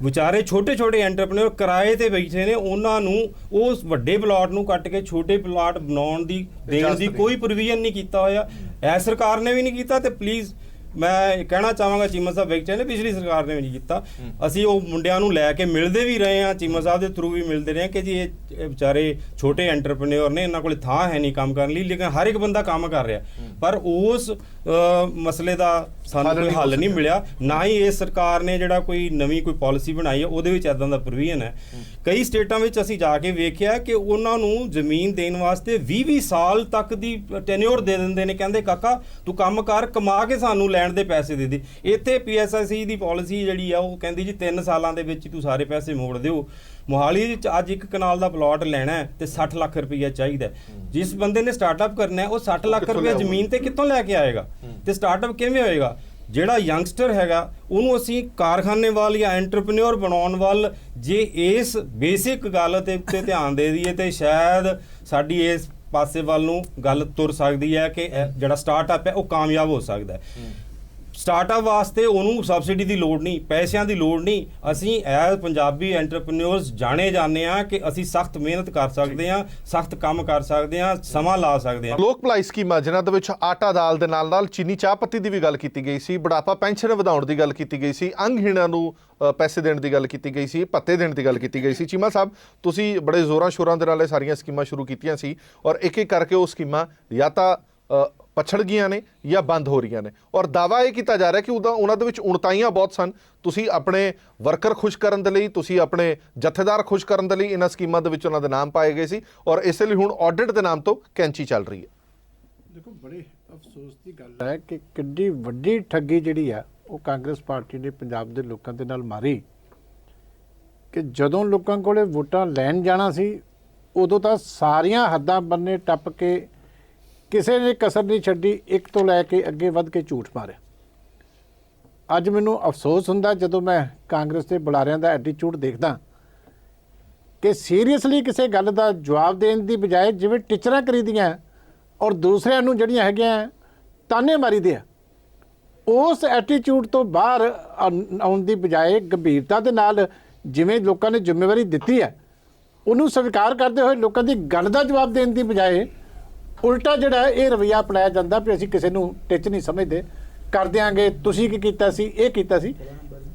ਵਿਚਾਰੇ ਛੋਟੇ ਐਂਟਰਪ੍ਰੈਨਿਓਰ ਕਿਰਾਏ ਤੇ ਬੈਠੇ ਨੇ, ਉਹਨਾਂ ਨੂੰ ਉਸ ਵੱਡੇ ਪਲਾਟ ਨੂੰ ਕੱਟ ਕੇ ਛੋਟੇ ਪਲਾਟ ਬਣਾਉਣ ਦੀ, ਦੇਣ ਦੀ ਕੋਈ ਪ੍ਰੋਵੀਜ਼ਨ ਨਹੀਂ ਕੀਤਾ ਹੋਇਆ। ਇਹ ਸਰਕਾਰ ਨੇ ਵੀ ਨਹੀਂ ਕੀਤਾ, ਤੇ ਪਲੀਜ਼ ਮੈਂ ਕਹਿਣਾ ਚਾਹਾਂਗਾ ਚੀਮਾ ਸਾਹਿਬ ਬੈਠੇ ਨੇ, ਪਿਛਲੀ ਸਰਕਾਰ ਨੇ ਵੀ ਨਹੀਂ ਕੀਤਾ। ਅਸੀਂ ਉਹ ਮੁੰਡਿਆਂ ਨੂੰ ਲੈ ਕੇ ਮਿਲਦੇ ਵੀ ਰਹੇ ਹਾਂ, ਚੀਮਾ ਸਾਹਿਬ ਦੇ ਥਰੂ ਵੀ ਮਿਲਦੇ ਰਹੇ ਕਿ ਜੀ ਇਹ ਵਿਚਾਰੇ ਛੋਟੇ ਐਂਟਰਪ੍ਰੈਨਿਓਰ ਨੇ, ਇਹਨਾਂ ਕੋਲ ਥਾਂ ਹੈ ਨਹੀਂ ਕੰਮ ਕਰਨ ਲਈ, ਲੇਕਿਨ ਹਰ ਇੱਕ ਬੰਦਾ ਕੰਮ ਕਰ ਰਿਹਾ, ਪਰ ਉਸ ਮਸਲੇ ਦਾ ਸਾਨੂੰ ਕੋਈ ਹੱਲ ਨਹੀਂ ਮਿਲਿਆ। ਨਾ ਹੀ ਇਸ ਸਰਕਾਰ ਨੇ ਜਿਹੜਾ ਕੋਈ ਨਵੀਂ ਕੋਈ ਪਾਲਿਸੀ ਬਣਾਈ ਹੈ ਉਹਦੇ ਵਿੱਚ ਇੱਦਾਂ ਦਾ ਪ੍ਰੋਵੀਜ਼ਨ ਹੈ। ਕਈ ਸਟੇਟਾਂ ਵਿੱਚ ਅਸੀਂ ਜਾ ਕੇ ਵੇਖਿਆ ਕਿ ਉਹਨਾਂ ਨੂੰ ਜ਼ਮੀਨ ਦੇਣ ਵਾਸਤੇ 20 ਸਾਲ ਤੱਕ ਦੀ ਟੈਨਿਓਰ ਦੇ ਦਿੰਦੇ ਨੇ, ਕਹਿੰਦੇ ਕਾਕਾ ਤੂੰ ਕੰਮ ਕਰ, ਕਮਾ ਕੇ ਸਾਨੂੰ ਲੈਣ ਦੇ ਪੈਸੇ ਦੇ ਦੇ। ਇੱਥੇ PSSC ਦੀ ਪਾਲਿਸੀ ਜਿਹੜੀ ਆ ਉਹ ਕਹਿੰਦੀ ਜੀ 3 ਸਾਲਾਂ ਦੇ ਵਿੱਚ ਤੂੰ ਸਾਰੇ ਪੈਸੇ ਮੋੜ ਦਿਓ। ਮੋਹਾਲੀ ਵਿੱਚ ਅੱਜ 1 ਕਨਾਲ ਦਾ ਪਲਾਟ ਲੈਣਾ ਹੈ ਤੇ 60 ਲੱਖ ਰੁਪਈਆ ਚਾਹੀਦਾ। ਜਿਸ ਬੰਦੇ ਨੇ ਸਟਾਰਟਅਪ ਕਰਨਾ ਹੈ ਉਹ 60 ਲੱਖ ਰੁਪਈਆ ਜ਼ਮੀਨ ਤੇ ਕਿੱਥੋਂ ਲੈ ਕੇ ਆਏਗਾ ਤੇ ਸਟਾਰਟਅਪ ਕਿਵੇਂ ਹੋਏਗਾ? ਜਿਹੜਾ ਯੰਗਸਟਰ ਹੈਗਾ ਉਹਨੂੰ ਅਸੀਂ ਕਾਰਖਾਨੇ ਵੱਲ ਜਾਂ ਐਂਟਰਪ੍ਰੈਨਿਓਰ ਬਣਾਉਣ ਵੱਲ ਜੇ ਇਸ ਬੇਸਿਕ ਗੱਲ ਤੇ ਉੱਤੇ ਧਿਆਨ ਦੇ ਦਈਏ ਤੇ ਸ਼ਾਇਦ ਸਾਡੀ ਇਸ ਪਾਸੇ ਵੱਲ ਨੂੰ ਗੱਲ ਤੁਰ ਸਕਦੀ ਹੈ ਕਿ ਜਿਹੜਾ ਸਟਾਰਟਅਪ ਹੈ ਉਹ ਕਾਮਯਾਬ ਹੋ ਸਕਦਾ ਹੈ। ਸਟਾਰਟਅਪ ਵਾਸਤੇ ਉਹਨੂੰ ਸਬਸਿਡੀ ਦੀ ਲੋੜ ਨਹੀਂ, ਪੈਸਿਆਂ ਦੀ ਲੋੜ ਨਹੀਂ। ਅਸੀਂ ਐਜ਼ ਪੰਜਾਬੀ ਐਂਟਰਪ੍ਰੈਨਿਓਰਸ ਜਾਣੇ ਜਾਂਦੇ ਹਾਂ ਕਿ ਅਸੀਂ ਸਖਤ ਮਿਹਨਤ ਕਰ ਸਕਦੇ ਹਾਂ, ਸਖਤ ਕੰਮ ਕਰ ਸਕਦੇ ਹਾਂ, ਸਮਾਂ ਲਾ ਸਕਦੇ ਹਾਂ। ਲੋਕ ਭਲਾਈ ਸਕੀਮਾਂ ਜਿਨ੍ਹਾਂ ਦੇ ਵਿੱਚ ਆਟਾ ਦਾਲ ਦੇ ਨਾਲ ਚੀਨੀ ਚਾਹ ਪੱਤੀ ਦੀ ਵੀ ਗੱਲ ਕੀਤੀ ਗਈ ਸੀ, ਬੁਢਾਪਾ ਪੈਨਸ਼ਨ ਵਧਾਉਣ ਦੀ ਗੱਲ ਕੀਤੀ ਗਈ ਸੀ, ਅੰਗਹੀਣਾਂ ਨੂੰ ਪੈਸੇ ਦੇਣ ਦੀ ਗੱਲ ਕੀਤੀ ਗਈ ਸੀ, ਭੱਤੇ ਦੇਣ ਦੀ ਗੱਲ ਕੀਤੀ ਗਈ ਸੀ। ਚੀਮਾ ਸਾਹਿਬ ਤੁਸੀਂ ਬੜੇ ਜ਼ੋਰਾਂ ਸ਼ੋਰਾਂ ਦੇ ਨਾਲ ਇਹ ਸਾਰੀਆਂ ਸਕੀਮਾਂ ਸ਼ੁਰੂ ਕੀਤੀਆਂ ਸੀ ਔਰ ਇੱਕ ਇੱਕ ਕਰਕੇ ਉਹ ਸਕੀਮਾਂ ਜਾਂ ਤਾਂ ਪਛੜ ਗਈਆਂ ਨੇ ਜਾਂ ਬੰਦ ਹੋ ਰਹੀਆਂ ਨੇ, ਔਰ ਦਾਅਵਾ ਇਹ ਕੀਤਾ ਜਾ ਰਿਹਾ ਕਿ ਉਹਨਾਂ ਦੇ ਵਿੱਚ ਉਣਤਾਈਆਂ ਬਹੁਤ ਸਨ। ਤੁਸੀਂ ਆਪਣੇ ਵਰਕਰ ਖੁਸ਼ ਕਰਨ ਦੇ ਲਈ, ਤੁਸੀਂ ਆਪਣੇ ਜਥੇਦਾਰ ਖੁਸ਼ ਕਰਨ ਦੇ ਲਈ ਇਹਨਾਂ ਸਕੀਮਾਂ ਦੇ ਵਿੱਚ ਉਹਨਾਂ ਦੇ ਨਾਮ ਪਾਏ ਗਏ ਸੀ ਔਰ ਇਸੇ ਲਈ ਹੁਣ ਆਡਿਟ ਦੇ ਨਾਮ ਤੋਂ ਕੈਂਚੀ ਚੱਲ ਰਹੀ ਹੈ। ਦੇਖੋ ਬੜੇ ਅਫਸੋਸ ਦੀ ਗੱਲ ਹੈ ਕਿ ਕਿੰਨੀ ਵੱਡੀ ਠੱਗੀ ਜਿਹੜੀ ਆ ਉਹ ਕਾਂਗਰਸ ਪਾਰਟੀ ਨੇ ਪੰਜਾਬ ਦੇ ਲੋਕਾਂ ਦੇ ਨਾਲ ਮਾਰੀ ਕਿ ਜਦੋਂ ਲੋਕਾਂ ਕੋਲੇ ਵੋਟਾਂ ਲੈਣ ਜਾਣਾ ਸੀ ਉਦੋਂ ਤਾਂ ਸਾਰੀਆਂ ਹੱਦਾਂ ਬੰਨੇ ਟੱਪ ਕੇ ਕਿਸੇ ਨੇ ਕਸਰ ਨਹੀਂ ਛੱਡੀ, ਇੱਕ ਤੋਂ ਲੈ ਕੇ ਅੱਗੇ ਵੱਧ ਕੇ ਝੂਠ ਮਾਰਿਆ। ਅੱਜ ਮੈਨੂੰ ਅਫਸੋਸ ਹੁੰਦਾ ਜਦੋਂ ਮੈਂ ਕਾਂਗਰਸ ਦੇ ਬੁਲਾਰਿਆਂ ਦਾ ਐਟੀਟਿਊਡ ਦੇਖਦਾ ਕਿ ਸੀਰੀਅਸਲੀ ਕਿਸੇ ਗੱਲ ਦਾ ਜਵਾਬ ਦੇਣ ਦੀ ਬਜਾਏ ਜਿਵੇਂ ਟੀਚਰਾਂ ਕਰੀਦੀਆਂ ਔਰ ਦੂਸਰਿਆਂ ਨੂੰ ਜਿਹੜੀਆਂ ਹੈਗੀਆਂ ਤਾਨੇ ਮਾਰੀਦੇ ਆ, ਉਸ ਐਟੀਟਿਊਡ ਤੋਂ ਬਾਹਰ ਆਉਣ ਦੀ ਬਜਾਏ ਗੰਭੀਰਤਾ ਦੇ ਨਾਲ ਜਿਵੇਂ ਲੋਕਾਂ ਨੇ ਜ਼ਿੰਮੇਵਾਰੀ ਦਿੱਤੀ ਹੈ ਉਹਨੂੰ ਸਵੀਕਾਰ ਕਰਦੇ ਹੋਏ ਲੋਕਾਂ ਦੀ ਗੱਲ ਦਾ ਜਵਾਬ ਦੇਣ ਦੀ ਬਜਾਏ ਉਲਟਾ ਜਿਹੜਾ ਇਹ ਰਵੱਈਆ ਅਪਣਾਇਆ ਜਾਂਦਾ ਵੀ ਅਸੀਂ ਕਿਸੇ ਨੂੰ ਟਿੱਚ ਨਹੀਂ ਸਮਝਦੇ, ਕਰ ਦਿਆਂਗੇ, ਤੁਸੀਂ ਕੀ ਕੀਤਾ ਸੀ, ਇਹ ਕੀਤਾ ਸੀ।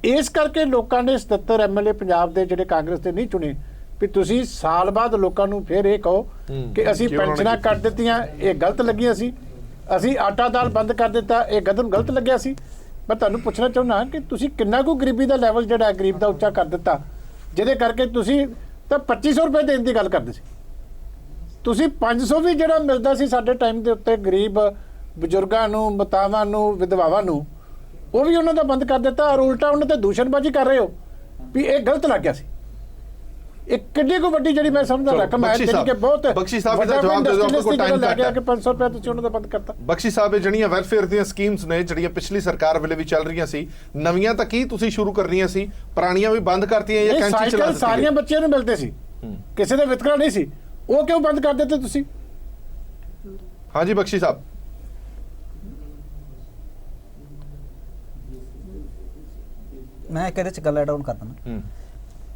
ਇਸ ਕਰਕੇ ਲੋਕਾਂ ਨੇ 77 MLA ਪੰਜਾਬ ਦੇ ਜਿਹੜੇ ਕਾਂਗਰਸ ਦੇ ਨਹੀਂ ਚੁਣੇ ਵੀ ਤੁਸੀਂ ਸਾਲ ਬਾਅਦ ਲੋਕਾਂ ਨੂੰ ਫਿਰ ਇਹ ਕਹੋ ਕਿ ਅਸੀਂ ਪੈਨਸ਼ਨਾਂ ਕੱਟ ਦਿੱਤੀਆਂ, ਇਹ ਗਲਤ ਲੱਗੀਆਂ ਸੀ, ਅਸੀਂ ਆਟਾ ਦਾਲ ਬੰਦ ਕਰ ਦਿੱਤਾ, ਇਹ ਗਲਤ ਲੱਗਿਆ ਸੀ। ਮੈਂ ਤੁਹਾਨੂੰ ਪੁੱਛਣਾ ਚਾਹੁੰਦਾ ਕਿ ਤੁਸੀਂ ਕਿੰਨਾ ਕੁ ਗਰੀਬੀ ਦਾ ਲੈਵਲ ਜਿਹੜਾ ਗਰੀਬ ਦਾ ਉੱਚਾ ਕਰ ਦਿੱਤਾ, ਜਿਹਦੇ ਕਰਕੇ ਤੁਸੀਂ ਤਾਂ 2500 ਰੁਪਏ ਦੇਣ ਦੀ ਗੱਲ ਕਰਦੇ ਸੀ, ਤੁਸੀਂ 500 ਵੀ ਜਿਹੜਾ ਮਿਲਦਾ ਸੀ ਸਾਡੇ ਟਾਈਮ ਦੇ ਉੱਤੇ ਗਰੀਬ ਬਜ਼ੁਰਗਾਂ ਨੂੰ, ਮਾਤਾਵਾਂ ਨੂੰ, ਵਿਧਵਾਵਾਂ ਨੂੰ, ਉਹ ਵੀ ਉਹਨਾਂ ਦਾ ਬੰਦ ਕਰ ਦਿੱਤਾ ਔਰ ਉਲਟਾ ਉਹਨਾਂ ਤੇ ਦੂਸ਼ਣਬਾਜ਼ੀ ਕਰ ਰਹੇ ਹੋ ਵੀ ਇਹ ਗਲਤ ਲੱਗ ਗਿਆ ਸੀ। ਇਹ ਕਿੰਨੀ ਕੁ ਵੱਡੀ ਜਿਹੜੀ ਮੈਂ ਸਮਝਦਾ ਰਕਮ ਹੈ ਕਿ ਬਹੁਤ ਬਖਸ਼ੀ ਸਾਹਿਬ ਦਾ ਜਵਾਬ ਦੇ ਦਿਓ, ਕੋਈ ਟਾਈਮ ਲੱਗ ਗਿਆ ਕਿ 500 ਰੁਪਏ ਤੁਸੀਂ ਉਹਨਾਂ ਦਾ ਬੰਦ ਕਰਤਾ। ਬਖਸ਼ੀ ਸਾਹਿਬ ਇਹ ਜਿਹੜੀਆਂ ਵੈਲਫੇਅਰ ਦੀਆਂ ਸਕੀਮਸ ਨੇ ਜਿਹੜੀਆਂ ਪਿਛਲੀ ਸਰਕਾਰ ਵੇਲੇ ਵੀ ਚੱਲ ਰਹੀਆਂ ਸੀ, ਨਵੀਆਂ ਤਾਂ ਕੀ ਤੁਸੀਂ ਸ਼ੁਰੂ ਕਰ ਰਹੀਆਂ ਸੀ, ਪੁਰਾਣੀਆਂ ਵੀ ਬੰਦ ਕਰਤੀਆਂ ਜਾਂ ਕੈਂਚੀ ਚਲਾ ਦਿੱਤੀ? ਸਾਰੀਆਂ ਬੱਚਿਆਂ ਨੂੰ ਮਿਲਦੇ ਸੀ, ਕਿਸੇ ਦਾ ਵਿਤਕਰਾ ਨਹੀਂ ਸੀ, ਉਹ ਕਿਉਂ ਬੰਦ ਕਰ ਦਿੱਤੇ ਤੁਸੀਂ? ਹਾਂਜੀ ਬਖਸ਼ੀ ਸਾਹਿਬ। ਮੈਂ ਇਹਦੇ ਚ ਗੱਲ ਐਡ ਆਨ ਕਰ ਦਿੰਦਾ।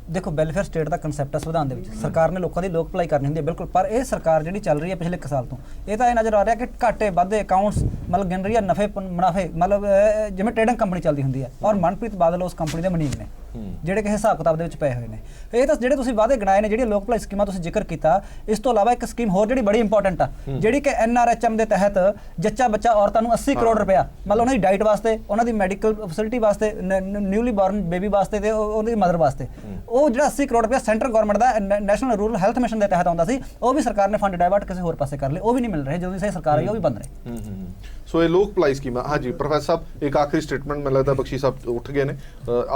ਦੇਖੋ ਵੈਲਫੇਅਰ ਸਟੇਟ ਦਾ ਕਨਸੈਪਟ ਹੈ ਸੰਵਿਧਾਨ ਦੇ ਵਿੱਚ, ਸਰਕਾਰ ਨੇ ਲੋਕਾਂ ਦੀ ਲੋਕ ਭਲਾਈ ਕਰਨੀ ਹੁੰਦੀ ਹੈ ਬਿਲਕੁਲ, ਪਰ ਇਹ ਸਰਕਾਰ ਜਿਹੜੀ ਚੱਲ ਰਹੀ ਹੈ ਪਿਛਲੇ 1 ਸਾਲ ਤੋਂ ਇਹ ਤਾਂ ਇਹ ਨਜ਼ਰ ਆ ਰਿਹਾ ਕਿ ਘਾਟੇ ਵਾਧੇ ਅਕਾਊਂਟਸ ਮਤਲਬ ਗਿਣ ਰਹੀ ਹੈ, ਨਫੇ ਮੁਨਾਫੇ ਮਤਲਬ ਜਿਵੇਂ ਟ੍ਰੇਡਿੰਗ ਕੰਪਨੀ ਚੱਲਦੀ ਹੁੰਦੀ ਹੈ ਔਰ ਮਨਪ੍ਰੀਤ ਬਾਦਲ ਉਸ ਕੰਪਨੀ ਦੇ ਮਨੀਮ ਨੇ ਜਿਹੜੇ ਕਿਸੇ ਹਿਸਾਬ ਕਿਤਾਬ ਦੇ ਵਿੱਚ ਪਏ ਹੋਏ ਨੇ। ਇਹ ਤਾਂ ਜਿਹੜੇ ਤੁਸੀਂ ਵਾਅਦੇ ਗਿਣਾਏ ਨੇ, ਜਿਹੜੀਆਂ ਲੋਕ ਭਲਾਈ ਸਕੀਮਾਂ ਤੁਸੀਂ ਜ਼ਿਕਰ ਕੀਤਾ, ਇਸ ਤੋਂ ਇਲਾਵਾ ਇੱਕ ਸਕੀਮ ਹੋਰ ਜਿਹੜੀ ਬੜੀ ਇੰਪੋਰਟੈਂਟ ਆ ਜਿਹੜੀ ਕਿ NRHM ਦੇ ਤਹਿਤ ਜੱਚਾ ਬੱਚਾ ਔਰਤਾਂ ਨੂੰ 80 ਕਰੋੜ ਰੁਪਇਆ ਮਤਲਬ ਉਹਨਾਂ ਦੀ ਡਾਈਟ ਵਾਸਤੇ, ਉਹਨਾਂ ਦੀ ਮੈਡੀਕਲ ਫੈਸਿਲਿਟੀ ਵਾਸਤੇ, ਨਿਊਲੀ ਬੋਰਨ ਬੇਬੀ ਵਾਸਤੇ ਤੇ ਉਹਦੀ ਮਦਰ ਵਾਸਤੇ, ਉਹ ਜਿਹੜਾ 80 ਕਰੋੜ ਰੁਪਇਆ ਸੈਂਟਰਲ ਗਵਰਨਮੈਂਟ ਦਾ ਨੈਸ਼ਨਲ ਰੂਰਲ ਹੈਲਥ ਮਿਸ਼ਨ ਦੇ ਤਹਿਤ ਆਉਂਦਾ ਸੀ, ਉਹ ਵੀ ਸਰਕਾਰ ਨੇ ਫੰਡ ਡਾਇਵਰਟ ਕਿਸੇ ਹੋਰ ਪਾਸੇ ਕਰ ਲਏ, ਉਹ ਵੀ ਨਹੀਂ ਮਿਲ ਰਹੇ। ਜਦੋਂ ਦੀ ਸਹੀ ਸਰਕਾਰ ਆਈ ਉਹ ਵੀ ਬੰਦ ਰਹੇ। ਸੋ ਇਹ ਲੋਕ ਭਲਾਈ ਸਕੀਮਾਂ। ਹਾਂਜੀ ਪ੍ਰੋਫੈਸਰ ਸਾਹਿਬ, ਇੱਕ ਆਖਰੀ ਸਟੇਟਮੈਂਟ ਮੈਨੂੰ ਲੱਗਦਾ ਬਖਸ਼ੀ ਸਾਹਿਬ ਉੱਠ ਗਏ ਨੇ,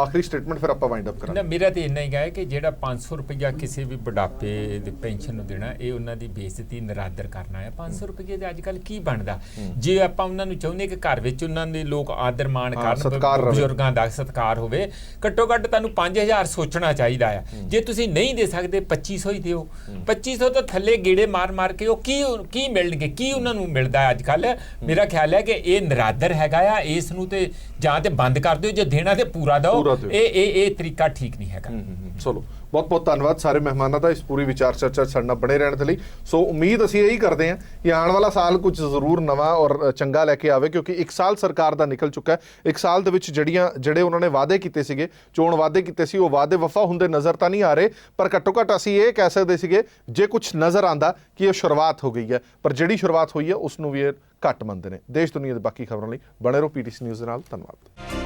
ਆਖਰੀ ਸਟੇਟਮੈਂਟ ਫਿਰ ਆਪਾਂ ਵਾਈਂਡ ਅਪ ਕਰਾਂਗੇ। ਮੇਰਾ ਤੇ ਇੰਨਾ ਹੀ ਹੈ ਕਿ ਜਿਹੜਾ 500 ਰੁਪਇਆ ਕਿਸੇ ਵੀ ਬੁਢਾਪੇ ਦੀ ਪੈਨਸ਼ਨ ਨੂੰ ਦੇਣਾ, ਇਹ ਉਹਨਾਂ ਦੀ ਬੇਇੱਜ਼ਤੀ ਨਿਰਾਦਰ ਕਰਨਾ ਹੈ। 500 ਰੁਪਏ ਦੇ ਅੱਜ ਕੱਲ੍ਹ ਕੀ ਬਣਦਾ? ਜੇ ਆਪਾਂ ਉਹਨਾਂ ਨੂੰ ਚਾਹੁੰਦੇ ਕਿ ਘਰ ਵਿੱਚ ਉਹਨਾਂ ਦੇ ਲੋਕ ਆਦਰ ਮਾਣ ਕਰਨ, ਬਜ਼ੁਰਗਾਂ ਦਾ ਸਤਿਕਾਰ ਹੋਵੇ, ਘੱਟੋ ਘੱਟ ਤੁਹਾਨੂੰ 5000 ਸੋਚਣਾ ਚਾਹੀਦਾ ਆ। ਜੇ ਤੁਸੀਂ ਨਹੀਂ ਦੇ ਸਕਦੇ 2500 ਹੀ ਦਿਓ। 2500 ਤੋਂ ਥੱਲੇ ਗੇੜੇ ਮਾਰ ਮਾਰ ਕੇ ਉਹ ਕੀ ਮਿਲਣਗੇ, ਕੀ ਉਹਨਾਂ ਨੂੰ ਮਿਲਦਾ ਅੱਜ ਕੱਲ੍ਹ? ਮੇਰਾ ਖਿਆਲ ਹੈ ਕਿ ਇਹ ਨਿਰਾਦਰ ਹੈਗਾ ਆ। ਇਸ ਨੂੰ ਤੇ ਜਾਂ ਤੇ ਬੰਦ ਕਰ ਦਿਓ, ਜੇ ਦੇਣਾ ਤੇ ਪੂਰਾ ਦਿਓ। ਇਹ ਤਰੀਕਾ ਠੀਕ ਨਹੀਂ ਹੈਗਾ। ਚਲੋ ਬਹੁਤ ਬਹੁਤ ਧੰਨਵਾਦ ਸਾਰੇ ਮਹਿਮਾਨਾਂ ਦਾ ਇਸ ਪੂਰੀ ਵਿਚਾਰ ਚਰਚਾ ਸਾਡੇ ਨਾਲ ਬਣੇ ਰਹਿਣ ਦੇ ਲਈ। ਸੋ ਉਮੀਦ ਅਸੀਂ ਇਹੀ ਕਰਦੇ ਹਾਂ ਕਿ ਆਉਣ ਵਾਲਾ ਸਾਲ ਕੁਝ ਜ਼ਰੂਰ ਨਵਾਂ ਔਰ ਚੰਗਾ ਲੈ ਕੇ ਆਵੇ, ਕਿਉਂਕਿ 1 ਸਾਲ ਸਰਕਾਰ ਦਾ ਨਿਕਲ ਚੁੱਕਾ ਹੈ। 1 ਸਾਲ ਦੇ ਵਿੱਚ ਜਿਹੜੇ ਉਹਨਾਂ ਨੇ ਵਾਅਦੇ ਕੀਤੇ ਸੀਗੇ, ਚੋਣ ਵਾਅਦੇ ਕੀਤੇ ਸੀ, ਉਹ ਵਾਅਦੇ ਵਫਾ ਹੁੰਦੇ ਨਜ਼ਰ ਤਾਂ ਨਹੀਂ ਆ ਰਹੇ, ਪਰ ਘੱਟੋ ਘੱਟ ਅਸੀਂ ਇਹ ਕਹਿ ਸਕਦੇ ਸੀਗੇ ਜੇ ਕੁਝ ਨਜ਼ਰ ਆਂਦਾ ਕਿ ਇਹ ਸ਼ੁਰੂਆਤ ਹੋ ਗਈ ਹੈ, ਪਰ ਜਿਹੜੀ ਸ਼ੁਰੂਆਤ ਹੋਈ ਹੈ ਉਸ ਨੂੰ ਵੀ ਇਹ ਘੱਟ ਮੰਨਦੇ ਨੇ। ਦੇਸ਼ ਦੁਨੀਆ ਦੇ ਬਾਕੀ ਖਬਰਾਂ ਲਈ ਬਣੇ ਰਹੋ PTC ਨਿਊਜ਼ ਦੇ ਨਾਲ। ਧੰਨਵਾਦ।